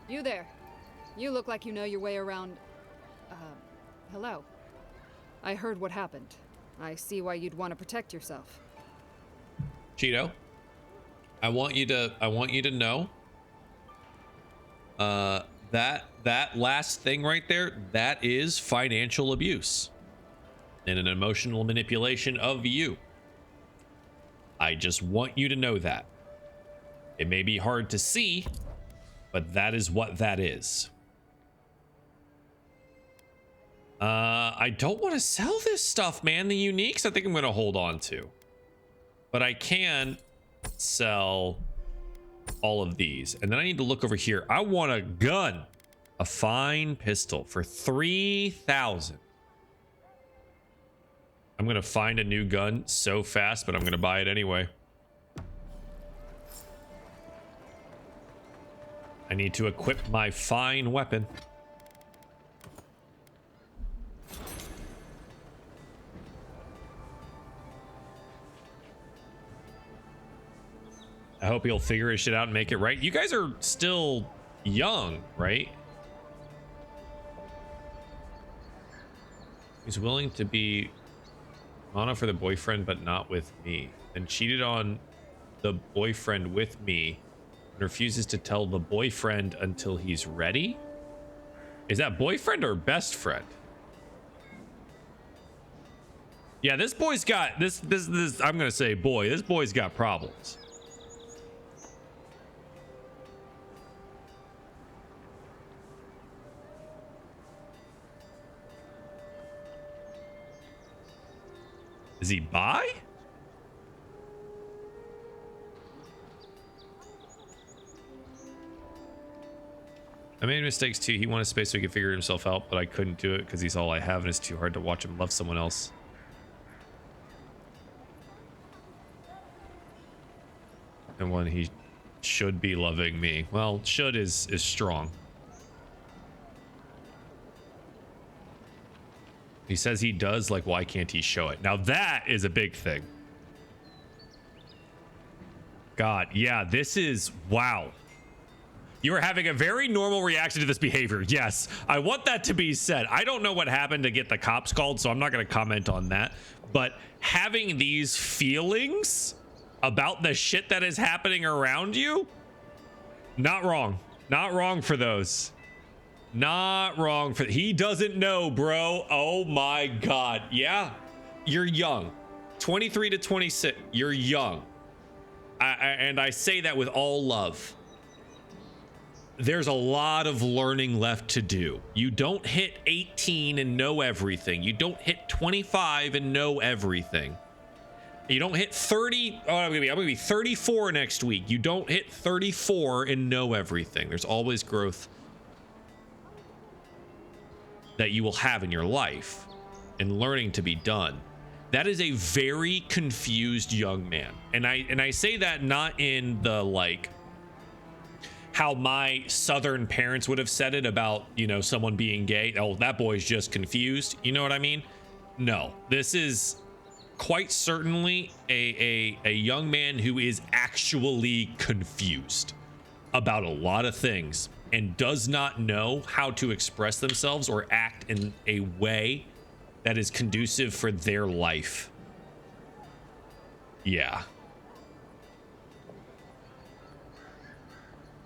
S14: You there. You look like you know your way around. Hello. I heard what happened. I see why you'd want to protect yourself.
S1: Cheeto, I want you to know that last thing right there, that is financial abuse and an emotional manipulation of you. I just want you to know that. It may be hard to see, but that is what that is. I don't want to sell this stuff, man. The uniques, I think I'm going to hold on to. But I can sell all of these. And then I need to look over here. I want a gun. A fine pistol for 3,000. I'm going to find a new gun so fast, but I'm going to buy it anyway. I need to equip my fine weapon. I hope he'll figure his shit out and make it right. You guys are still young, right? He's willing to be mono for the boyfriend, but not with me. And cheated on the boyfriend with me and refuses to tell the boyfriend until he's ready. Is that boyfriend or best friend? Yeah, this boy's got this. I'm gonna say boy. This boy's got problems. Is he bi? I made mistakes too. He wanted space so he could figure himself out, but I couldn't do it because he's all I have and it's too hard to watch him love someone else. And when he should be loving me. Well, should is strong. He says he does, like, why can't he show it? Now that is a big thing. God, yeah, this is, wow. You are having a very normal reaction to this behavior. Yes, I want that to be said. I don't know what happened to get the cops called, so I'm not going to comment on that. But having these feelings about the shit that is happening around you, not wrong. Not wrong for those. Not wrong for... He doesn't know, bro. Oh my God. Yeah, you're young. 23 to 26. You're young. And I say that with all love. There's a lot of learning left to do. You don't hit 18 and know everything. You don't hit 25 and know everything. You don't hit 30. Oh, I'm gonna be 34 next week. You don't hit 34 and know everything. There's always growth that you will have in your life and learning to be done. That is a very confused young man. And I say that not in the, like, how my southern parents would have said it about, you know, someone being gay. Oh, that boy's just confused. You know what I mean? No, this is quite certainly a young man who is actually confused about a lot of things and does not know how to express themselves or act in a way that is conducive for their life. Yeah.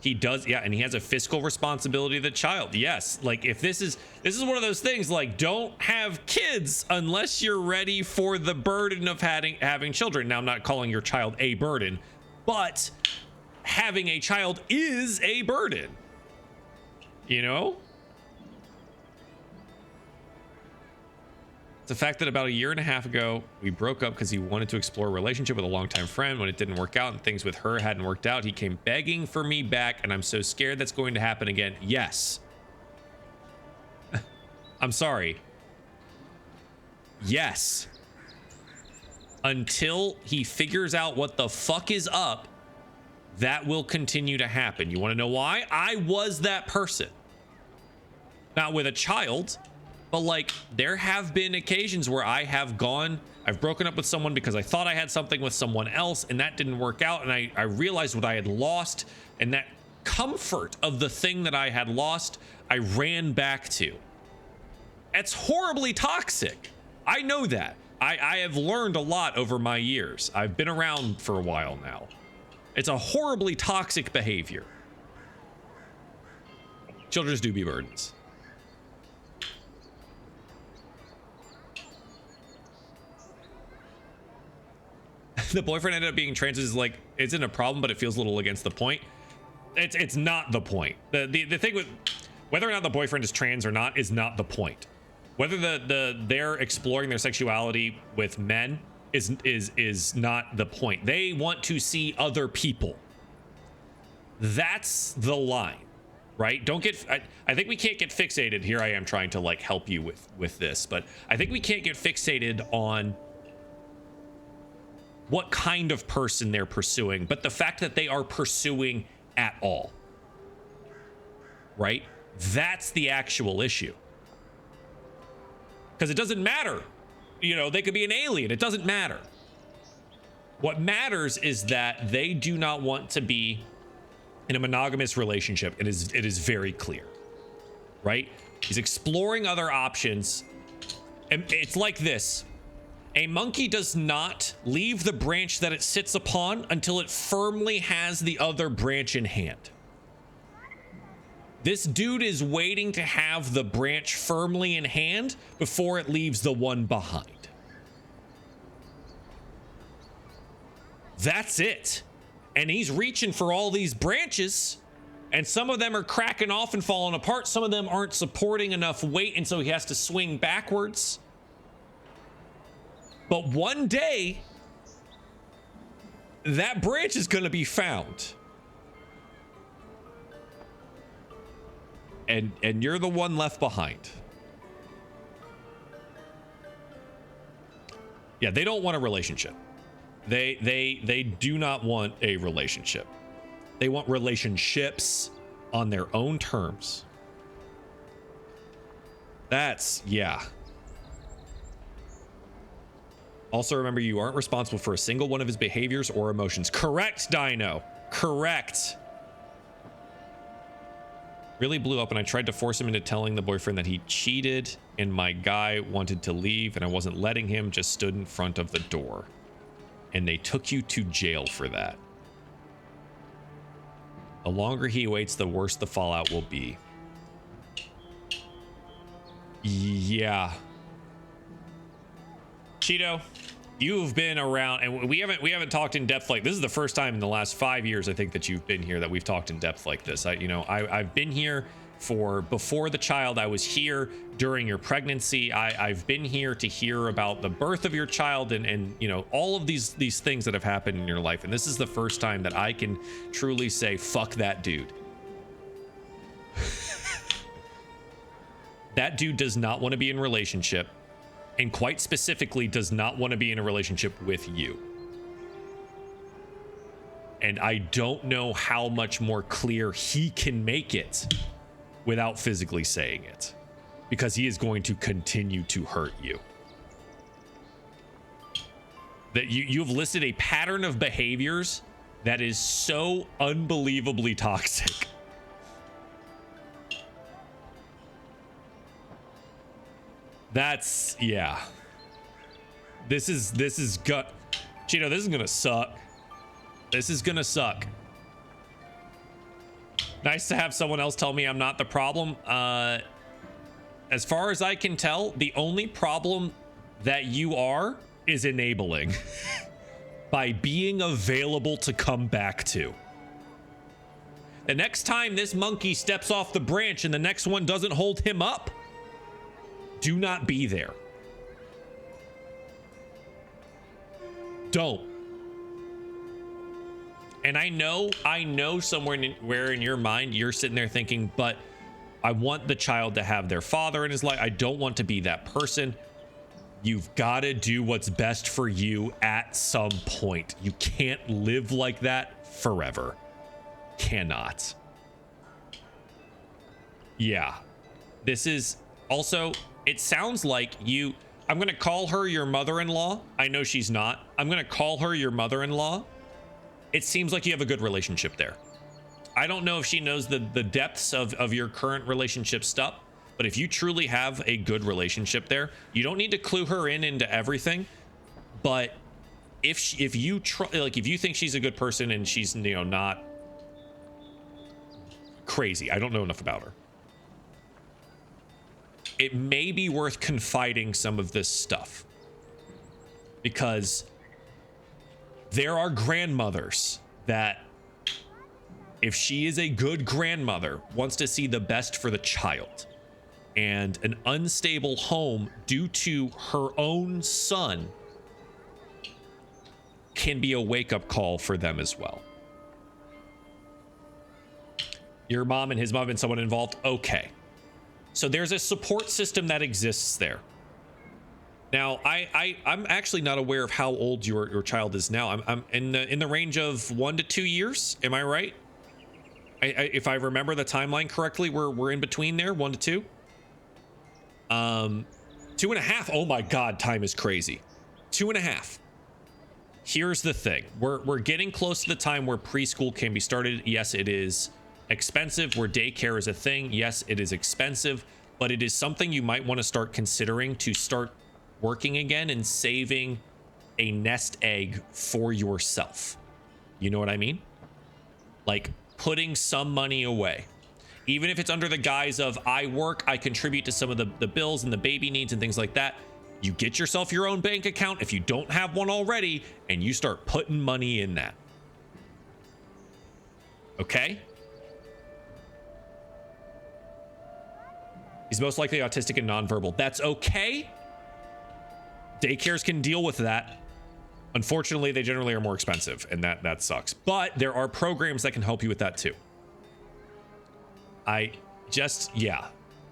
S1: He does, yeah, and he has a fiscal responsibility to the child. Yes, like if this is one of those things, like, don't have kids unless you're ready for the burden of having children. Now, I'm not calling your child a burden, but having a child is a burden. You know? It's the fact that about a year and a half ago, we broke up because he wanted to explore a relationship with a longtime friend. When it didn't work out and things with her hadn't worked out, he came begging for me back, and I'm so scared that's going to happen again. Yes. I'm sorry. Yes. Until he figures out what the fuck is up, that will continue to happen. You want to know why? I was that person. Not with a child, but like there have been occasions where I've broken up with someone because I thought I had something with someone else and that didn't work out. And I realized what I had lost, and that comfort of the thing that I had lost, I ran back to. It's horribly toxic. I know that. I have learned a lot over my years. I've been around for a while now. It's a horribly toxic behavior. Children do be burdens. the boyfriend ended up being trans is like, isn't a problem, but it feels a little against the point. It's not the point. The thing with whether or not the boyfriend is trans or not is not the point. Whether they're exploring their sexuality with men is not the point. They want to see other people. That's the line, right? Don't get, I think we can't get fixated. Here I am trying to like help you with this, but I think we can't get fixated on what kind of person they're pursuing, but the fact that they are pursuing at all, right? That's the actual issue. Because it doesn't matter. You know, they could be an alien. It doesn't matter. What matters is that they do not want to be in a monogamous relationship. It is very clear, right? He's exploring other options. And it's like this. A monkey does not leave the branch that it sits upon until it firmly has the other branch in hand. This dude is waiting to have the branch firmly in hand before it leaves the one behind. That's it. And he's reaching for all these branches, and some of them are cracking off and falling apart. Some of them aren't supporting enough weight, and so he has to swing backwards. But one day, that branch is going to be found. And you're the one left behind. Yeah, they don't want a relationship. They do not want a relationship. They want relationships on their own terms. That's, yeah. Also remember, you aren't responsible for a single one of his behaviors or emotions. Correct, Dino. Correct. Really blew up, and I tried to force him into telling the boyfriend that he cheated, and my guy wanted to leave, and I wasn't letting him, just stood in front of the door. And they took you to jail for that. The longer he waits, the worse the fallout will be. Yeah. Cheeto, you've been around, and we haven't talked in depth like this. Is the first time in the last 5 years, I think, that you've been here that we've talked in depth like this. I've been here for before the child. I was here during your pregnancy. I've been here to hear about the birth of your child and you know, all of these things that have happened in your life. And this is the first time that I can truly say, fuck that dude. That dude does not want to be in a relationship, and quite specifically does not want to be in a relationship with you. And I don't know how much more clear he can make it without physically saying it, because he is going to continue to hurt you. That you've listed a pattern of behaviors that is so unbelievably toxic. That's, yeah. This is gut. Cheeto, this is gonna suck. This is gonna suck. Nice to have someone else tell me I'm not the problem. As far as I can tell, the only problem that you are is enabling by being available to come back to. The next time this monkey steps off the branch and the next one doesn't hold him up, do not be there. Don't. And I know somewhere in your mind you're sitting there thinking, but I want the child to have their father in his life. I don't want to be that person. You've got to do what's best for you at some point. You can't live like that forever. Cannot. Yeah. This is also, it sounds like you, I'm going to call her your mother-in-law. I know she's not. I'm going to call her your mother-in-law. It seems like you have a good relationship there. I don't know if she knows the depths of your current relationship stuff, but if you truly have a good relationship there, you don't need to clue her into everything. But if you think she's a good person and she's, you know, not crazy, I don't know enough about her, it may be worth confiding some of this stuff, because There are grandmothers that, if she is a good grandmother, wants to see the best for the child. And an unstable home due to her own son can be a wake-up call for them as well. Your mom and his mom and someone involved? Okay. So there's a support system that exists there. Now, I'm actually not aware of how old your child is now. I'm in the range of 1 to 2 years. Am I right? If I remember the timeline correctly, we're in between there, 1 to 2. 2.5. Oh my God, time is crazy. 2.5. Here's the thing. We're getting close to the time where preschool can be started. Yes, it is expensive. Where daycare is a thing. Yes, it is expensive, but it is something you might want to start considering to start working again and saving a nest egg for yourself. You know what I mean? Like putting some money away. Even if it's under the guise of I work, I contribute to some of the bills and the baby needs and things like that. You get yourself your own bank account if you don't have one already, and you start putting money in that. Okay? He's most likely autistic and nonverbal. That's okay. Daycares can deal with that. Unfortunately, they generally are more expensive, and that sucks. But there are programs that can help you with that too. Yeah.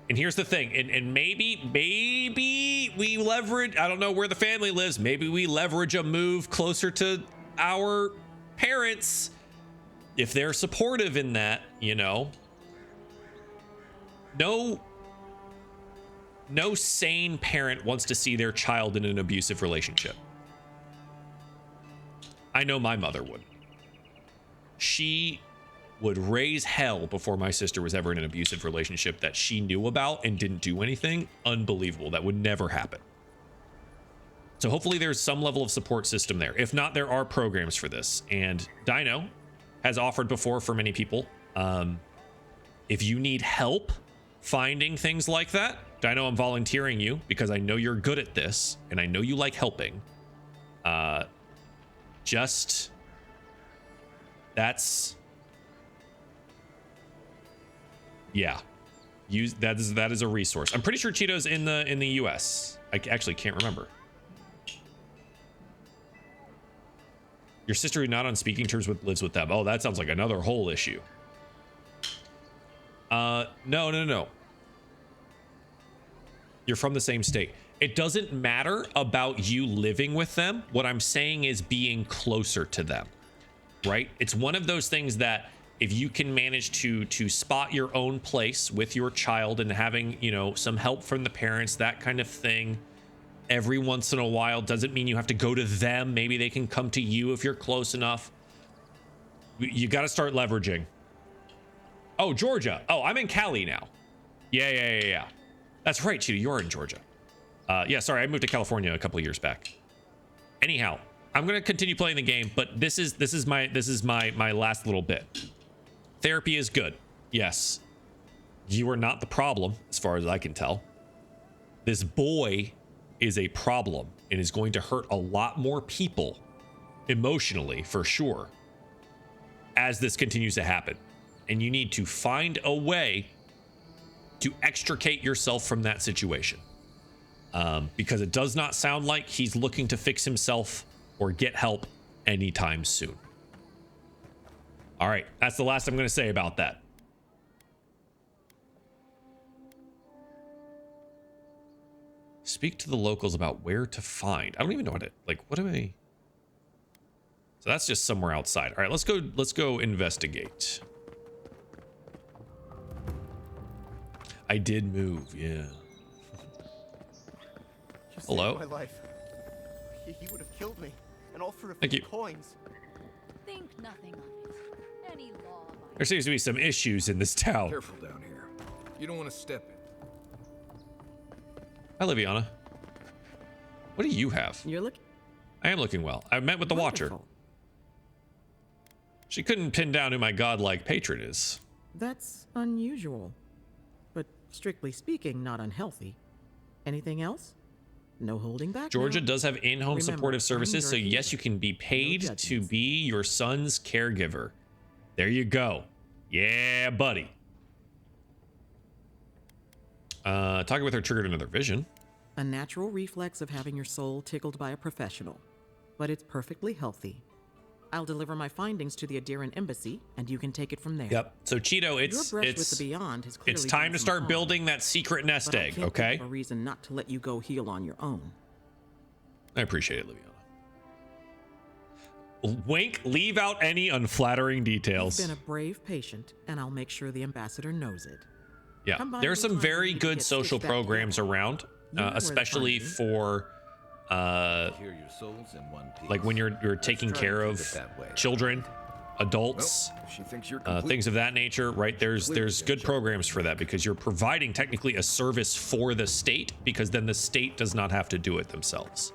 S1: And here's the thing, and maybe we leverage, I don't know where the family lives, maybe we leverage a move closer to our parents if they're supportive in that, you know. No sane parent wants to see their child in an abusive relationship. I know my mother would. She would raise hell before my sister was ever in an abusive relationship that she knew about and didn't do anything. Unbelievable. That would never happen. So hopefully there's some level of support system there. If not, there are programs for this. And Dino has offered before for many people. If you need help finding things like that, Dino, I'm volunteering you because I know you're good at this and I know you like helping. Yeah, use that is a resource. I'm pretty sure Cheeto's in the US. I actually can't remember. Your sister who's not on speaking terms with lives with them. Oh, that sounds like another whole issue. No. You're from the same state. It doesn't matter about you living with them. What I'm saying is being closer to them, right? It's one of those things that if you can manage to spot your own place with your child and having, you know, some help from the parents, that kind of thing, every once in a while, doesn't mean you have to go to them. Maybe they can come to you if you're close enough. You got to start leveraging. Oh, Georgia. Oh, I'm in Cali now. Yeah. That's right, Cheetah. You're in Georgia. Yeah, sorry. I moved to California a couple years back. Anyhow, I'm going to continue playing the game, but this is my last little bit. Therapy is good. Yes. You are not the problem, as far as I can tell. This boy is a problem and is going to hurt a lot more people emotionally, for sure, as this continues to happen. And you need to find a way to extricate yourself from that situation. Because it does not sound like he's looking to fix himself or get help anytime soon. All right, that's the last I'm going to say about that. Speak to the locals about where to find. I don't even know what do I... So that's just somewhere outside. All right, let's go investigate. I did move, yeah. Hello?
S17: My life. He would have killed me, and all for a
S1: Thank
S17: few
S1: you.
S17: coins.
S7: Think nothing of it. Any law.
S1: There seems to be some issues in this town.
S5: Careful down here. You don't want to step in.
S1: Hi, Liviana. What do you have?
S18: You're looking.
S1: I am looking well. I met with the Watcher. She couldn't pin down who my godlike patron is.
S18: That's unusual, but strictly speaking, not unhealthy. Anything else? No holding back.
S1: Georgia
S18: now.
S1: does have in-home
S18: Remember,
S1: supportive
S18: I'm
S1: services, so
S18: your
S1: yes, you can be paid to be your son's caregiver. There you go. Yeah, buddy. Talking with her triggered another vision.
S18: A natural reflex of having your soul tickled by a professional, but it's perfectly healthy. I'll deliver my findings to the Adiran embassy, and you can take it from there.
S1: Yep. So Cheeto,
S18: Your brush with the beyond has clearly
S1: it's time
S18: done
S1: to
S18: some
S1: start
S18: harm,
S1: building that secret nest
S18: but I
S1: egg,
S18: can't
S1: okay?
S18: think of a reason not to let you go heal on your own.
S1: I appreciate it, Liviana. Wink, leave out any unflattering details.
S18: You've been a brave patient, and I'll make sure the ambassador knows it.
S1: Yeah,
S18: Come by
S1: there are some
S18: anytime
S1: very
S18: you need to
S1: good
S18: get
S1: social
S18: stitched back
S1: programs around,
S18: You know where to
S1: especially
S18: find me.
S1: for
S9: Hear your souls in one piece.
S1: like when you're taking
S9: try and
S1: care
S9: keep
S1: of
S9: it that way.
S1: children, adults,
S5: Well, if she thinks you're complete,
S1: things of that nature, right? There's good programs for that because you're providing technically a service for the state, because then the state does not have to do it themselves.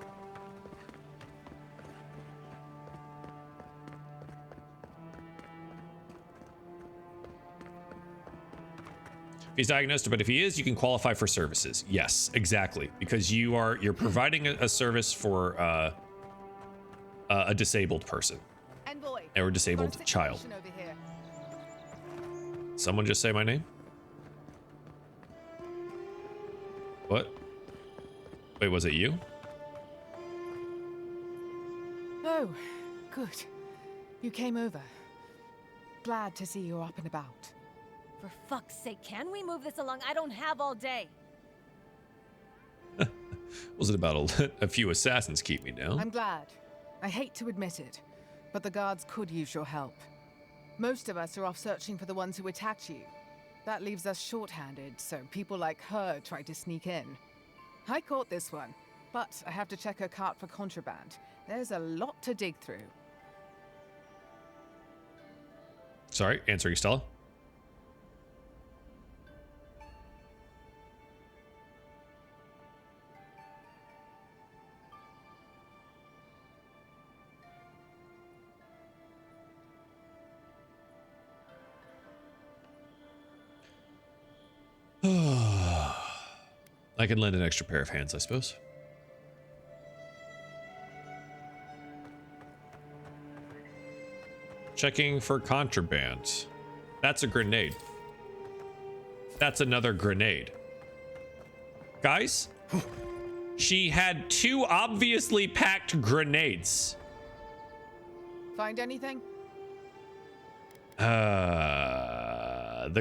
S1: He's diagnosed, but if he is, you can qualify for services. Yes, exactly, because you're providing a service for a disabled person
S12: Envoy,
S1: or disabled child.
S12: over here.
S1: Someone just say my name. What? Wait, was it you?
S12: Oh, good. You came over. Glad to see you're up and about.
S11: For fuck's sake, can we move this along? I don't have all day.
S1: Was it about a few assassins keep me down?
S12: I'm glad. I hate to admit it, but the guards could use your help. Most of us are off searching for the ones who attacked you. That leaves us shorthanded, so people like her try to sneak in. I caught this one, but I have to check her cart for contraband. There's a lot to dig through.
S1: Sorry, answering Stella. I can lend an extra pair of hands, I suppose. Checking for contraband. That's a grenade. That's another grenade. Guys, she had 2 obviously packed grenades.
S12: Find anything?
S1: The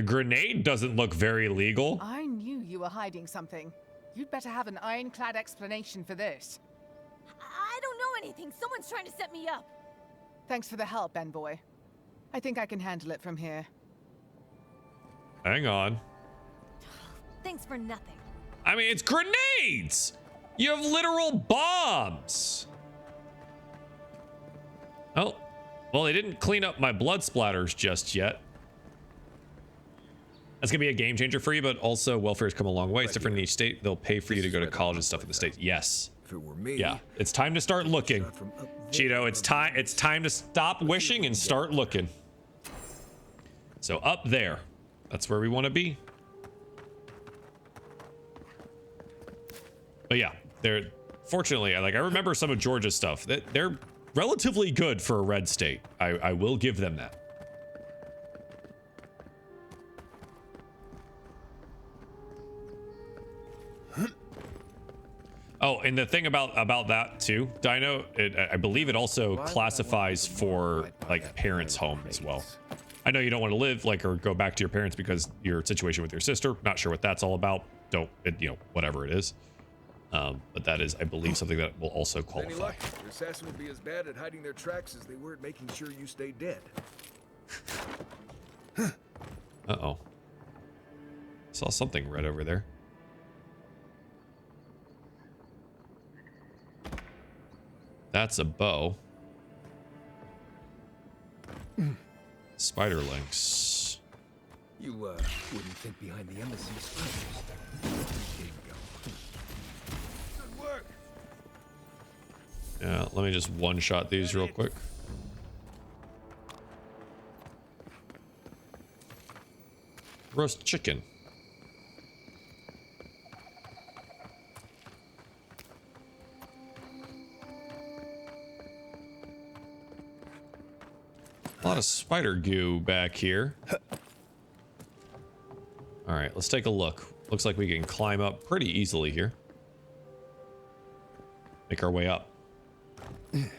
S1: grenade doesn't look very legal.
S12: I knew you were hiding something. You'd better have an ironclad explanation for this.
S11: I don't know anything. Someone's trying to set me up.
S12: Thanks for the help, Envoy. I think I can handle it from here.
S1: Hang on.
S11: Thanks for nothing.
S1: I mean, it's grenades! You have literal bombs! Oh, well, they didn't clean up my blood splatters just yet. That's gonna be a game changer for you, but also welfare's come a long way. It's different in each state. They'll pay for you to go to college and stuff in the States. Yes.
S5: If it were me,
S1: Yeah, it's time to start looking. Cheeto, it's time to stop wishing and start looking. So up there, that's where we want to be. But yeah, they're fortunately, I remember some of Georgia's stuff. They're relatively good for a red state. I will give them that. Oh, and the thing about that too, Dino, I believe it also classifies for like parents' home as well. I know you don't want to live or go back to your parents because your situation with your sister. Not sure what that's all about. Whatever it is. But that is, I believe, something that will also
S5: Any
S1: qualify.
S5: luck, the assassin will be as bad at hiding their tracks as they were at making sure you stay dead.
S1: Uh-oh. Saw something red over there. That's a bow. Spiderlings.
S5: You, wouldn't think behind the embassy is spiders. Here you go. Good work.
S1: Yeah, let me just one-shot these real quick. Roast chicken. A lot of spider goo back here. All right, let's take a look. Looks like we can climb up pretty easily here. Make our way up.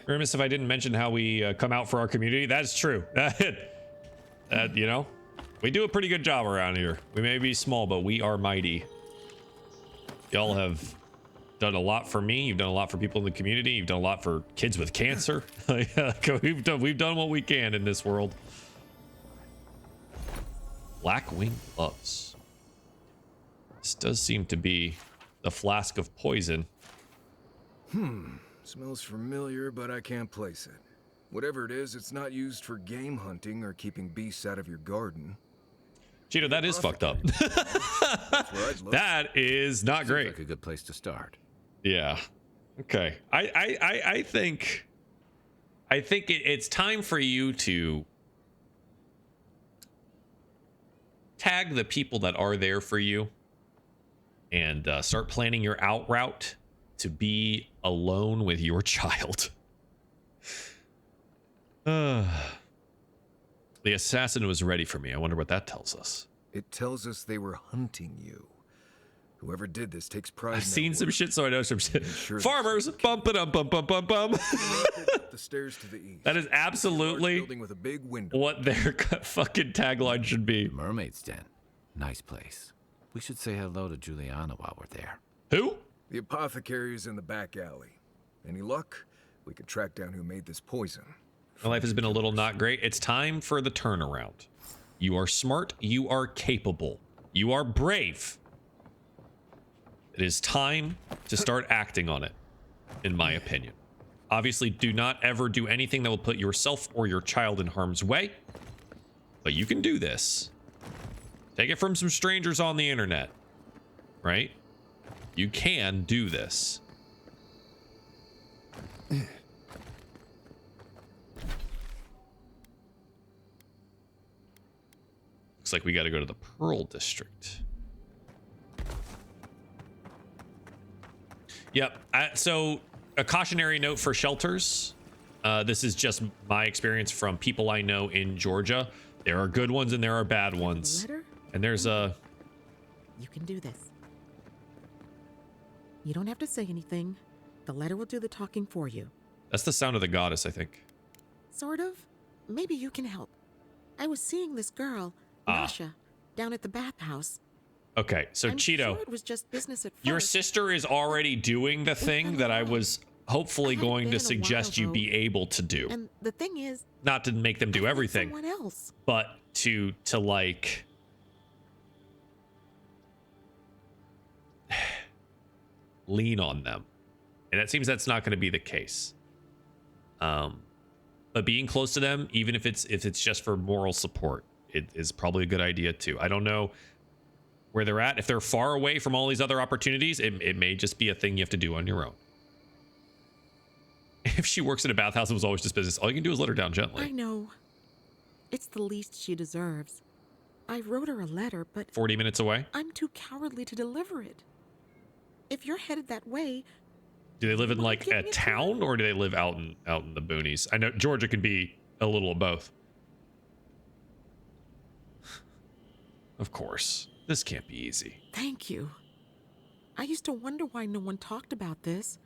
S1: Remiss if I didn't mention how we come out for our community. That's true. You know, we do a pretty good job around here. We may be small, but we are mighty. Y'all have done a lot for me. You've done a lot for people in the community. You've done a lot for kids with cancer. we've done what we can in this world. Blackwing gloves. This does seem to be the flask of poison.
S5: Smells familiar, but I can't place it. Whatever it is, it's not used for game hunting or keeping beasts out of your garden.
S1: Cheeto, that is fucked up. That is not great.
S6: Seems like a good place to start.
S1: Yeah. Okay. I think it's time for you to tag the people that are there for you and start planning your out route to be alone with your child. The assassin was ready for me. I wonder what that tells us.
S5: It tells us they were hunting you. Whoever did this takes pride.
S1: I've seen some shit, so I know some shit. Farmers, bump it up, bum bum bum bum.
S5: The stairs to the east.
S1: That is absolutely
S5: with a big window.
S1: What their fucking tagline should be.
S6: The Mermaid's Den. Nice place. We should say hello to Juliana while we're there.
S1: Who?
S5: The apothecary is in the back alley. Any luck? We could track down who made this poison.
S1: My life has been a little not great. It's time for the turnaround. You are smart. You are capable. You are brave. It is time to start acting on it, in my opinion. Obviously, do not ever do anything that will put yourself or your child in harm's way. But you can do this. Take it from some strangers on the internet, right? You can do this. Looks like we got to go to the Pearl District. Yep. So a cautionary note for shelters. This is just my experience from people I know in Georgia. There are good ones and there are bad ones. And there's a...
S18: You can do this. You don't have to say anything. The letter will do the talking for you.
S1: That's the sound of the goddess, I think.
S18: Sort of. Maybe you can help. I was seeing this girl, Masha, down at the bathhouse.
S1: Okay, so
S18: I'm
S1: Cheeto,
S18: sure it was just business at first.
S1: your sister is already doing the thing that I was hopefully going to suggest you be able to do.
S18: And the thing is,
S1: not to make them do everything,
S18: someone else.
S1: but to like lean on them. And it seems that's not going to be the case. But being close to them, even if it's just for moral support, it is probably a good idea too. I don't know where they're at. If they're far away from all these other opportunities, it may just be a thing you have to do on your own. If she works in a bathhouse, it was always just business. All you can do is let her down gently.
S18: I know. It's the least she deserves. I wrote her a letter, but
S1: 40 minutes away?
S18: I'm too cowardly to deliver it. If you're headed that way,
S1: do they live in like a town or do they live out in the boonies? I know Georgia can be a little of both. Of course. This can't be easy.
S18: Thank you. I used to wonder why no one talked about this.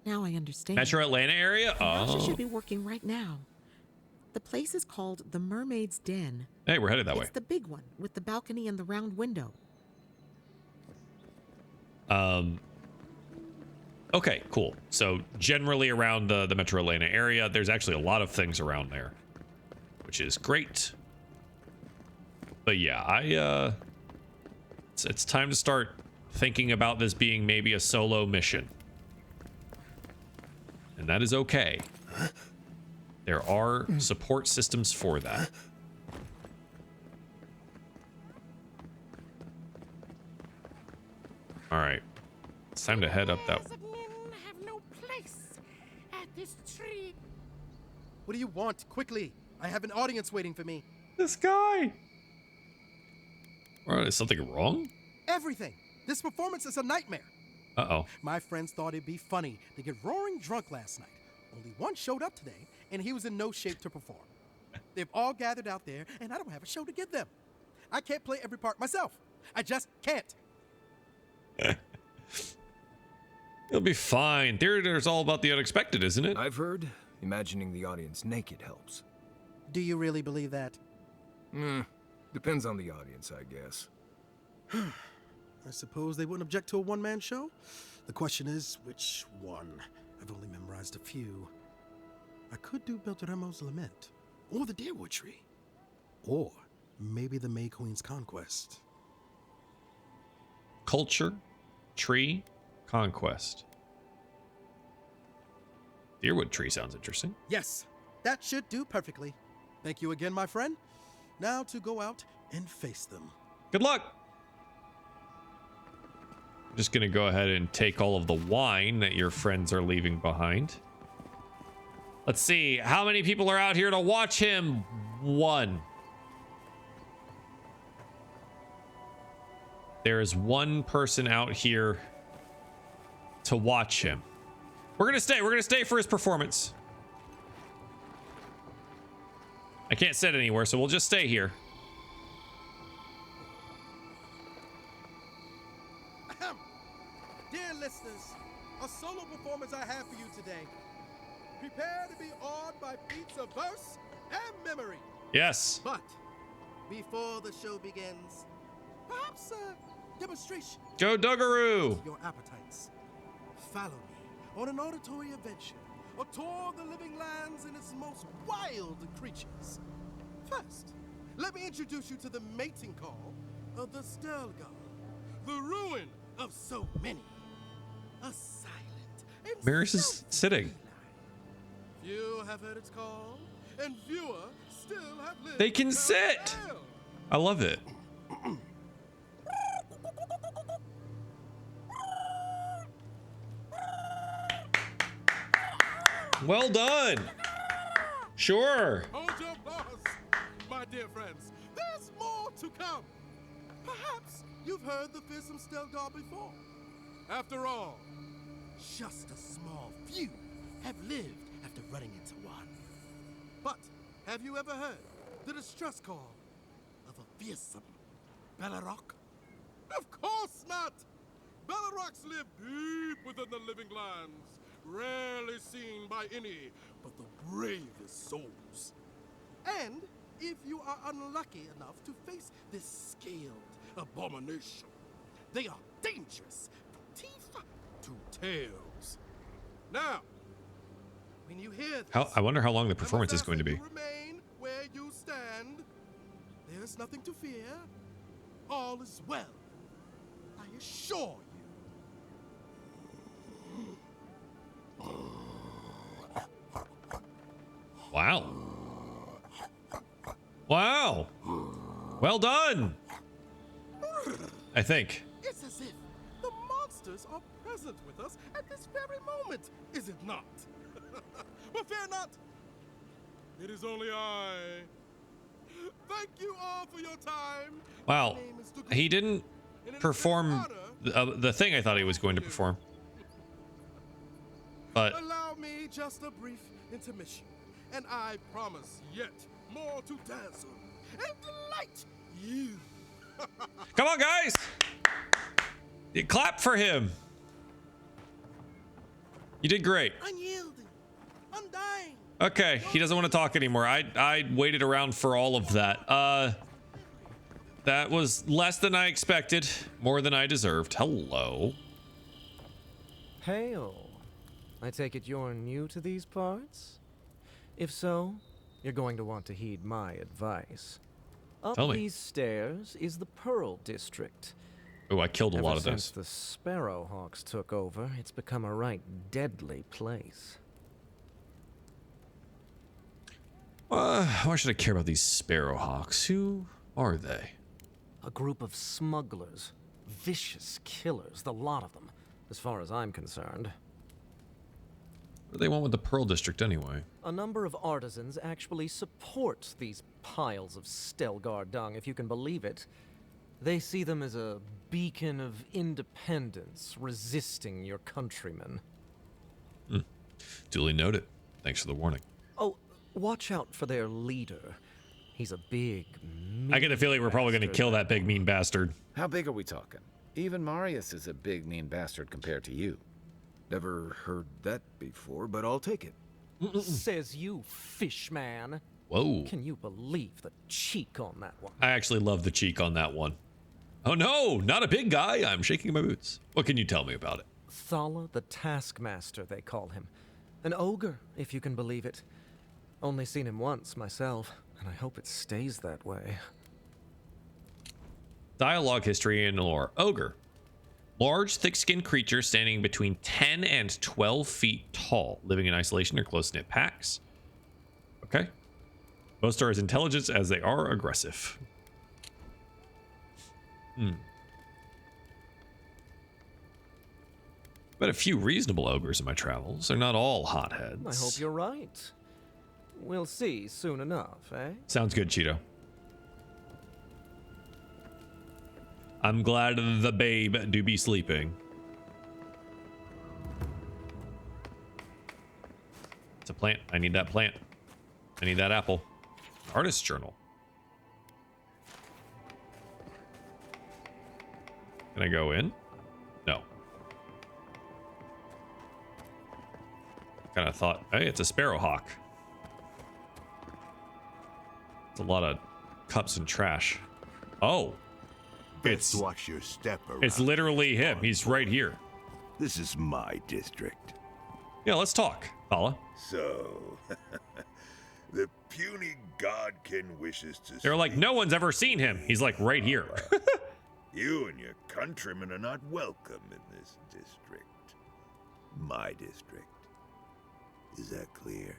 S18: Now I understand.
S1: Metro Atlanta area?
S18: She
S1: Oh.
S18: should be working right now. The place is called the Mermaid's Den.
S1: Hey, we're headed that way.
S18: It's the big one with the balcony and the round window.
S1: Okay, cool. So generally around the Metro Atlanta area, there's actually a lot of things around there, which is great. But yeah, it's time to start thinking about this being maybe a solo mission. And that is okay. There are support systems for that. All right. It's time to head up that.
S17: Have no place at this tree.
S19: What do you want? Quickly. I have an audience waiting for me.
S1: This guy. Is something wrong?
S19: Everything. This performance is a nightmare.
S1: Uh-oh.
S19: My friends thought it'd be funny to get roaring drunk last night. Only one showed up today, and he was in no shape to perform. They've all gathered out there, and I don't have a show to give them. I can't play every part myself. I just can't.
S1: It'll be fine. Theater's all about the unexpected, isn't it?
S5: I've heard imagining the audience naked helps.
S19: Do you really believe that?
S5: Depends on the audience, I guess.
S19: I suppose they wouldn't object to a one-man show. The question is, which one? I've only memorized a few. I could do Beltramo's Lament, or the Deerwood Tree, or maybe the May Queen's Conquest.
S1: Culture, tree, conquest. Deerwood Tree sounds interesting.
S19: Yes, that should do perfectly. Thank you again, my friend. Now to go out and face them.
S1: Good luck. I'm just gonna go ahead and take all of the wine that your friends are leaving behind. Let's see, how many people are out here to watch him? One. There is one person out here to watch him. We're gonna stay for his performance. I can't sit anywhere, so we'll just stay here.
S19: Dear listeners, a solo performance I have for you today. Prepare to be awed by feats of verse and memory.
S1: Yes.
S19: But before the show begins, perhaps a demonstration.
S1: Joe Duggaroo.
S19: Your appetites. Follow me on an auditory adventure, a tour of the living lands and its most wild creatures. First, let me introduce you to the mating call of the Stelgar, the ruin of so many. A silent and
S1: Maris is sitting.
S19: few have heard its call, and fewer still have lived.
S1: They can sit. I love it. Well done. Sure.
S19: Hold your applause, my dear friends. There's more to come. Perhaps you've heard the fearsome Stelgar before. After all, just a small few have lived after running into one. But have you ever heard the distress call of a fearsome Bellerock? Of course not! Bellerocks live deep within the living lands, rarely seen by any but the bravest souls. And if you are unlucky enough to face this scaled abomination, they are dangerous from teeth to tails. Now, when you hear this,
S1: I wonder how long the performance is going to be.
S19: remain where you stand. There's nothing to fear. All is well. I assure you.
S1: Wow. Wow. Well done. I think.
S19: It's as if the monsters are present with us at this very moment, is it not? But fear not. It is only I. Thank you all for your time.
S1: Wow. He didn't perform the thing I thought he was going to perform. But
S19: allow me just a brief intermission, and I promise yet more to dazzle and delight you.
S1: come on, guys. You clap for him. You did great.
S19: Unyielding, undying.
S1: Okay, he doesn't want to talk anymore. I waited around for all of that. That was less than I expected, more than I deserved. Hello.
S20: Hail. I take it you're new to these parts? If so, you're going to want to heed my advice. Up
S1: Tell me.
S20: these stairs is the Pearl District.
S1: Oh, I killed a lot of
S20: Ever
S1: this.
S20: since the Sparrowhawks took over, it's become a right deadly place.
S1: Why should I care about these Sparrowhawks? Who are they?
S20: A group of smugglers. Vicious killers, the lot of them, as far as I'm concerned.
S1: What do they want with the Pearl District anyway?
S20: A number of artisans actually support these piles of Stelgar dung, if you can believe it. They see them as a beacon of independence, resisting your countrymen.
S1: Duly noted. Thanks for the warning.
S20: Oh, Watch out for their leader. He's a big,
S1: I get a feeling we're probably going to kill that big mean bastard.
S9: How big are we talking? Even Marius is a big mean bastard compared to you.
S5: Never heard that before, but I'll take it.
S20: Says you, fishman.
S1: Whoa.
S20: Can you believe the cheek on that one?
S1: I actually love the cheek on that one. Oh no, not a big guy. I'm shaking my boots. What can you tell me about it?
S20: Thala the Taskmaster, they call him. An ogre, if you can believe it. Only seen him once myself, and I hope it stays that way.
S1: Dialogue history and lore. Ogre. Large, thick-skinned creature standing between 10 and 12 feet tall, living in isolation or close-knit packs. Okay. Most are as intelligent as they are aggressive. But a few reasonable ogres in my travels. They're not all hotheads.
S20: I hope you're right. We'll see soon enough, eh?
S1: Sounds good, Cheeto. I'm glad the babe do be sleeping. It's a plant. I need that plant. I need that apple. Artist journal. Can I go in? No. Kind of thought, hey, it's a sparrowhawk. It's a lot of cups and trash. Oh.
S21: Best watch your step around.
S1: It's literally him. He's right here.
S21: This is my district.
S1: Yeah, let's talk, Thala.
S21: So, the puny godkin wishes to.
S1: They're like, no one's ever seen him. He's like right here.
S21: You and your countrymen are not welcome in this district. My district. Is that clear?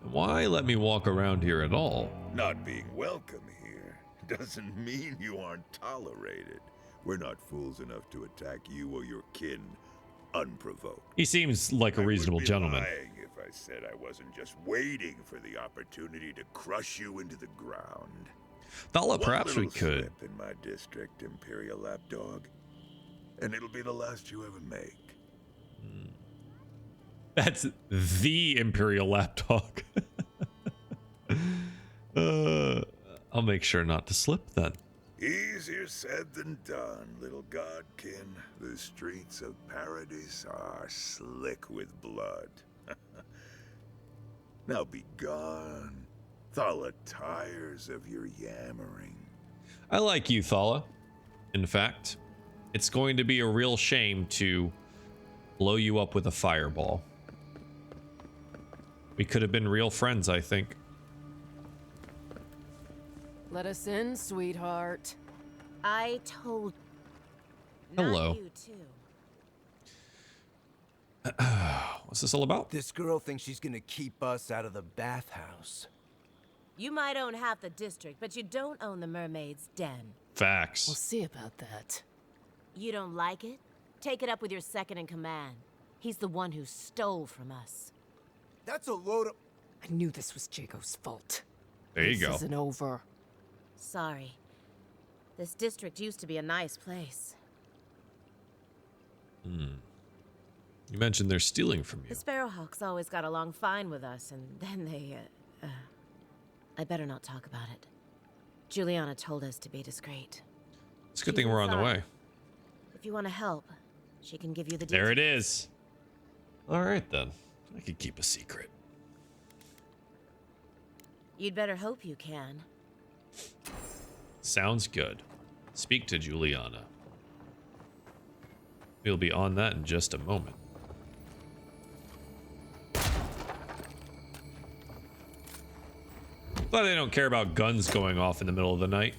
S1: Why let me walk around here at all?
S21: Not being welcome here doesn't mean you aren't tolerated. We're not fools enough to attack you or your kin unprovoked.
S1: He seems like a reasonable gentleman.
S21: I would be lying if I said I wasn't just waiting for the opportunity to crush you into the ground.
S1: Thala, perhaps we
S21: One
S1: could.
S21: little slip in my district, Imperial Lapdog, and it'll be the last you ever make.
S1: That's the Imperial lapdog. I'll make sure not to slip then.
S21: Easier said than done, little godkin. The streets of Paradise are slick with blood. Now be gone. Thala tires of your yammering.
S1: I like you, Thala. In fact, it's going to be a real shame to blow you up with a fireball. We could have been real friends, I think.
S22: Let us in, sweetheart.
S11: I told.
S1: Hello.
S11: Not you too.
S1: What's this all about?
S17: This girl thinks she's gonna keep us out of the bathhouse.
S11: You might own half the district, but you don't own the mermaid's den.
S1: Facts.
S22: We'll see about that.
S11: You don't like it? Take it up with your second in command. He's the one who stole from us.
S17: That's a load of...
S22: I knew this was Jago's fault.
S1: There you go.
S22: This isn't over.
S11: Sorry. This district used to be a nice place.
S1: You mentioned they're stealing from you.
S11: The Sparrowhawks always got along fine with us, and then they, I better not talk about it. Juliana told us to be discreet.
S1: It's a good thing we're on the way.
S11: If you want to help, she can give you the
S1: There it is. All right, then. I could keep a secret.
S11: You'd better hope you can.
S1: Sounds good. Speak to Juliana. We'll be on that in just a moment. Glad they don't care about guns going off in the middle of the night.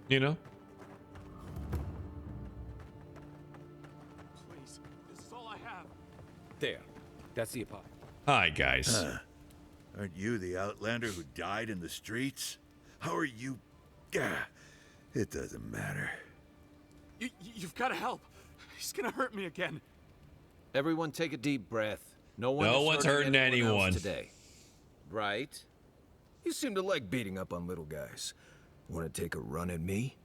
S1: You know?
S19: Please, this is all I have.
S9: There. That's the apartment.
S1: Hi, guys.
S21: Aren't you the outlander who died in the streets? How are you? It doesn't matter.
S19: You've got to help. He's gonna hurt me again.
S9: Everyone take a deep breath. No
S5: one's
S9: hurting
S5: anyone
S9: else today. Right?
S5: You seem to like beating up on little guys. Want to take a run at me?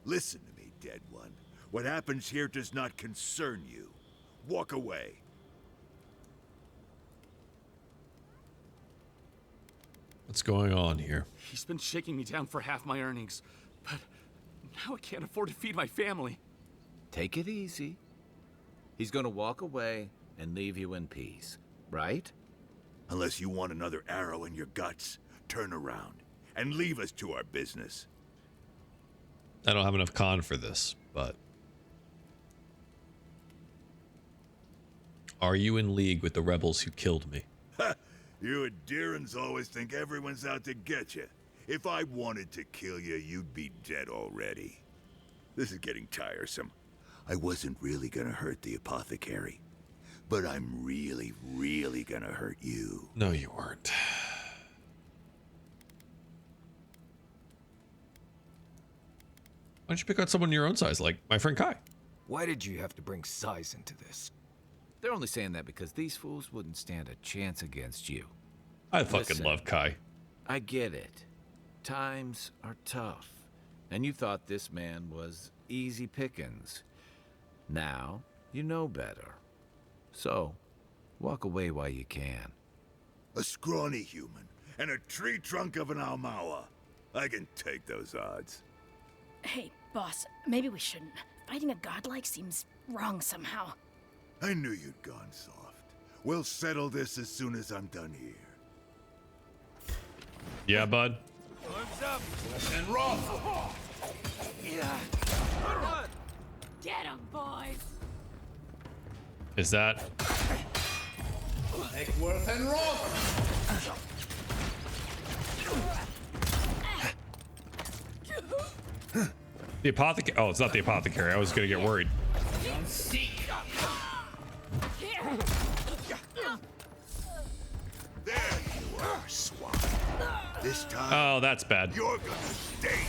S21: Listen to me, dead one. What happens here does not concern you. Walk away.
S1: What's going on here?
S3: He's been shaking me down for half my earnings, but now I can't afford to feed my family.
S9: Take it easy. He's gonna walk away and leave you in peace, right?
S21: Unless you want another arrow in your guts, turn around and leave us to our business.
S1: I don't have enough con for this, but... Are you in league with the rebels who killed me?
S21: Ha! You Adirans always think everyone's out to get you. If I wanted to kill you, you'd be dead already. This is getting tiresome. I wasn't really gonna hurt the apothecary, but I'm really, really gonna hurt you.
S1: No, you weren't. Why don't you pick out someone your own size, like my friend Kai?
S5: Why did you have to bring size into this?
S9: They're only saying that because these fools wouldn't stand a chance against you.
S1: I fucking
S9: Listen,
S1: love Kai.
S9: I get it. Times are tough, and you thought this man was easy pickings. Now, you know better. So, walk away while you can.
S21: A scrawny human and a tree trunk of an Almawa. I can take those odds.
S8: Hey, boss, maybe we shouldn't. Fighting a godlike seems wrong somehow.
S21: I knew you'd gone soft. We'll settle this as soon as I'm done here.
S1: Yeah, bud.
S19: Arms up and roll.
S22: Yeah. Get him, boys.
S1: Is that...
S19: Eckworth and roll.
S1: The apothecary... Oh, it's not the apothecary. I was gonna get worried.
S21: There you are, swine. This time...
S1: Oh, that's bad.
S21: You're gonna stay.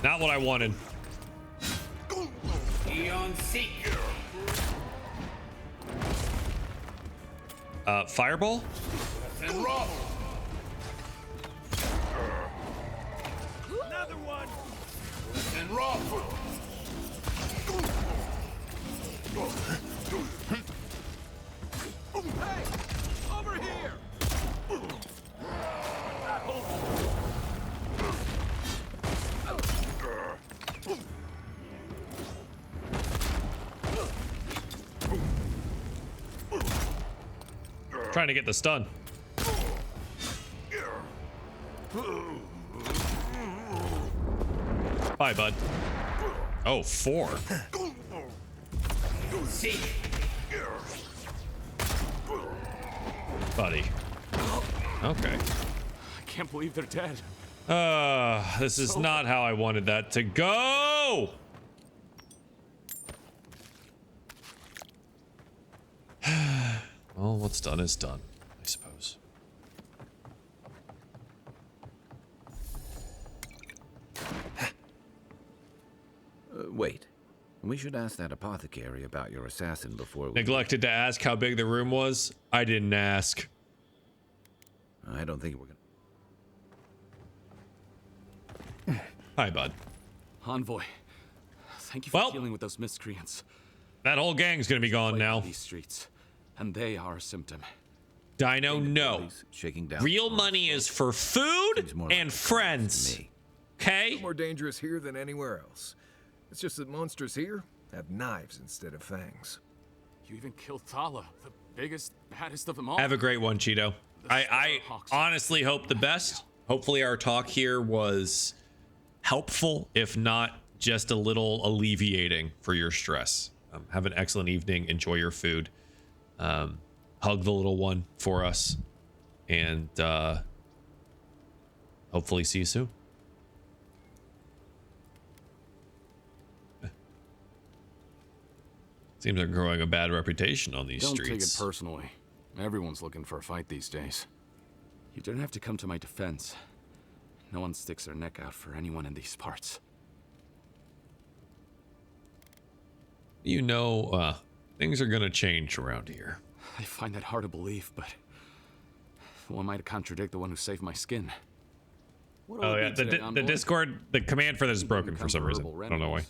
S1: Not what I wanted.
S19: Eon Seeker.
S1: Fireball?
S19: And roll. Another one. And roll. Hey, over here.
S1: Trying to get the stun. Bye, bud. Oh, 4. Buddy. Okay.
S3: I can't believe they're dead.
S1: This is not how I wanted that to go. Well, what's done is done, I suppose.
S9: Wait. We should ask that apothecary about your assassin before we...
S1: Neglected to ask how big the room was. I didn't ask.
S9: I don't think we're gonna...
S1: Hi, bud.
S3: Envoy, thank you for dealing with those miscreants.
S1: That whole gang's gonna be gone now.
S3: These streets, and they are a symptom.
S1: Dino, no.
S9: Shaking down.
S1: Real money is for food and friends. Okay?
S5: No more dangerous here than anywhere else. It's just that monsters here have knives instead of fangs.
S3: You even killed Thala, the biggest, baddest of them all.
S1: Have a great one, Cheeto. I honestly hope the best. Hopefully our talk here was helpful, if not just a little alleviating for your stress. Have an excellent evening. Enjoy your food. Hug the little one for us. And hopefully see you soon. Seems they're growing a bad reputation on these streets.
S3: Don't take it personally. Everyone's looking for a fight these days. You don't have to come to my defense. No one sticks their neck out for anyone in these parts.
S1: You know, things are gonna change around here.
S3: I find that hard to believe, but who am I to contradict the one who saved my skin?
S1: Oh yeah, the Discord, the command for this is broken for some reason. I don't know why.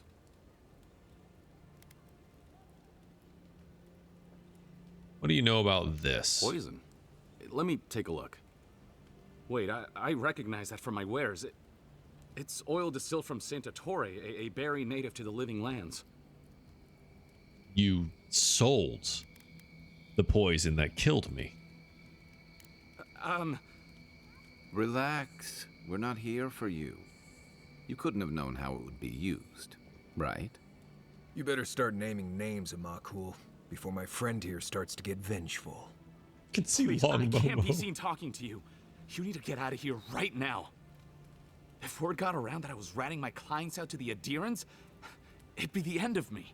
S1: What do you know about this?
S3: Poison. Let me take a look. Wait, I recognize that from my wares. It's oil distilled from Santa Torre, a berry native to the Living Lands.
S1: You sold the poison that killed me.
S9: Relax. We're not here for you. You couldn't have known how it would be used, right?
S5: You better start naming names, Amakul, before my friend here starts to get vengeful.
S1: Can see
S3: Please, I can't be seen talking to you. You need to get out of here right now. If word got around that I was ratting my clients out to the Adherans, it'd be the end of me.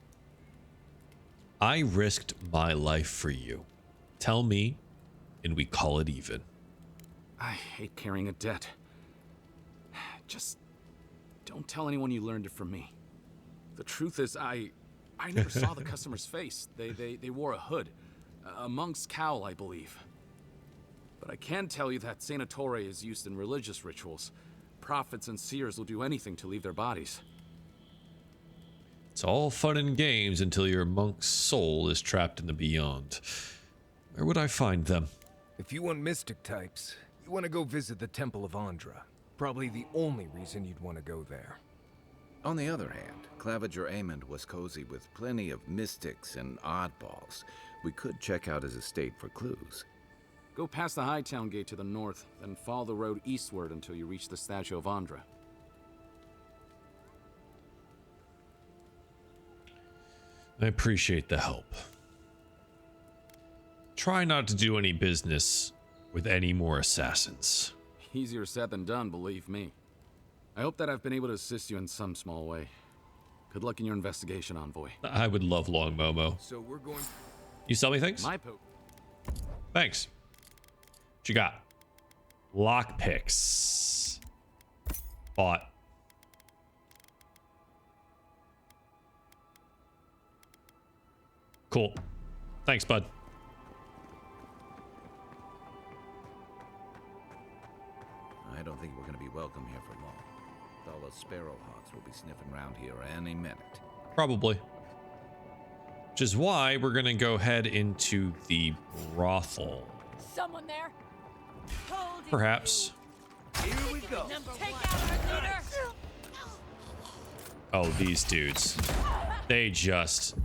S1: I risked my life for you. Tell me, and we call it even.
S3: I hate carrying a debt. Just don't tell anyone you learned it from me. The truth is, I never saw the customer's face. They wore a hood. A monk's cowl, I believe. But I can tell you that Santa Torre is used in religious rituals. Prophets and seers will do anything to leave their bodies.
S1: It's all fun and games until your monk's soul is trapped in the beyond. Where would I find them?
S5: If you want mystic types, you want to go visit the Temple of Andra. Probably the only reason you'd want to go there.
S9: On the other hand, Claviger Amond was cozy with plenty of mystics and oddballs. We could check out his estate for clues.
S3: Go past the Hightown Gate to the north, then follow the road eastward until you reach the statue of Andra.
S1: I appreciate the help. Try not to do any business with any more assassins.
S3: Easier said than done, believe me. I hope that I've been able to assist you in some small way. Good luck in your investigation, Envoy.
S1: I would love Long Momo.
S5: So we're going...
S1: You sell me things?
S3: My poop.
S1: Thanks. What you got? Lockpicks. Bought. Cool. Thanks, bud.
S9: I don't think we're going to be welcome here for long. All those sparrowhawks will be sniffing around here any minute.
S1: Probably. Which is why we're going to go head into the brothel.
S22: Someone there?
S1: Perhaps.
S22: Here we go. Take out our leader.
S1: Oh, these dudes. They just...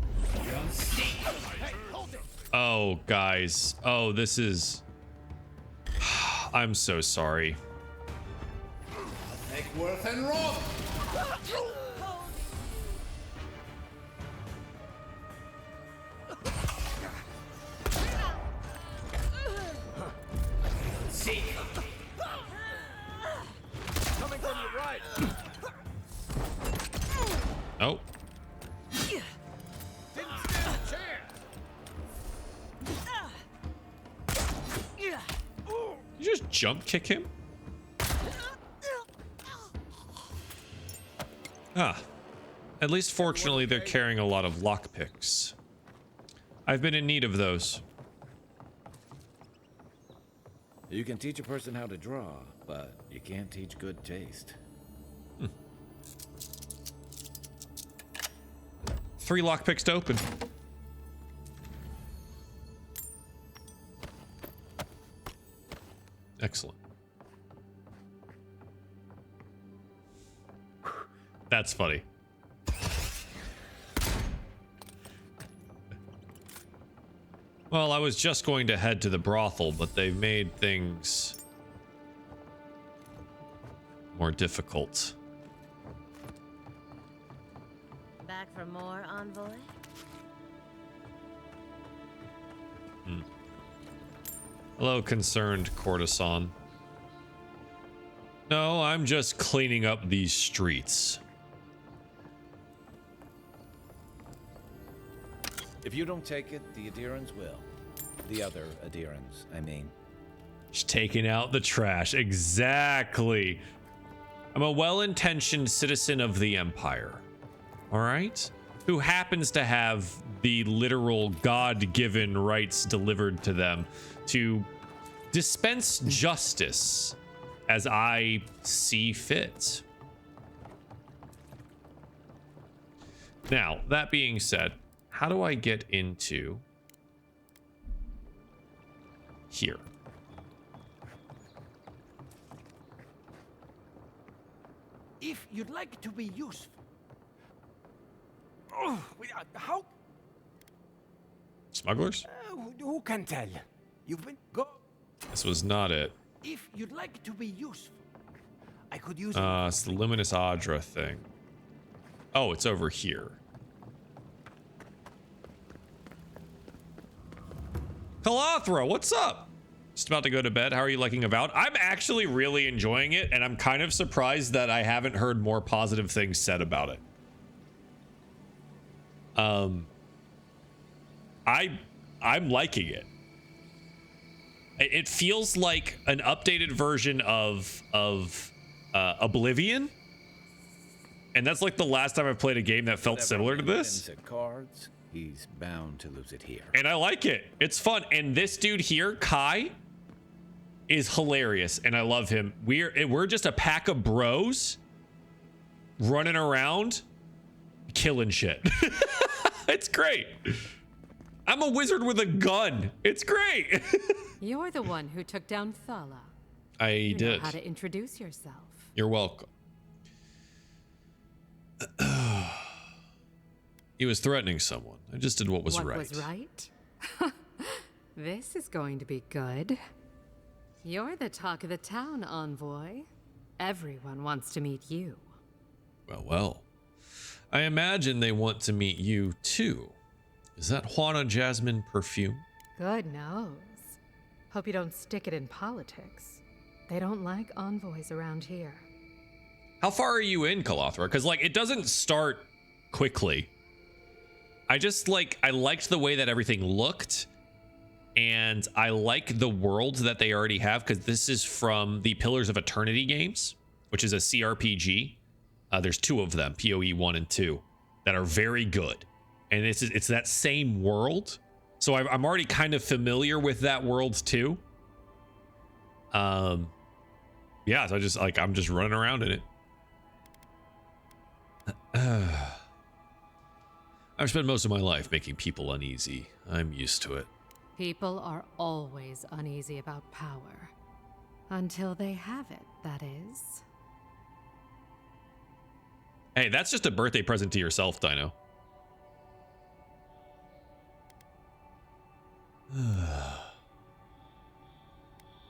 S1: Oh, guys. Oh, this is... I'm so sorry.
S22: Neckworth and Roth.
S19: See. Coming from your right.
S1: Oh.
S19: Didn't stand a chance.
S1: You just jump kick him? Ah. At least fortunately they're carrying a lot of lockpicks. I've been in need of those.
S9: You can teach a person how to draw, but you can't teach good taste.
S1: 3 lockpicks to open. Excellent. That's funny. Well, I was just going to head to the brothel, but they've made things more difficult.
S11: Back for more, Envoy?
S1: Hello, concerned courtesan. No, I'm just cleaning up these streets.
S9: If you don't take it, the Adherans will. The other Adherans, I mean.
S1: Just taking out the trash. Exactly. I'm a well-intentioned citizen of the Empire. All right? Who happens to have the literal God-given rights delivered to them to dispense justice as I see fit. Now, that being said, how do I get into here?
S4: If you'd like to be useful. Oh, how?
S1: Smugglers?
S4: Who can tell? You've been go.
S1: This was not it.
S4: If you'd like to be useful, I could use.
S1: It's the Luminous Adra thing. Oh, it's over here. Kalathra, what's up? Just about to go to bed. How are you liking Avowed? I'm actually really enjoying it, and I'm kind of surprised that I haven't heard more positive things said about it. I'm liking it. It feels like an updated version of Oblivion, and that's like the last time I've played a game that felt similar to this.
S9: At cards, he's bound to lose it here.
S1: And I like it. It's fun. And this dude here, Kai, is hilarious, and I love him. We're just a pack of bros running around killing shit. It's great. I'm a wizard with a gun. It's great.
S16: You're the one who took down Thala.
S1: I did.
S16: You know how to introduce yourself.
S1: You're welcome. He was threatening someone. I just did what was right.
S16: What was right? This is going to be good. You're the talk of the town, envoy. Everyone wants to meet you.
S1: Well. I imagine they want to meet you too. Is that Juana Jasmine perfume?
S16: Good knows. Hope you don't stick it in politics. They don't like envoys around here.
S1: How far are you in, Kalathra? Because, like, it doesn't start quickly. I liked the way that everything looked. And I like the world that they already have, because this is from the Pillars of Eternity games, which is a CRPG. There's 2 of them, PoE 1 and 2, that are very good. And it's that same world. So I'm already kind of familiar with that world too. Yeah, so I'm just running around in it. I've spent most of my life making people uneasy. I'm used to it.
S16: People are always uneasy about power. Until they have it, that is.
S1: Hey, that's just a birthday present to yourself, Dino. One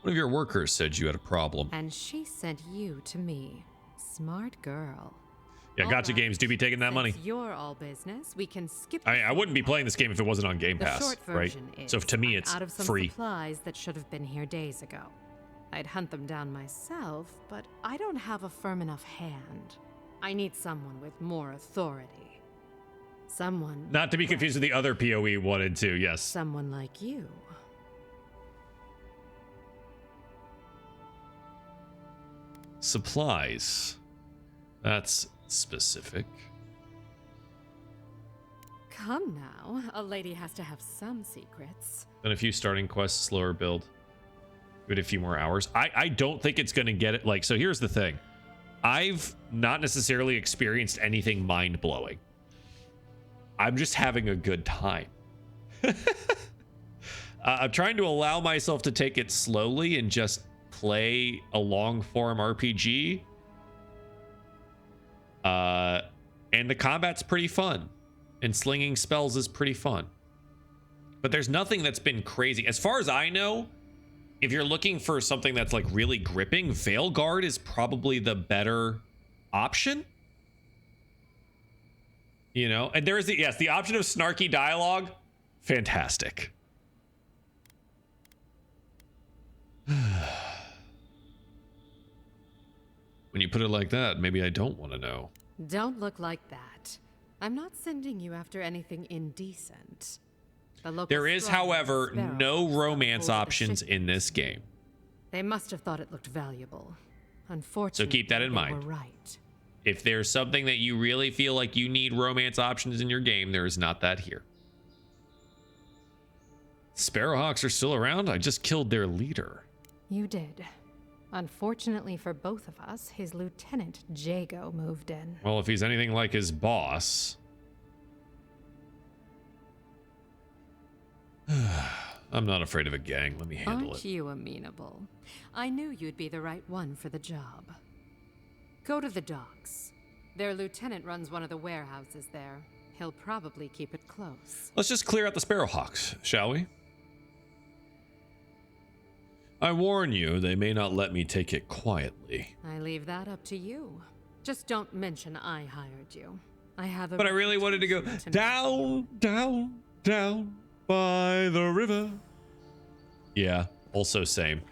S1: of your workers said you had a problem.
S16: And she sent you to me. Smart girl.
S1: Yeah, gotcha games do be taking that money.
S16: Since you're all business, we can skip.
S1: I wouldn't be playing this game if it wasn't on Game Pass,
S16: the short
S1: right?
S16: version is,
S1: So to me, it's
S16: out of some
S1: free.
S16: Supplies that should have been here days ago. I'd hunt them down myself, but I don't have a firm enough hand. I need someone with more authority. Someone.
S1: Not to be confused with the other PoE 1 and 2, yes.
S16: Someone like you.
S1: Supplies. That's specific.
S16: Come now, a lady has to have some secrets.
S1: Done a few starting quests, slower build. Give it a few more hours. I don't think it's gonna get it. Like, so here's the thing. I've not necessarily experienced anything mind-blowing. I'm just having a good time. I'm trying to allow myself to take it slowly and just play a long-form RPG. And the combat's pretty fun. And slinging spells is pretty fun. But there's nothing that's been crazy. As far as I know, if you're looking for something that's like really gripping, Veilguard is probably the better option. You know, and there is the option of snarky dialogue. Fantastic. When you put it like that, maybe I don't want to know.
S16: Don't look like that. I'm not sending you after anything indecent.
S1: There is, however, no romance options in this game.
S16: They must have thought it looked valuable. Unfortunately,
S1: so keep that in mind.
S16: They were right.
S1: If there's something that you really feel like you need romance options in your game, there is not that here. Sparrowhawks are still around? I just killed their leader.
S16: You did. Unfortunately for both of us, his lieutenant, Jago, moved in.
S1: Well, if he's anything like his boss... I'm not afraid of a gang. Let me handle
S16: Aren't
S1: it.
S16: you amenable? I knew you'd be the right one for the job. Go to the docks. Their lieutenant runs one of the warehouses there. He'll probably keep it close.
S1: Let's just clear out the Sparrowhawks, shall we? I warn you, they may not let me take it quietly.
S16: I leave that up to you. Just don't mention I hired you. I have a...
S1: But I really wanted to go down, down, down by the river. Yeah, also same.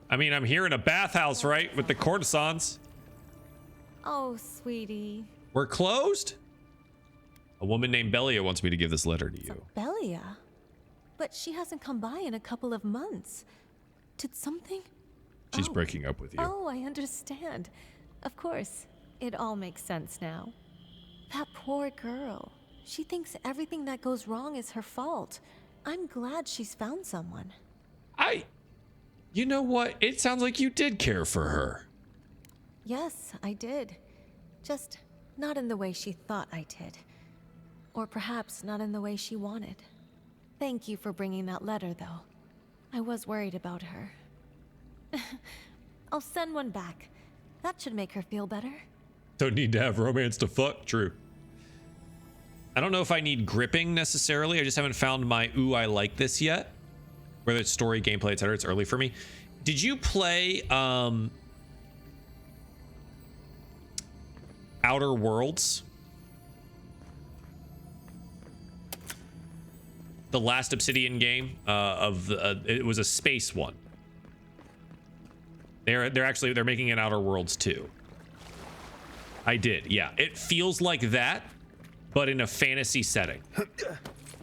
S1: I mean, I'm here in a bathhouse, right? With the courtesans.
S2: Oh, sweetie.
S1: We're closed? A woman named Belia wants me to give this letter to you.
S2: Belia? But she hasn't come by in a couple of months. Did something?
S1: She's breaking up with you.
S2: Oh, I understand. Of course. It all makes sense now. That poor girl. She thinks everything that goes wrong is her fault. I'm glad she's found someone.
S1: You know what? It sounds like you did care for her.
S2: Yes, I did. Just not in the way she thought I did. Or perhaps not in the way she wanted. Thank you for bringing that letter, though. I was worried about her. I'll send one back. That should make her feel better.
S1: Don't need to have romance to fuck. True. I don't know if I need gripping necessarily. I just haven't found my ooh, I like this yet. Whether it's story, gameplay, etc. It's early for me. Did you play Outer Worlds? The last Obsidian game it was a space one. They're making an Outer Worlds 2. I did, yeah. It feels like that, but in a fantasy setting.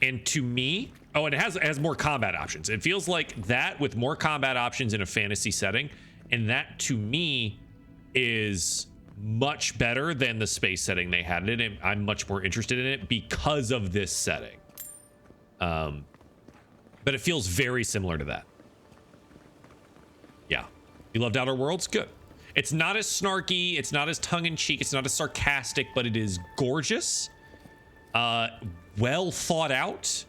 S1: And to me, and it has more combat options. It feels like that with more combat options in a fantasy setting, and that to me is much better than the space setting they had in it. I'm much more interested in it because of this setting. But it feels very similar to that. Yeah. You loved Outer Worlds? Good. It's not as snarky. It's not as tongue-in-cheek. It's not as sarcastic, but it is gorgeous. Well thought out.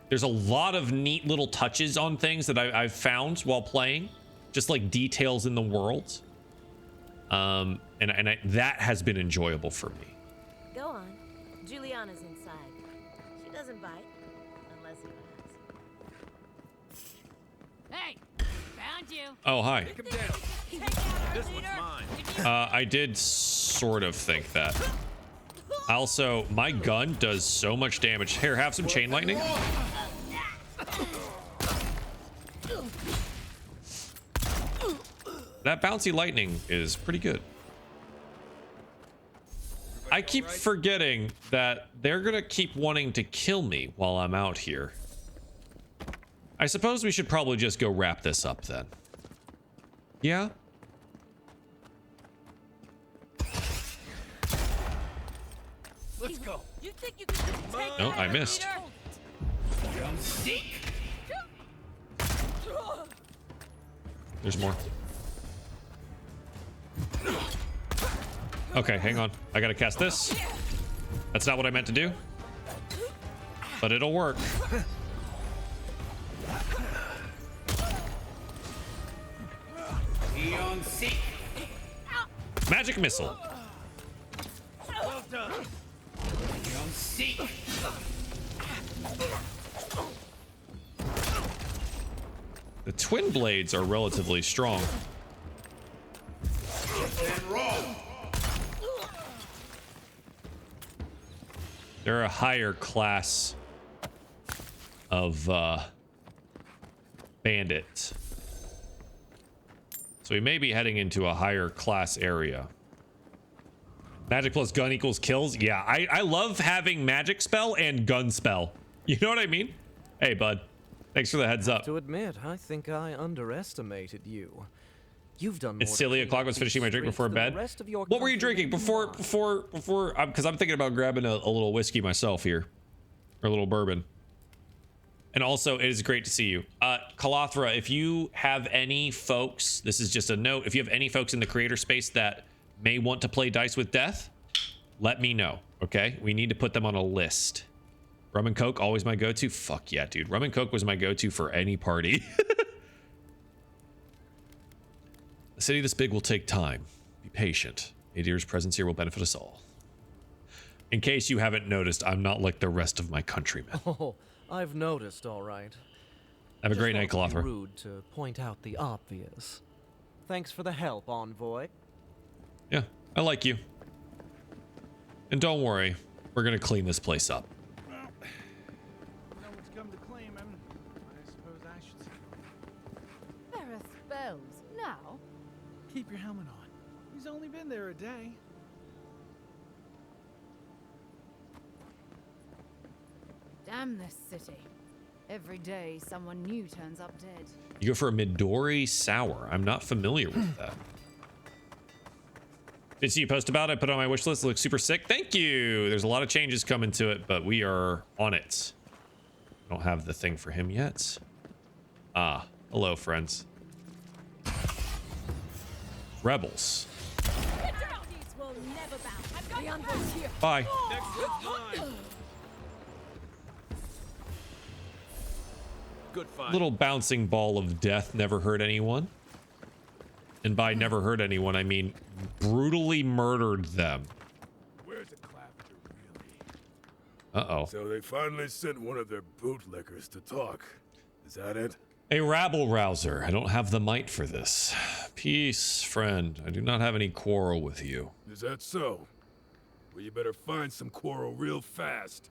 S1: There's a lot of neat little touches on things that I've found while playing. Just like details in the world. That has been enjoyable for me.
S11: Go on. Juliana's inside. She doesn't bite. Unless you ask.
S22: Hey! Found you!
S1: Oh, hi.
S22: Take him down. This one's mine.
S1: I did sort of think that. Also, my gun does so much damage. Here, have some chain lightning. That bouncy lightning is pretty good. I keep forgetting that they're gonna keep wanting to kill me while I'm out here. I suppose we should probably just go wrap this up then. Yeah?
S22: Let's go. You think you can just take
S1: No, I missed. There's more. Okay, hang on. I gotta cast this. That's not what I meant to do. But it'll work. Magic missile.
S22: Well done.
S1: The twin blades are relatively strong. They're a higher class of bandit. So we may be heading into a higher class area. Magic plus gun equals kills. Yeah, I love having magic spell and gun spell. You know what I mean? Hey, bud. Thanks for the heads up.
S20: To admit, I think I underestimated you. You've done more.
S1: It's silly o'clock. I was finishing my drink before bed. What were you drinking before? Because I'm thinking about grabbing a little whiskey myself here, or a little bourbon. And also, it is great to see you. Kalathra, if you have any folks, this is just a note, if you have any folks in the creator space that may want to play Dice with Death, let me know, okay? We need to put them on a list. Rum and Coke, always my go-to. Fuck yeah, dude. Rum and Coke was my go-to for any party. A city this big will take time. Be patient. Adir's presence here will benefit us all. In case you haven't noticed, I'm not like the rest of my countrymen.
S20: Oh, I've noticed, all right.
S1: Have a great night,
S20: Just thought it would
S1: Kalathra.
S20: be rude to point out the obvious. Thanks for the help, Envoy.
S1: Yeah, I like you. And don't worry, we're gonna clean this place up.
S10: No one's come to claim him. I suppose I should.
S7: There are spells now.
S10: Keep your helmet on. He's only been there a day.
S7: Damn this city. Every day, someone new turns up dead.
S1: You go for a Midori sour. I'm not familiar with that. Did see you post about it? I put it on my wish list. It looks super sick. Thank you. There's a lot of changes coming to it, but we are on it. I don't have the thing for him yet. Ah, hello, friends. Rebels. Bye.
S3: Good fight.
S1: Little bouncing ball of death never hurt anyone. And by never hurt anyone, I mean brutally murdered them.
S15: Where's the clapper, really?
S1: Uh-oh.
S15: So they finally sent one of their bootlickers to talk. Is that it?
S1: A rabble rouser. I don't have the might for this. Peace, friend. I do not have any quarrel with you.
S15: Is that so? Well, you better find some quarrel real fast.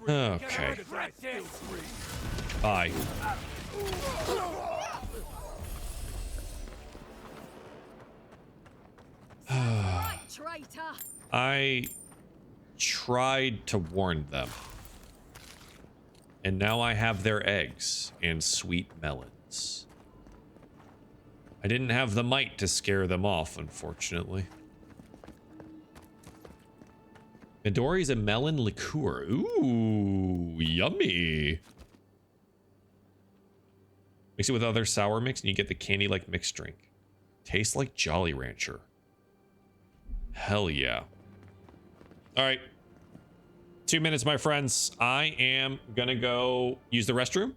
S1: Okay. Bye. I tried to warn them. And now I have their eggs and sweet melons. I didn't have the might to scare them off, unfortunately. Midori's a melon liqueur. Ooh, yummy. Mix it with other sour mix and you get the candy-like mixed drink. Tastes like Jolly Rancher. Hell yeah. All right. 2 minutes, my friends. I am gonna go use the restroom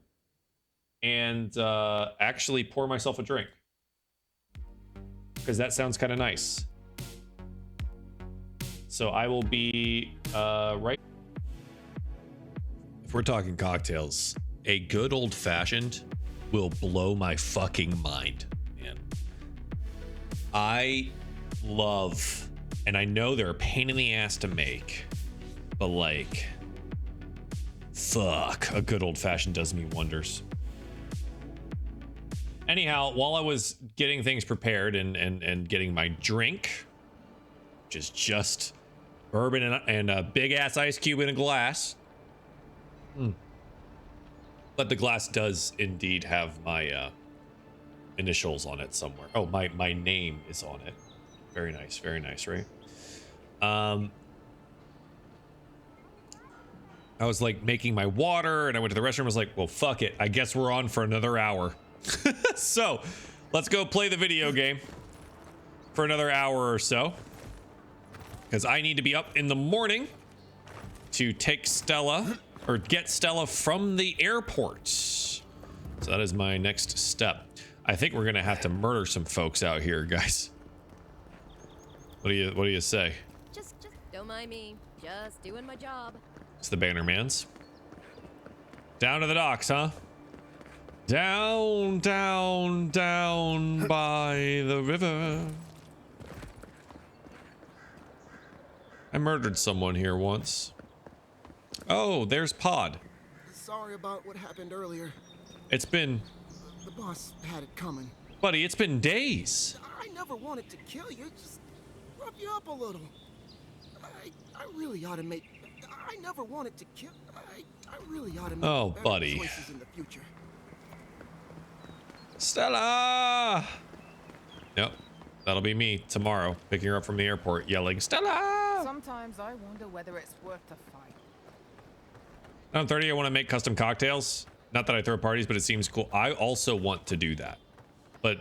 S1: and actually pour myself a drink. Because that sounds kind of nice. So I will be right. If we're talking cocktails, a good old fashioned will blow my fucking mind, man. I love, and I know they're a pain in the ass to make, but like, fuck, a good old fashioned does me wonders. Anyhow, while I was getting things prepared and getting my drink, which is just bourbon and a big ass ice cube in a glass. But the glass does indeed have my initials on it somewhere. Oh, my name is on it. Very nice, right? I was like making my water and I went to the restroom. I was like, well, fuck it. I guess we're on for another hour. So let's go play the video game for another hour or so. Because I need to be up in the morning to take Stella or get Stella from the airport. So that is my next step. I think we're going to have to murder some folks out here, guys. What do you say?
S13: Just don't mind me. Just doing my job.
S1: It's the Bannermans. Down to the docks, huh? Down, down, down by the river. I murdered someone here once. Oh, there's Pod.
S17: Sorry about what happened earlier.
S1: It's been...
S17: The boss had it coming.
S1: Buddy, it's been days.
S17: I never wanted to kill you, just rub you up a little. I really ought to make... I never wanted to kill... I really ought to make better
S1: buddy.
S17: choices in the future.
S1: Stella! Nope. That'll be me tomorrow, picking her up from the airport, yelling, Stella!
S12: Sometimes I wonder whether it's worth the fight.
S1: On 30, I want to make custom cocktails. Not that I throw parties, but it seems cool. I also want to do that. But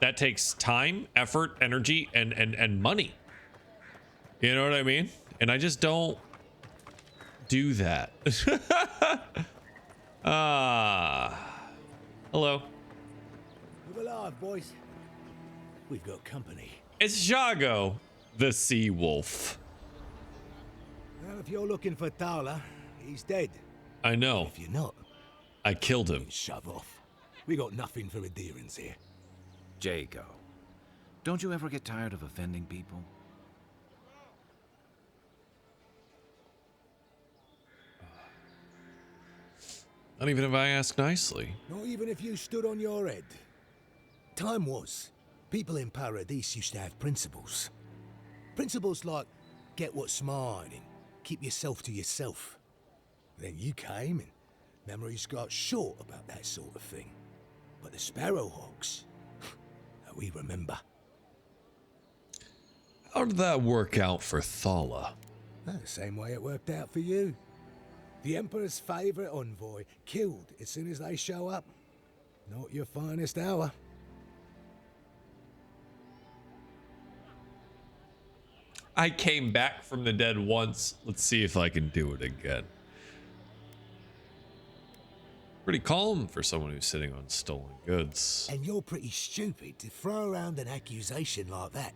S1: that takes time, effort, energy, and money. You know what I mean? And I just don't do that. Hello.
S6: Move alive, boys. We've got company.
S1: It's Jago, the sea wolf.
S6: Well, if you're looking for Thala, he's dead.
S1: I know.
S6: If you're not,
S1: I killed him.
S6: Shove off. We got nothing for adherence here.
S9: Jago, don't you ever get tired of offending people?
S1: Not even if I ask nicely.
S6: Not even if you stood on your head. Time was, people in Paradise used to have principles. Principles like, get what's mine and keep yourself to yourself. Then you came and memories got short about that sort of thing. But the Sparrowhawks, we remember.
S1: How did that work out for Thala?
S6: The same way it worked out for you. The Emperor's favorite envoy killed as soon as they show up. Not your finest hour.
S1: I came back from the dead once. Let's see if I can do it again. Pretty calm for someone who's sitting on stolen goods.
S6: And you're pretty stupid to throw around an accusation like that.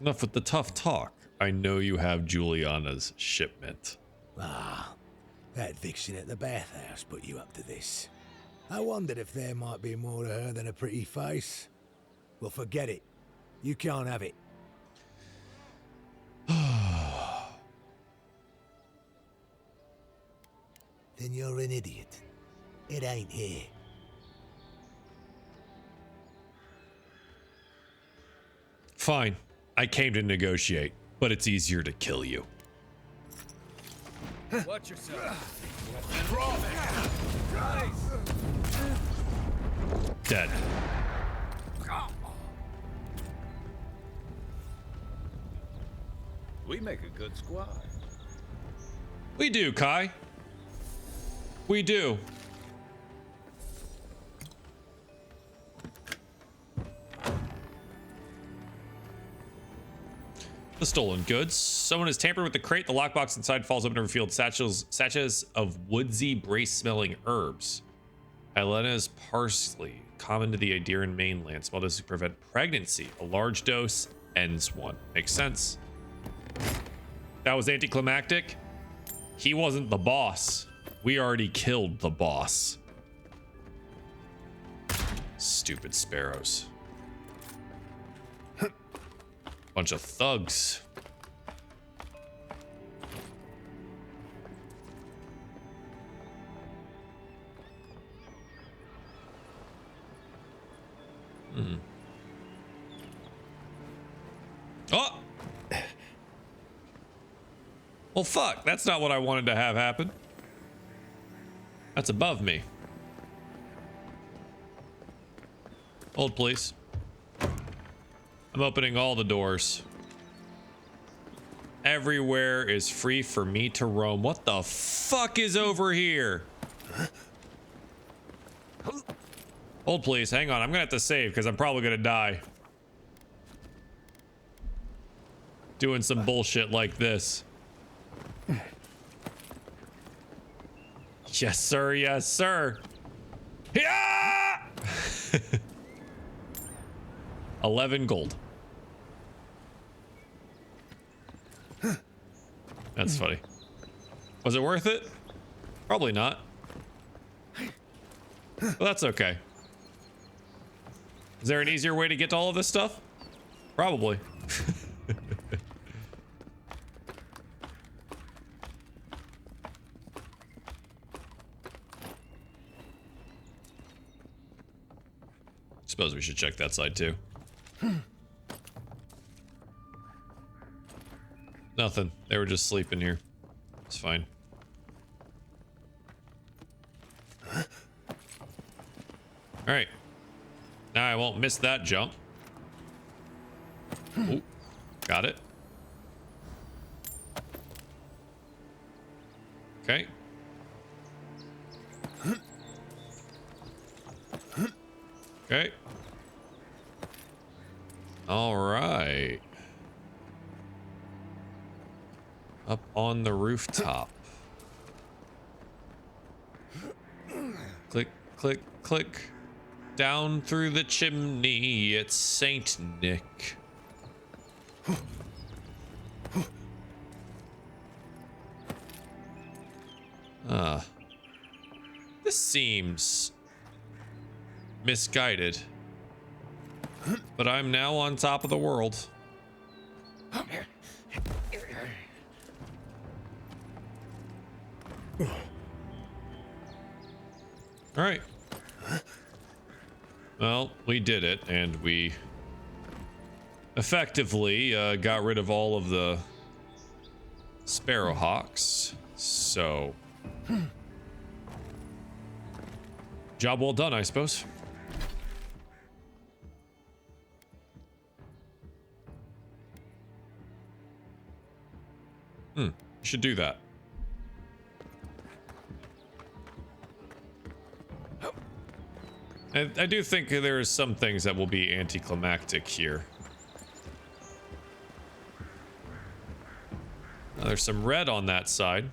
S1: Enough with the tough talk. I know you have Juliana's shipment.
S6: Ah, that vixen at the bathhouse put you up to this. I wondered if there might be more to her than a pretty face. Well, forget it. You can't have it. Then you're an idiot. It ain't here.
S1: Fine. I came to negotiate, but it's easier to kill you.
S15: Watch yourself.
S1: Dead.
S9: We make a good squad.
S1: We do, Kai. We do. The stolen goods. Someone has tampered with the crate. The lockbox inside falls open and revealed sachets of woodsy, brace-smelling herbs. Helena's parsley, common to the Iderian mainland. Small doses prevent pregnancy. A large dose ends one. Makes sense. That was anticlimactic. He wasn't the boss. We already killed the boss. Stupid sparrows. Bunch of thugs. Oh! Well, fuck. That's not what I wanted to have happen. That's above me. Hold, please. I'm opening all the doors. Everywhere is free for me to roam. What the fuck is over here? Hold, please. Hang on. I'm gonna have to save because I'm probably gonna die. Doing some bullshit like this. Yes, sir. Yes, sir. Yeah! 11 gold. That's funny. Was it worth it? Probably not. But that's okay. Is there an easier way to get to all of this stuff? Probably. Suppose we should check that side too. Nothing. They were just sleeping here. It's fine. Alright. Now I won't miss that jump. Ooh, got it. Okay. Okay. All right. Up on the rooftop. Click, click, click. Down through the chimney. It's Saint Nick. This seems misguided. But I'm now on top of the world. All right. Well, we did it, and we effectively got rid of all of the Sparrowhawks. So, job well done, I suppose. You should do that. I do think there are some things that will be anticlimactic here. There's some red on that side.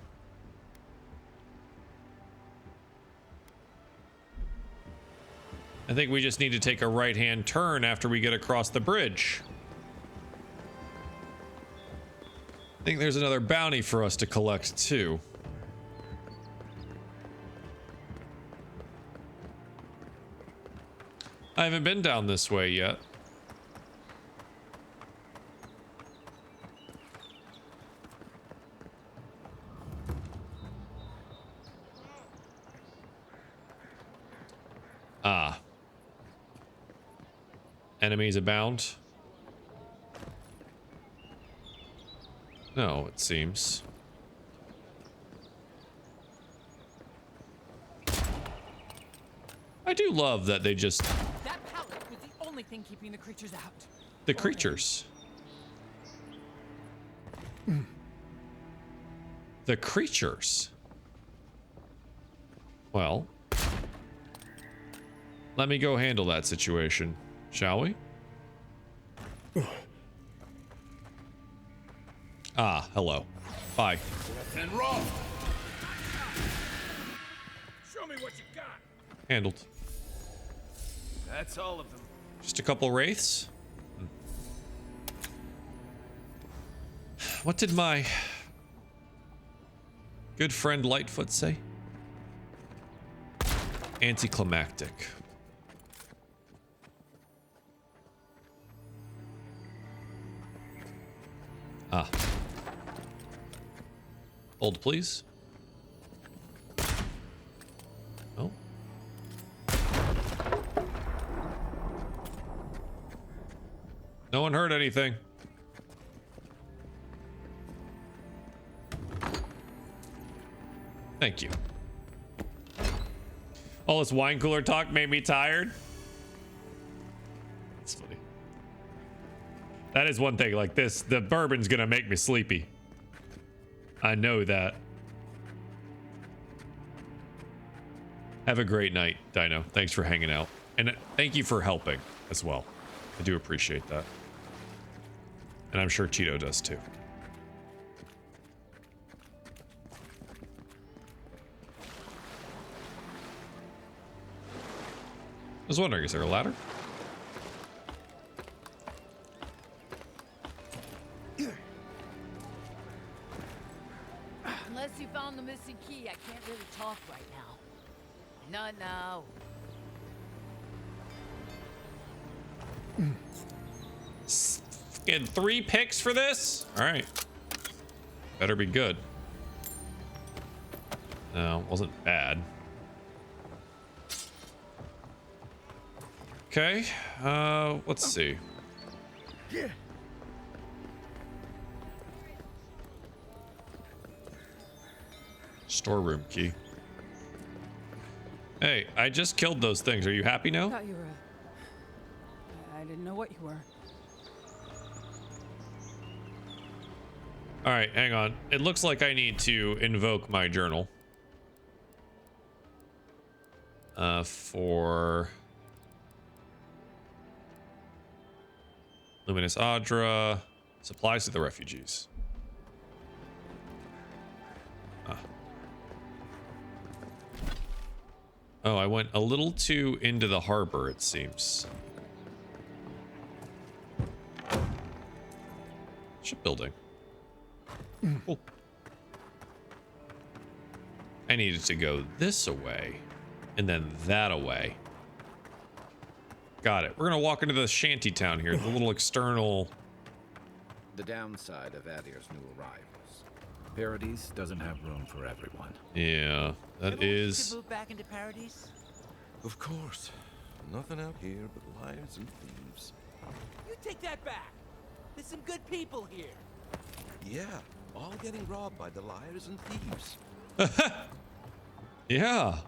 S1: I think we just need to take a right-hand turn after we get across the bridge. I think there's another bounty for us to collect too. I haven't been down this way yet. Ah. Enemies abound? No, it seems. I do love that they just...
S22: That pallet was the only thing keeping the creatures out.
S1: The creatures. The creatures. Well, let me go handle that situation, shall we? Ah, hello. Bye.
S15: And raw. Show me what you got.
S1: Handled.
S15: That's all of them.
S1: Just a couple wraiths? What did my good friend Lightfoot say? Anticlimactic. Ah. Hold, please. Oh. No one heard anything. Thank you. All this wine cooler talk made me tired. That's funny. That is one thing, like this, the bourbon's gonna make me sleepy. I know that. Have a great night, Dino. Thanks for hanging out. And thank you for helping as well. I do appreciate that. And I'm sure Cheeto does too. I was wondering, is there a ladder?
S22: Unless you found the missing key, I can't really talk right now. Not now.
S1: Getting 3 picks for this? All right. Better be good. No, wasn't bad. Okay, let's see. Storeroom key. Hey, I just killed those things. Are you happy now?
S22: I thought you were. I didn't know what you were.
S1: All right, hang on. It looks like I need to invoke my journal. For Luminous Adra, supplies to the refugees. Oh, I went a little too into the harbor, it seems. Shipbuilding. Cool. I needed to go this away and then that away. Got it. We're gonna walk into the shanty town here, the little external.
S9: The downside of Adir's new arrivals. Paradise doesn't have room for everyone.
S1: Yeah, that is.
S22: Move back into Paradise?
S19: Of course. Nothing out here but liars and thieves.
S22: You take that back. There's some good people here.
S19: Yeah, all getting robbed by the liars and thieves.
S1: Yeah,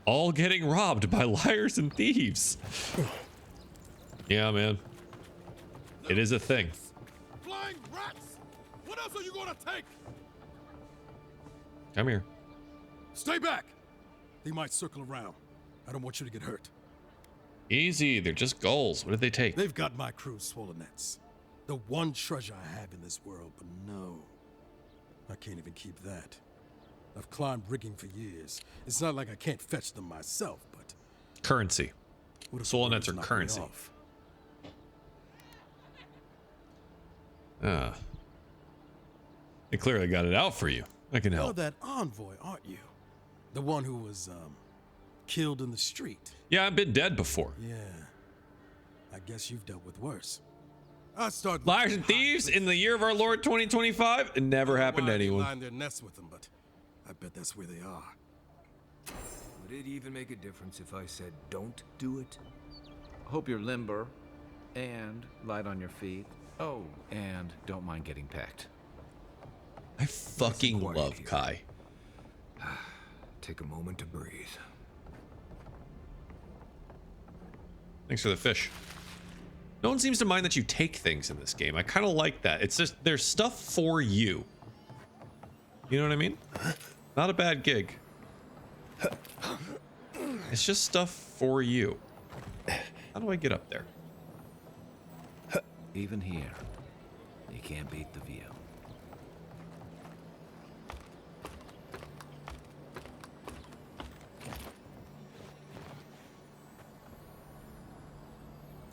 S1: all getting robbed by liars and thieves. Yeah, man. It is a thing.
S19: Flying rats! What else are you gonna take?
S1: Come here.
S19: Stay back! They might circle around. I don't want you to get hurt.
S1: Easy, they're just gulls. What did they take?
S19: They've got my crew's swollen nets. The one treasure I have in this world, but no. I can't even keep that. I've climbed rigging for years. It's not like I can't fetch them myself, but...
S1: Currency. Soul nets are currency. They clearly got it out for you. I can help.
S19: You're that envoy, aren't you? The one who was, killed in the street.
S1: Yeah, I've been dead before.
S19: Yeah. I guess you've dealt with worse. I start
S1: liars and thieves in the year of our Lord 2025. It never happened to anyone.
S19: Line their nests with them, but I bet that's where they are.
S5: Would it even make a difference if I said don't do it?
S9: Hope you're limber and light on your feet. Oh, and don't mind getting pecked.
S1: I fucking love Kai.
S5: Take a moment to breathe.
S1: Thanks for the fish. No one seems to mind that you take things in this game. I kind of like that. It's just there's stuff for you. You know what I mean? Not a bad gig. It's just stuff for you. How do I get up there?
S9: Even here, you can't beat the view.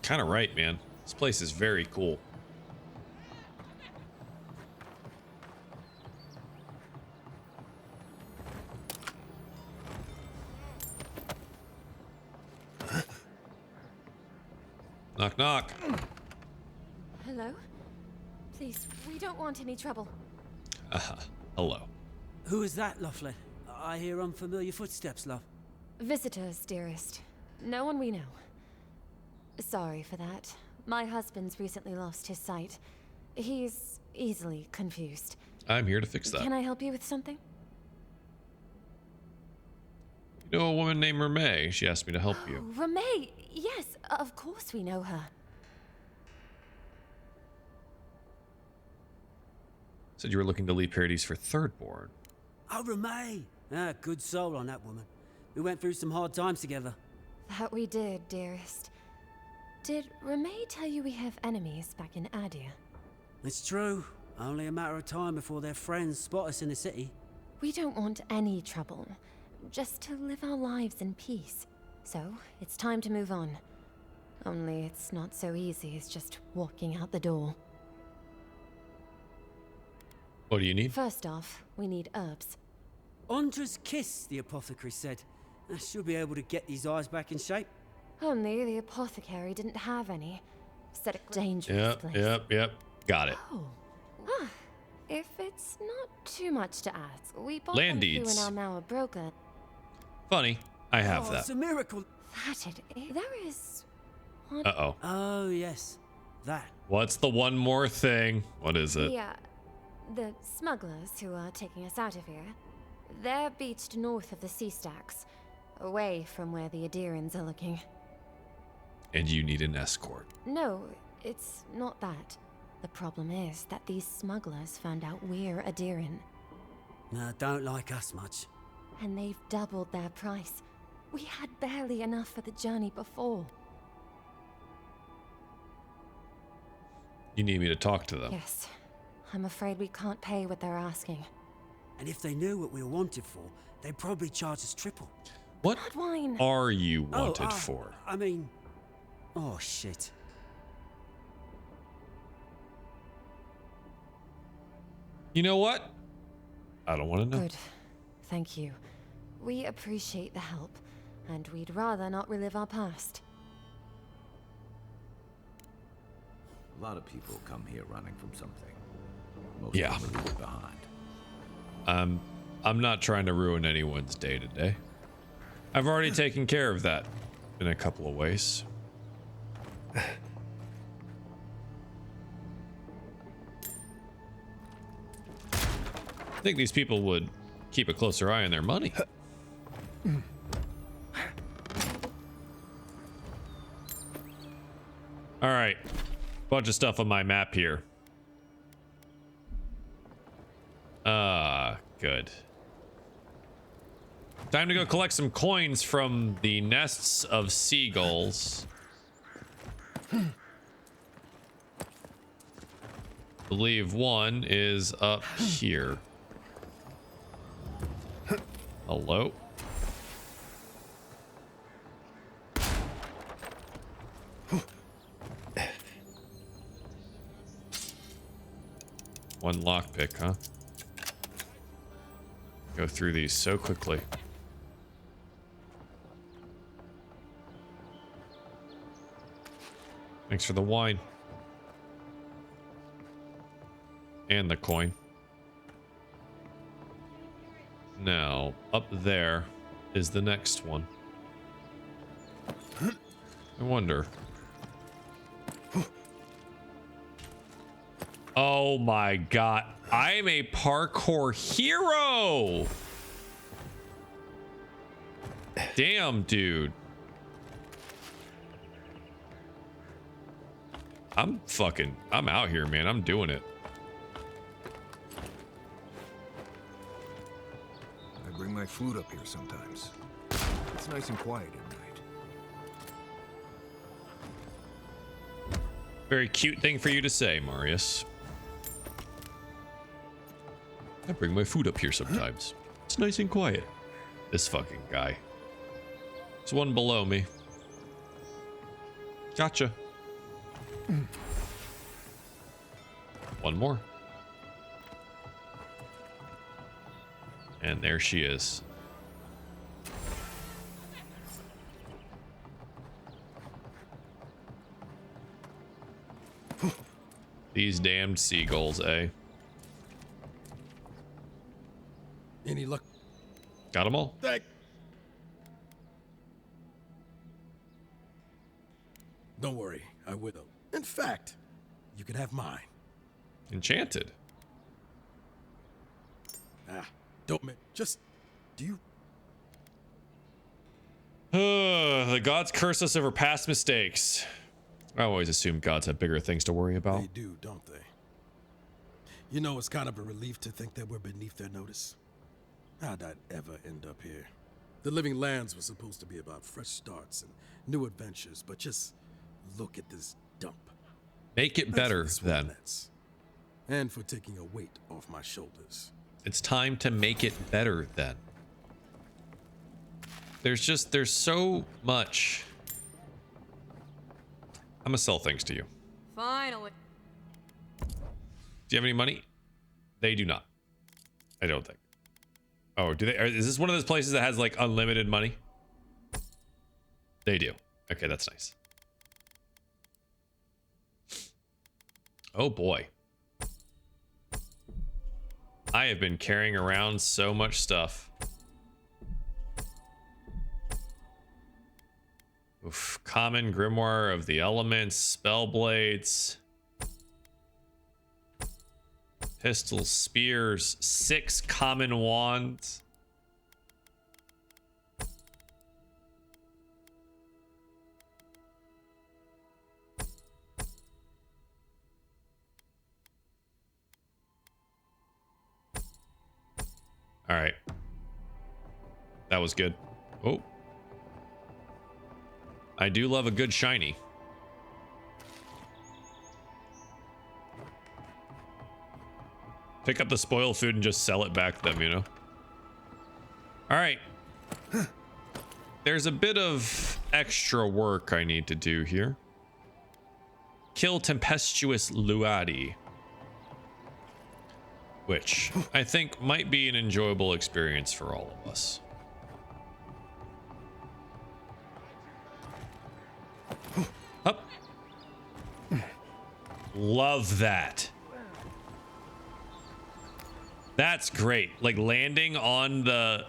S1: Kind of right, man. This place is very cool. Knock, knock.
S2: Hello? Please, we don't want any trouble.
S1: Hello.
S14: Who is that, Lovely? I hear unfamiliar footsteps, love.
S2: Visitors, dearest. No one we know. Sorry for that. My husband's recently lost his sight. He's easily confused.
S1: I'm here to fix that.
S2: Can I help you with something?
S1: You know a woman named Mermay? She asked me to help you.
S2: Ramay! Yes, of course we know her.
S1: Said you were looking to leave Paradise for Thirdborn.
S14: Oh, Ramay! Ah, good soul on that woman. We went through some hard times together.
S2: That we did, dearest. Did Ramay tell you we have enemies back in Adir?
S14: It's true. Only a matter of time before their friends spot us in the city.
S2: We don't want any trouble. Just to live our lives in peace. So, it's time to move on. Only it's not so easy as just walking out the door.
S1: What do you need?
S2: First off, we need herbs.
S14: Andra's kiss, the apothecary said. She'll be able to get these eyes back in shape.
S2: Only the apothecary didn't have any. Said a dangerous place.
S1: Yep. Got it.
S2: Oh. If it's not too much to ask, we bought
S1: Land
S2: them through
S1: deeds.
S2: an Almauer broker.
S1: Funny. I have that.
S14: It's a miracle.
S2: That it is. There is one.
S1: Uh-oh.
S14: Oh, yes. That.
S1: What's the one more thing? What is it?
S2: Yeah. The smugglers who are taking us out of here. They're beached north of the sea stacks. Away from where the Adirans are looking.
S1: And you need an escort.
S2: No, it's not that. The problem is that these smugglers found out we're Adiran,
S14: No, don't like us much.
S2: and they've doubled their price. We had barely enough for the journey before.
S1: You need me to talk to them.
S2: Yes. I'm afraid we can't pay what they're asking.
S14: And if they knew what we were wanted for, they'd probably charge us triple.
S1: What
S2: wine.
S1: are you wanted for?
S14: I mean... Oh, shit.
S1: You know what? I don't want to know.
S2: Good. Thank you. We appreciate the help, and we'd rather not relive our past.
S9: A lot of people come here running from something. Most
S1: Yeah.
S9: of them leave it behind.
S1: I'm not trying to ruin anyone's day to day. I've already taken care of that in a couple of ways. I think these people would keep a closer eye on their money. All right, bunch of stuff on my map here. Good. Time to go collect some coins from the nests of seagulls. Believe one is up here. Hello? One lockpick, huh? Go through these so quickly. Thanks for the wine. And the coin. Now, up there is the next one. I wonder. Oh my god. I'm a parkour hero! Damn, dude. I'm out here, man. I'm doing it.
S5: I bring my flute up here sometimes. It's nice and quiet at night.
S1: Very cute thing for you to say, Marius. I bring my food up here sometimes. It's nice and quiet. This fucking guy. There's one below me. Gotcha. One more. And there she is. These damned seagulls, eh?
S19: Any luck?
S1: Got them all?
S19: Don't worry, I will. In fact, you can have mine.
S1: Enchanted.
S19: Don't just do you?
S1: The gods curse us over past mistakes. I always assume gods have bigger things to worry about.
S19: They do, don't they? You know, it's kind of a relief to think that we're beneath their notice. How'd I ever end up here? The Living Lands was supposed to be about fresh starts and new adventures, but just look at this dump.
S1: Make it better, then.
S19: And for taking a weight off my shoulders.
S1: It's time to make it better, then. There's so much. I'm gonna sell things to you.
S13: Finally.
S1: Do you have any money? They do not. I don't think. Oh, do they? Is this one of those places that has like unlimited money? They do. Okay, that's nice. Oh boy. I have been carrying around so much stuff. Oof. Common Grimoire of the Elements, Spell Blades, Pistols, Spears, 6 common wands. All right. That was good. Oh. I do love a good shiny. Pick up the spoiled food and just sell it back to them, you know? All right. There's a bit of extra work I need to do here. Kill tempestuous Luadi. Which I think might be an enjoyable experience for all of us. Up. Love that. That's great. Like landing on the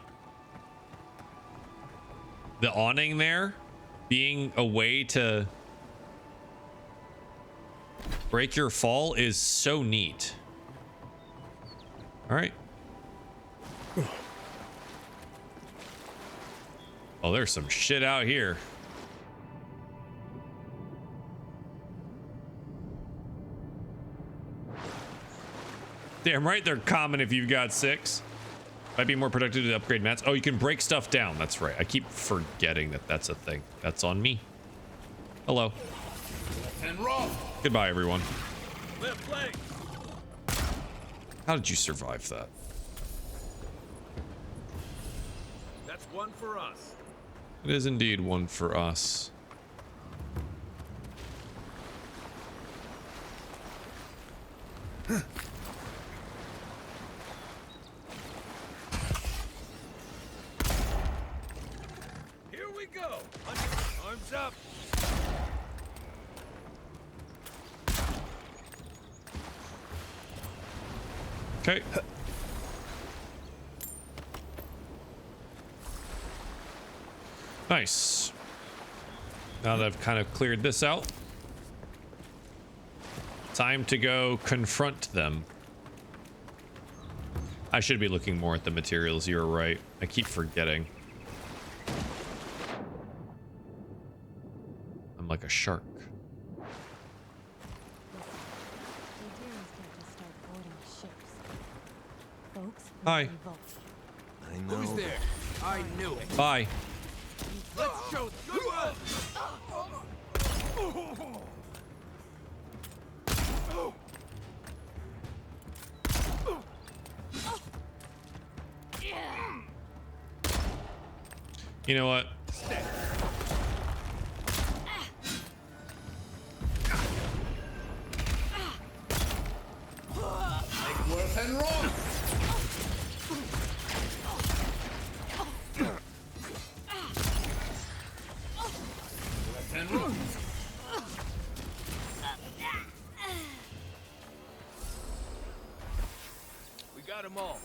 S1: awning there, being a way to break your fall is so neat. All right. Oh, there's some shit out here. Damn right they're common if you've got 6. Might be more productive to upgrade mats. Oh, you can break stuff down. That's right. I keep forgetting that that's a thing. That's on me. Hello. Goodbye, everyone. How did you survive that?
S15: That's one for us.
S1: It is indeed one for us.
S15: Here we go. Arms up.
S1: Okay. Nice. Now that I've kind of cleared this out, time to go confront them. I should be looking more at the materials. You're right. I keep forgetting. I'm like a shark. Hi.
S5: I know.
S17: Who's there? I knew it.
S1: Bye.
S17: Let's show good ones.
S1: You know what?
S17: Make worth and wrong.
S15: We got them all.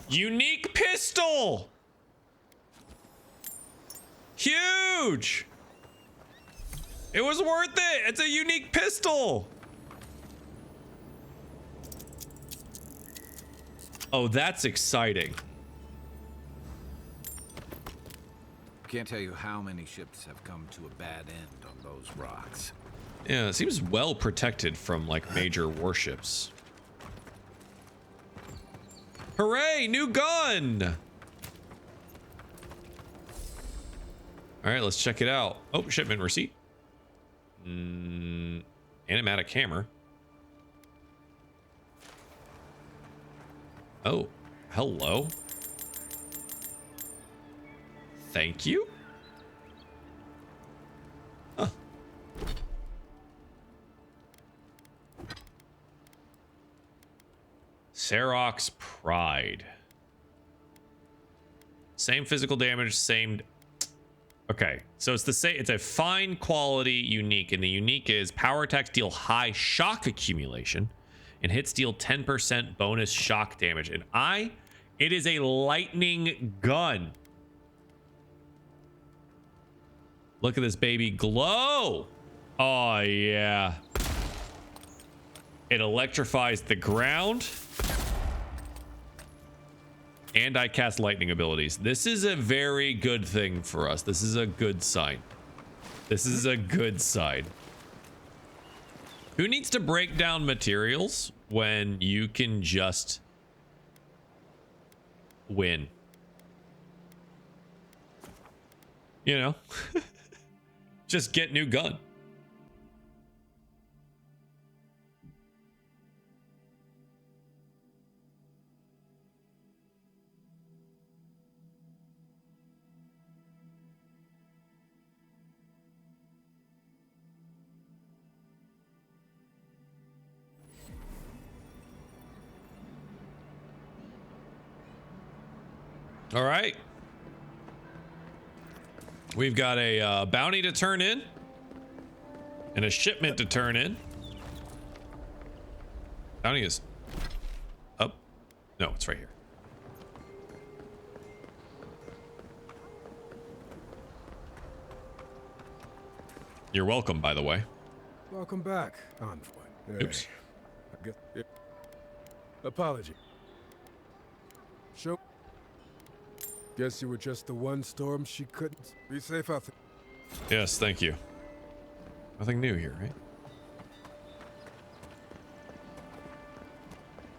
S1: Unique pistol! Huge! It was worth it! It's a unique pistol! Oh, that's exciting.
S9: Can't tell you how many ships have come to a bad end on those rocks.
S1: Yeah, it seems well protected from, like, major warships. Hooray! New gun! Alright, let's check it out. Oh, shipment receipt. Animatic hammer. Oh, hello. Thank you. Huh. Serok's Pride. Same physical damage, same. Okay, so it's the same. It's a fine quality unique, and the unique is power attacks deal high shock accumulation, and hits deal 10% bonus shock damage. And it is a lightning gun. Look at this baby glow. Oh yeah. It electrifies the ground. And I cast lightning abilities. This is a very good thing for us. This is a good sign. This is a good sign. Who needs to break down materials when you can just win. You know, just get new gun. All right. We've got a bounty to turn in and a shipment to turn in. Bounty is up. No, it's right here. You're welcome, by the way.
S15: Welcome back, Envoy.
S1: Oops.
S15: I guess, yeah. Apology. Show. Guess you were just the one storm she couldn't. Be safe out there.
S1: Yes, thank you. Nothing new here, right?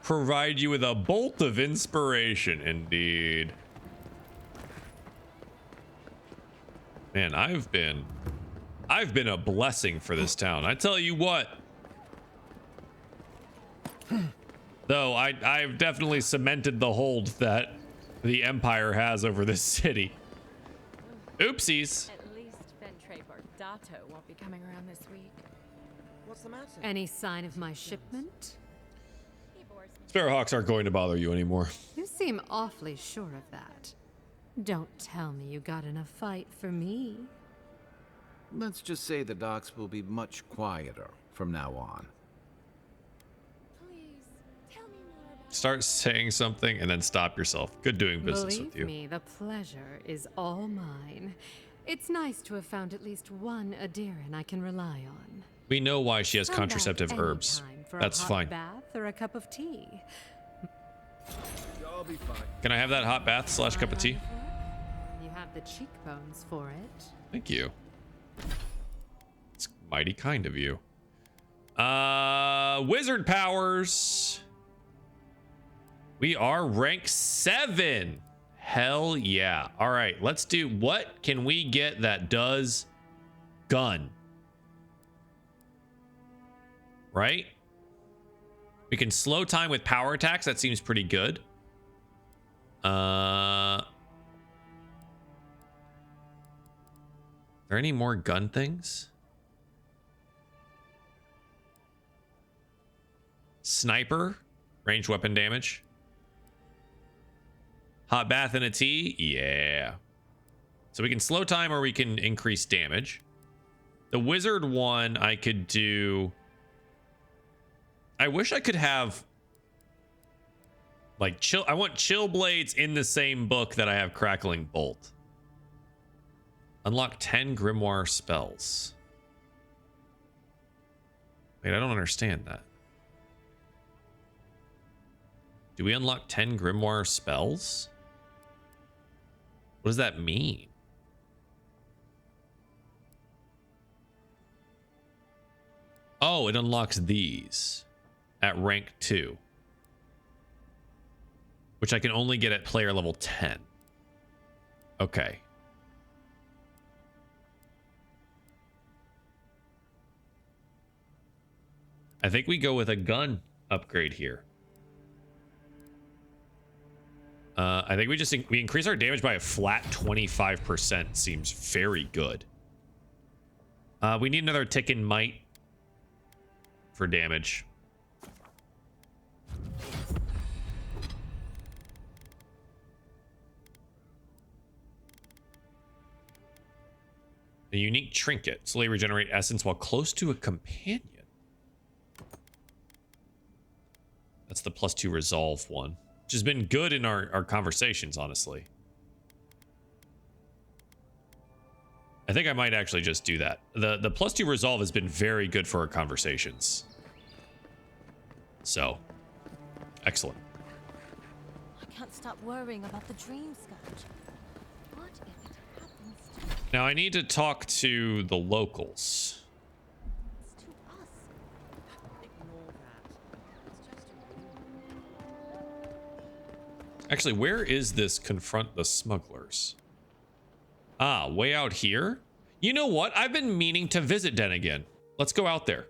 S1: Provide you with a bolt of inspiration, indeed. Man, I've been a blessing for this town. I tell you what. Though I've definitely cemented the hold that the Empire has over this city. Oopsies.
S16: At least Ventre Bardato won't be coming around this week.
S20: What's the matter?
S16: Any sign of my shipment?
S1: Sparrowhawks aren't going to bother you anymore.
S16: You seem awfully sure of that. Don't tell me you got in a fight for me.
S9: Let's just say the docks will be much quieter from now on.
S1: Start saying something and then stop yourself. Good doing business
S16: Believe
S1: with you.
S16: me, the pleasure is all mine. It's nice to have found at least one Adiran I can rely on.
S1: We know why she has
S16: Come
S1: contraceptive
S16: back
S1: herbs.
S16: anytime for
S1: That's
S16: a hot
S1: fine.
S16: bath or a cup of tea.
S15: I'll be fine.
S1: Can I have that hot bath / cup of tea?
S16: You have the cheekbones for it.
S1: Thank you. It's mighty kind of you. Wizard powers. We are rank 7. Hell yeah. All right, let's do, what can we get that does gun? Right? We can slow time with power attacks. That seems pretty good. Are there any more gun things? Sniper, ranged weapon damage. Hot bath and a tea, yeah. So we can slow time or we can increase damage. The wizard one I could do. I wish I could have like chill. I want chill blades in the same book that I have crackling bolt. Unlock 10 grimoire spells. Wait, I don't understand that. Do we unlock 10 grimoire spells? What does that mean? Oh, it unlocks these at rank 2, which I can only get at player level 10. Okay. I think we go with a gun upgrade here. I think we increase our damage by a flat 25%. Seems very good. We need another tick in might for damage. A unique trinket. Slowly regenerate essence while close to a companion. That's the +2 resolve one, which has been good in our conversations, honestly. I think I might actually just do that. The +2 resolve has been very good for our conversations. So, excellent.
S2: I can't stop worrying about the dream scourge. What if it happens to
S1: Now I need to talk to the locals. Actually, where is this confront the smugglers? Ah, way out here? You know what? I've been meaning to visit Den again. Let's go out there.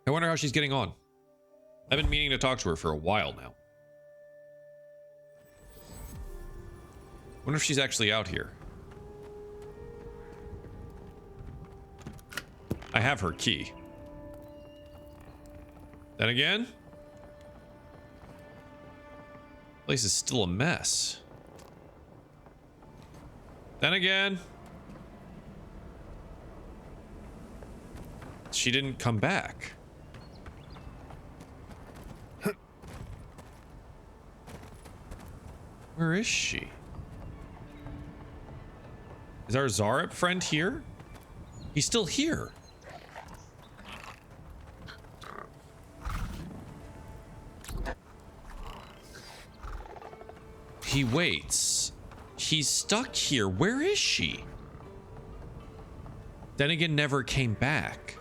S1: I wonder how she's getting on. I've been meaning to talk to her for a while now. Wonder if she's actually out here. I have her key. Then again, place is still a mess. Then again, she didn't come back. Where is she? Is our Zarep friend here? He's still here. He waits. He's stuck here. Where is she? Then again, never came back.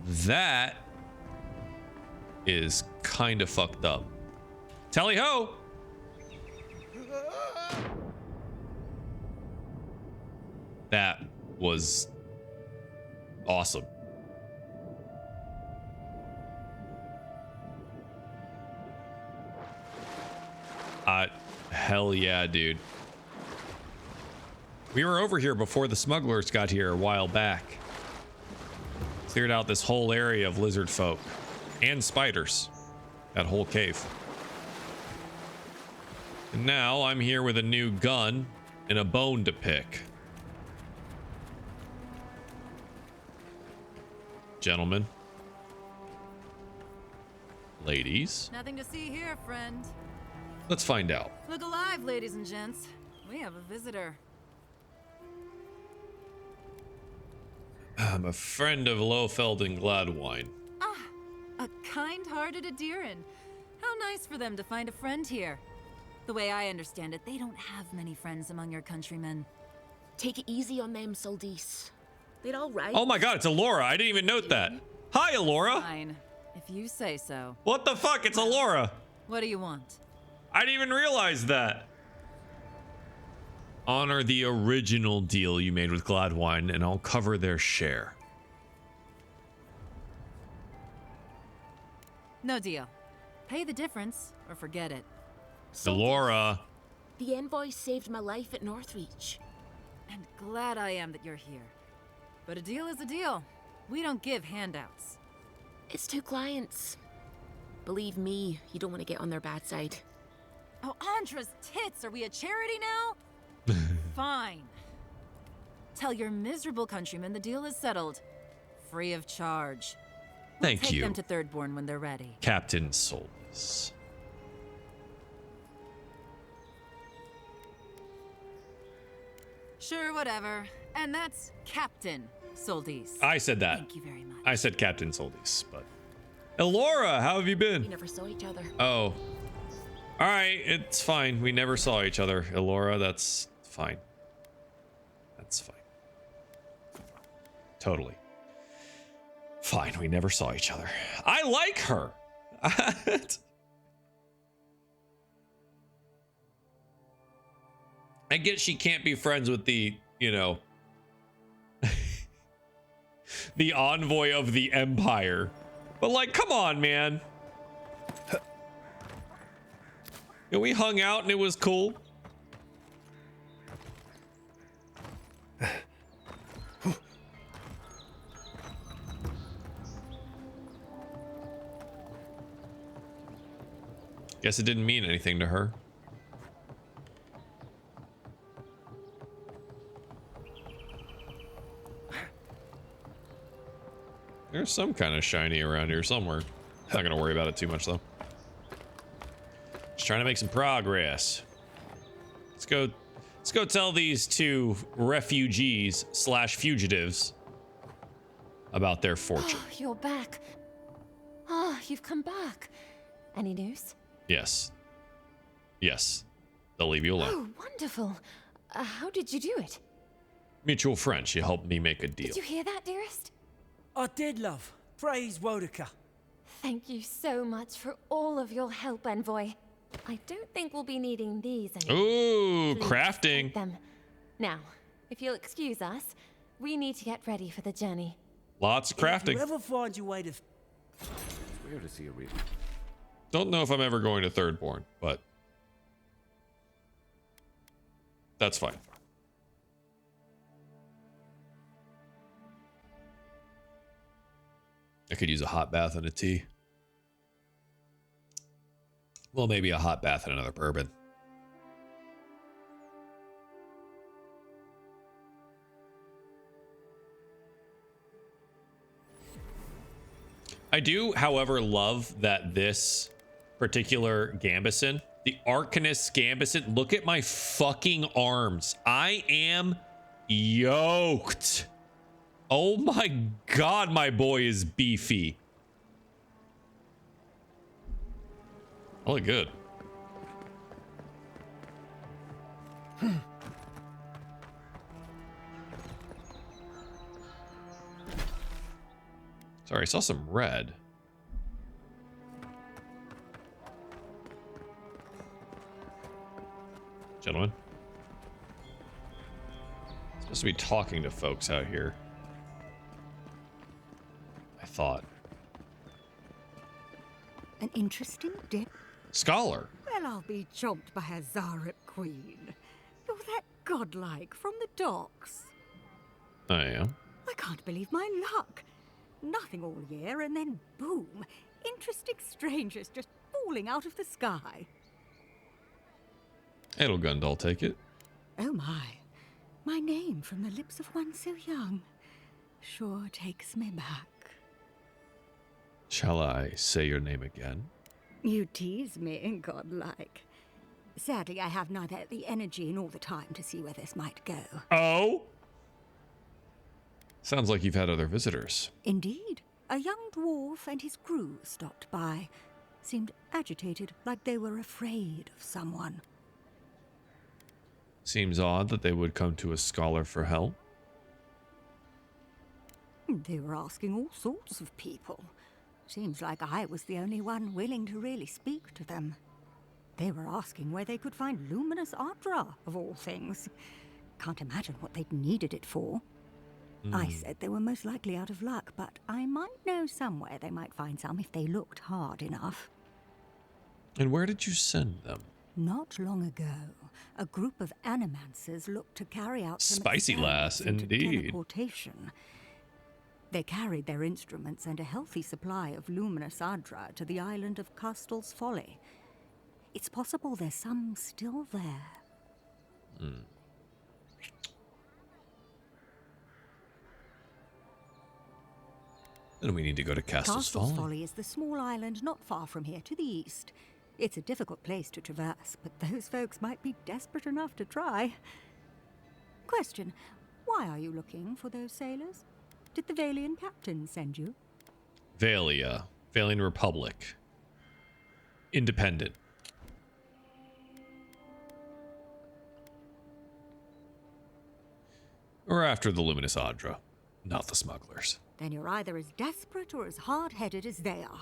S1: That is kind of fucked up. Tally ho! That was awesome. Hell yeah, dude. We were over here before the smugglers got here a while back. Cleared out this whole area of lizard folk and spiders. That whole cave. And now I'm here with a new gun and a bone to pick. Gentlemen. Ladies.
S7: Nothing to see here, friend.
S1: Let's find out.
S7: Look alive, ladies and gents. We have a visitor.
S1: I'm a friend of Lofeld and Gladwine.
S7: Ah, a kind-hearted Adiran. How nice for them to find a friend here. The way I understand it, they don't have many friends among your countrymen.
S8: Take it easy on them, Soldis. They're all right.
S1: Oh my god, it's Alora. I didn't even note that. Hi, Alora.
S7: Fine, if you say so.
S1: What the fuck? It's Alora.
S7: What do you want?
S1: I didn't even realize that. Honor the original deal you made with Gladwine, and I'll cover their share.
S7: No deal. Pay the difference, or forget it.
S1: Alora.
S8: The envoy saved my life at Northreach.
S7: And glad I am that you're here. But a deal is a deal. We don't give handouts.
S8: It's two clients. Believe me, you don't want to get on their bad side.
S7: Oh, Andra's tits! Are we a charity now? Fine. Tell your miserable countrymen the deal is settled. Free of charge.
S1: Thank
S7: Take
S1: you.
S7: them to Thirdborn when they're ready.
S1: Captain Souls.
S7: Sure, whatever. And that's Captain Soldis.
S1: I said that.
S7: Thank you very much.
S1: I said Captain Soldis, but... Elora, how have you been?
S8: We never saw each other.
S1: Oh. Alright, it's fine. We never saw each other, Elora. That's fine. That's fine. Totally. Fine, we never saw each other. I like her! I get she can't be friends with the, you know... the envoy of the Empire. But like, come on, man. And we hung out and it was cool. Guess it didn't mean anything to her. There's some kind of shiny around here somewhere. Not gonna worry about it too much though. Just trying to make some progress. Let's go tell these two refugees / fugitives about their fortune.
S2: Oh, you're back. Ah, you've come back. Any news?
S1: Yes. Yes. They'll leave you alone.
S2: Oh, wonderful. How did you do it?
S1: Mutual friend. She helped me make a deal.
S2: Did you hear that, dearest?
S14: I did, love. Praise Wodaka.
S2: Thank you so much for all of your help, Envoy. I don't think we'll be needing these anymore.
S1: Ooh,
S2: Please
S1: crafting.
S2: take them. Now, if you'll excuse us, we need to get ready for the journey.
S1: Lots of
S14: If
S1: crafting.
S14: you ever find your way to...
S9: It's rare to see a real...
S1: Don't know if I'm ever going to Thirdborn, but that's fine. I could use a hot bath and a tea. Well, maybe a hot bath and another bourbon. I do, however, love that this particular Gambison, the Arcanist Gambison, look at my fucking arms. I am yoked. Oh my god, my boy is beefy. I look good. Sorry, I saw some red. Gentlemen. Supposed to be talking to folks out here. I thought.
S18: An interesting dip.
S1: Scholar.
S18: Well, I'll be chomped by a Zarep queen. You're that godlike from the docks.
S1: I am.
S18: I can't believe my luck. Nothing all year, and then boom, interesting strangers just falling out of the sky.
S1: Edelgund, I'll take it.
S18: Oh my name from the lips of one so young sure takes me back.
S1: Shall I say your name again?
S18: You tease me, godlike. Sadly, I have neither the energy nor the time to see where this might go.
S1: Oh? Sounds like you've had other visitors.
S18: Indeed. A young dwarf and his crew stopped by. Seemed agitated, like they were afraid of someone.
S1: Seems odd that they would come to a scholar for help.
S18: They were asking all sorts of people. Seems like I was the only one willing to really speak to them. They were asking where they could find luminous Ardra, of all things. Can't imagine what they'd needed it for. I said they were most likely out of luck, but I might know somewhere they might find some if they looked hard enough.
S1: And where did you send them?
S18: Not long ago, a group of animancers looked to carry out some
S1: Spicy lass,
S18: experiments into
S1: indeed.
S18: teleportation. They carried their instruments and a healthy supply of luminous Ardra to the island of Castel's Folly. It's possible there's some still there.
S1: Then we need to go to Castle's Folly.
S18: is the small island not far from here to the east. It's a difficult place to traverse, but those folks might be desperate enough to try. Question, why are you looking for those sailors? Did the Valian captain send you?
S1: Valia. Valian Republic. Independent. We're after the Luminous Ardra, not the smugglers.
S18: Then you're either as desperate or as hard-headed as they are.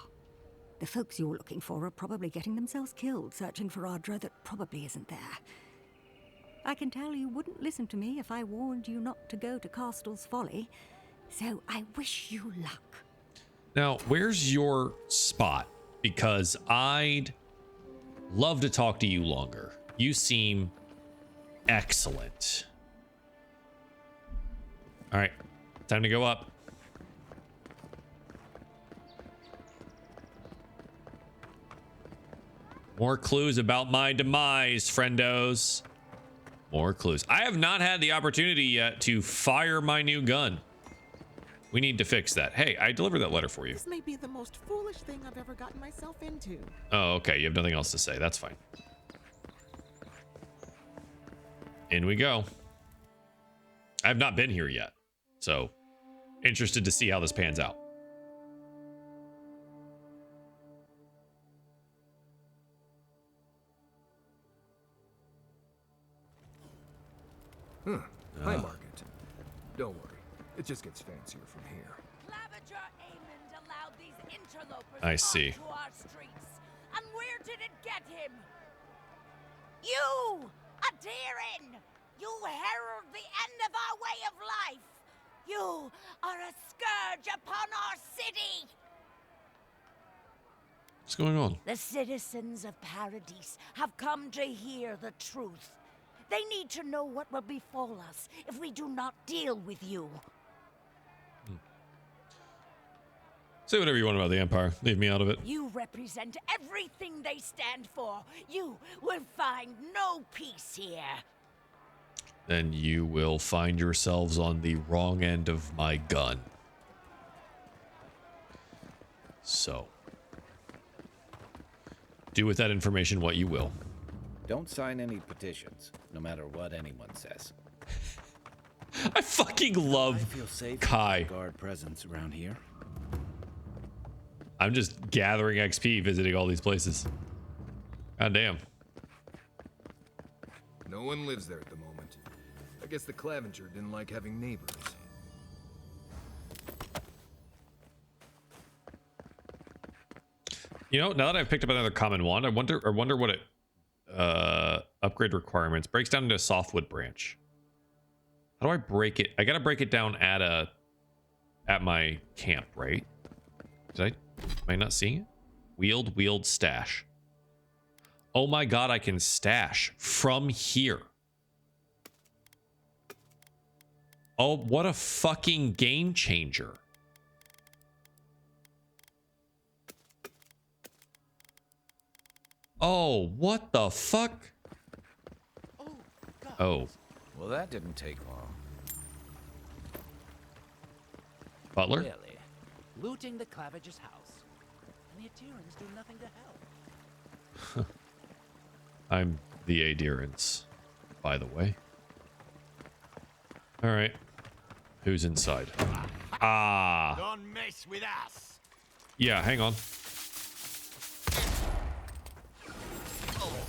S18: The folks you're looking for are probably getting themselves killed searching for Ardra that probably isn't there. I can tell you wouldn't listen to me if I warned you not to go to Castel's Folly, so I wish you luck.
S1: Now, where's your spot? Because I'd love to talk to you longer. You seem excellent. All right, time to go up. More clues about my demise, friendos. More clues. I have not had the opportunity yet to fire my new gun. We need to fix that. Hey, I delivered that letter for you.
S17: This may be the most foolish thing I've ever gotten myself into.
S1: Oh, okay. You have nothing else to say. That's fine. In we go. I've not been here yet, so interested to see how this pans out.
S5: Hi, Margaret. Don't worry. It just gets fancier from here.
S22: Allowed these interlopers
S1: I see.
S22: onto our streets. And where did it get him? You, Adirin! You herald the end of our way of life! You are a scourge upon our city!
S1: What's going on?
S22: The citizens of Paradise have come to hear the truth. They need to know what will befall us if we do not deal with you.
S1: Say whatever you want about the Empire. Leave me out of it.
S22: You represent everything they stand for. You will find no peace here.
S1: Then you will find yourselves on the wrong end of my gun. So, do with that information what you will.
S9: Don't sign any petitions, no matter what anyone says.
S1: I fucking love
S9: I feel safe
S1: Kai.
S9: Guard presence around here.
S1: I'm just gathering XP visiting all these places. God damn.
S5: No one lives there at the moment. I guess the Clavenger didn't like having neighbors.
S1: You know, now that I've picked up another common wand, I wonder what it upgrade requirements breaks down into a softwood branch. How do I break it? I gotta break it down at my camp, right? Am I not seeing it? Wield, stash. Oh my god, I can stash from here. Oh, what a fucking game changer. Oh, what the fuck? Oh.
S9: Well, that didn't take long.
S1: Butler?
S4: Really? Looting the Clavager's house. And the Adherents do nothing to help.
S1: I'm the adherence, by the way. All right. Who's inside? Ah.
S19: Don't mess with us.
S1: Yeah, hang on.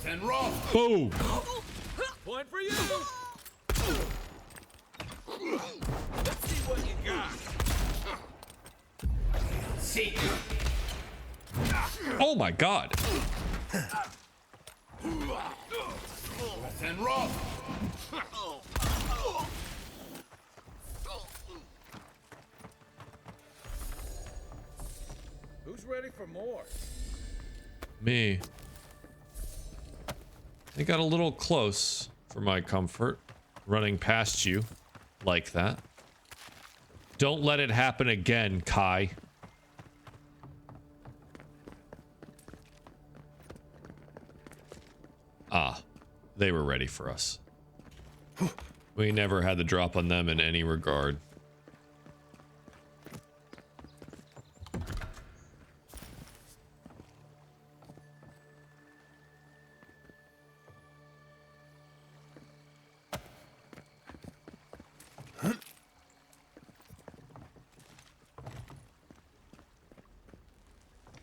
S19: And roll.
S1: Boom.
S19: Point for you. Let's see what you got. See.
S1: Oh my god.
S19: And roll.
S9: Who's ready for more?
S1: Me. They got a little close for my comfort, running past you like that. Don't let it happen again, Kai. Ah, they were ready for us. We never had the drop on them in any regard.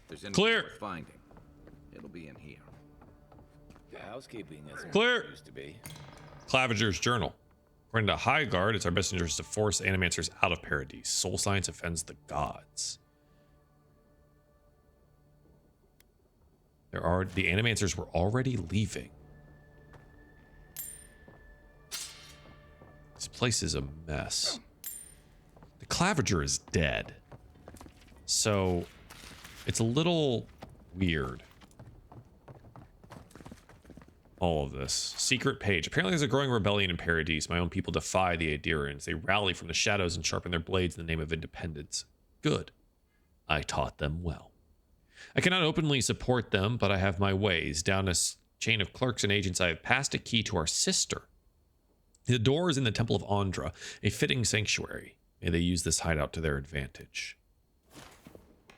S9: There's anything
S1: Clear.
S9: worth finding. It'll be in here. Housekeeping isn't
S1: Clear.
S9: what it used to be.
S1: Clavager's journal. According to High Guard, it's our best interest to force animancers out of Paradise. Soul science offends the gods. The animancers were already leaving. This place is a mess. The Clavager is dead. So it's a little weird. All of this. Secret page. Apparently there's a growing rebellion in Paradise. My own people defy the Adherents. They rally from the shadows and sharpen their blades in the name of independence. Good. I taught them well. I cannot openly support them, but I have my ways. Down a chain of clerks and agents, I have passed a key to our sister. The door is in the Temple of Andra, a fitting sanctuary. May they use this hideout to their advantage.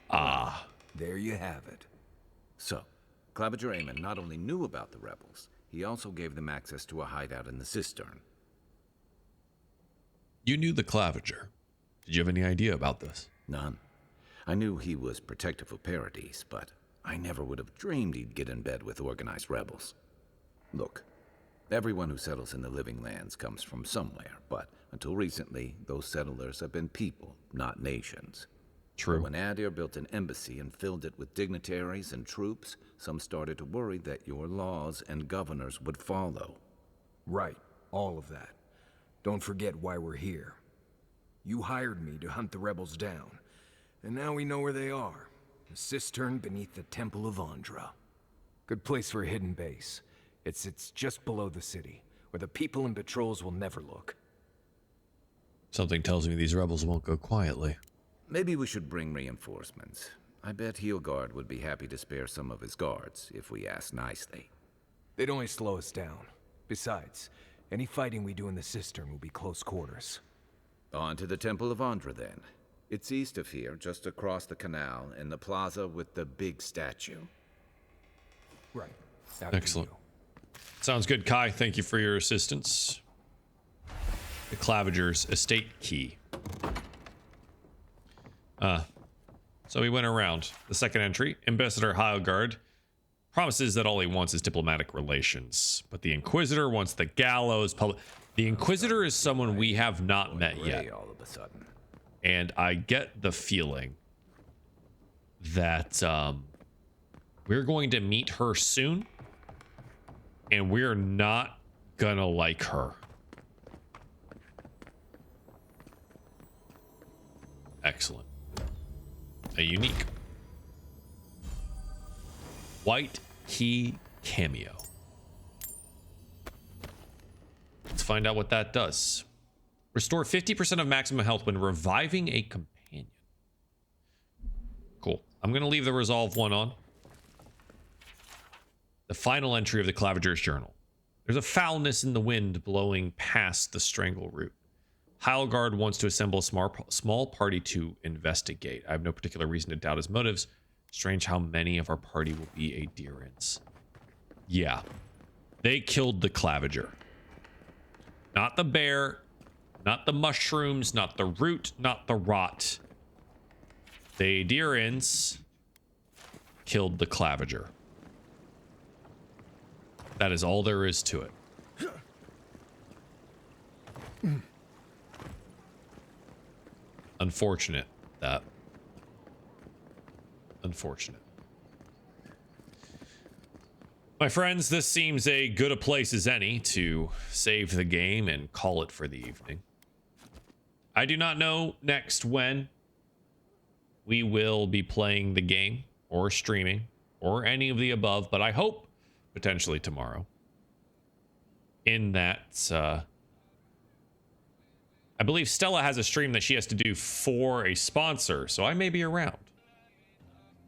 S1: Ah.
S5: There you have it.
S9: So, Clavager Amon not only knew about the rebels, he also gave them access to a hideout in the cistern.
S1: You knew the Clavager. Did you have any idea about this?
S9: None. I knew he was protective of Paradise, but I never would have dreamed he'd get in bed with organized rebels. Look, Everyone who settles in the Living Lands comes from somewhere, but until recently, those settlers have been people, not nations.
S1: True.
S9: But when Adir built an embassy and filled it with dignitaries and troops, some started to worry that your laws and governors would follow.
S5: Right, all of that. Don't forget why we're here. You hired me to hunt the rebels down, and now we know where they are. The cistern beneath the Temple of Andra. Good place for a hidden base. It sits just below the city, where the people and patrols will never look.
S1: Something tells me these rebels won't go quietly.
S9: Maybe we should bring reinforcements. I bet Heelguard would be happy to spare some of his guards, if we ask nicely.
S5: They'd only slow us down. Besides, any fighting we do in the cistern will be close quarters.
S9: On to the Temple of Andra, then. It's east of here, just across the canal, in the plaza with the big statue.
S5: Right.
S1: Excellent. Sounds good, Kai. Thank you for your assistance. The Clavager's estate key. So we went around. The second entry, Ambassador Heilgard promises that all he wants is diplomatic relations, but the Inquisitor wants the gallows. The Inquisitor is someone we have not met yet.
S9: All of a sudden.
S1: And I get the feeling that we're going to meet her soon, and we're not gonna like her. Excellent. A unique white key cameo. Let's find out what that does. Restore 50% of maximum health when reviving a companion. Cool. I'm going to leave the resolve one on. The final entry of the Clavager's journal. There's a foulness in the wind blowing past the strangle root. Heilgard wants to assemble a small party to investigate. I have no particular reason to doubt his motives. Strange how many of our party will be Adirans. Yeah. They killed the Clavager. Not the bear, not the mushrooms, not the root, not the rot. The Adirans killed the Clavager. That is all there is to it. Unfortunate that. Unfortunate. My friends, this seems a good a place as any to save the game and call it for the evening. I do not know next when we will be playing the game or streaming or any of the above, but I hope potentially tomorrow. In that, I believe Stella has a stream that she has to do for a sponsor, so I may be around.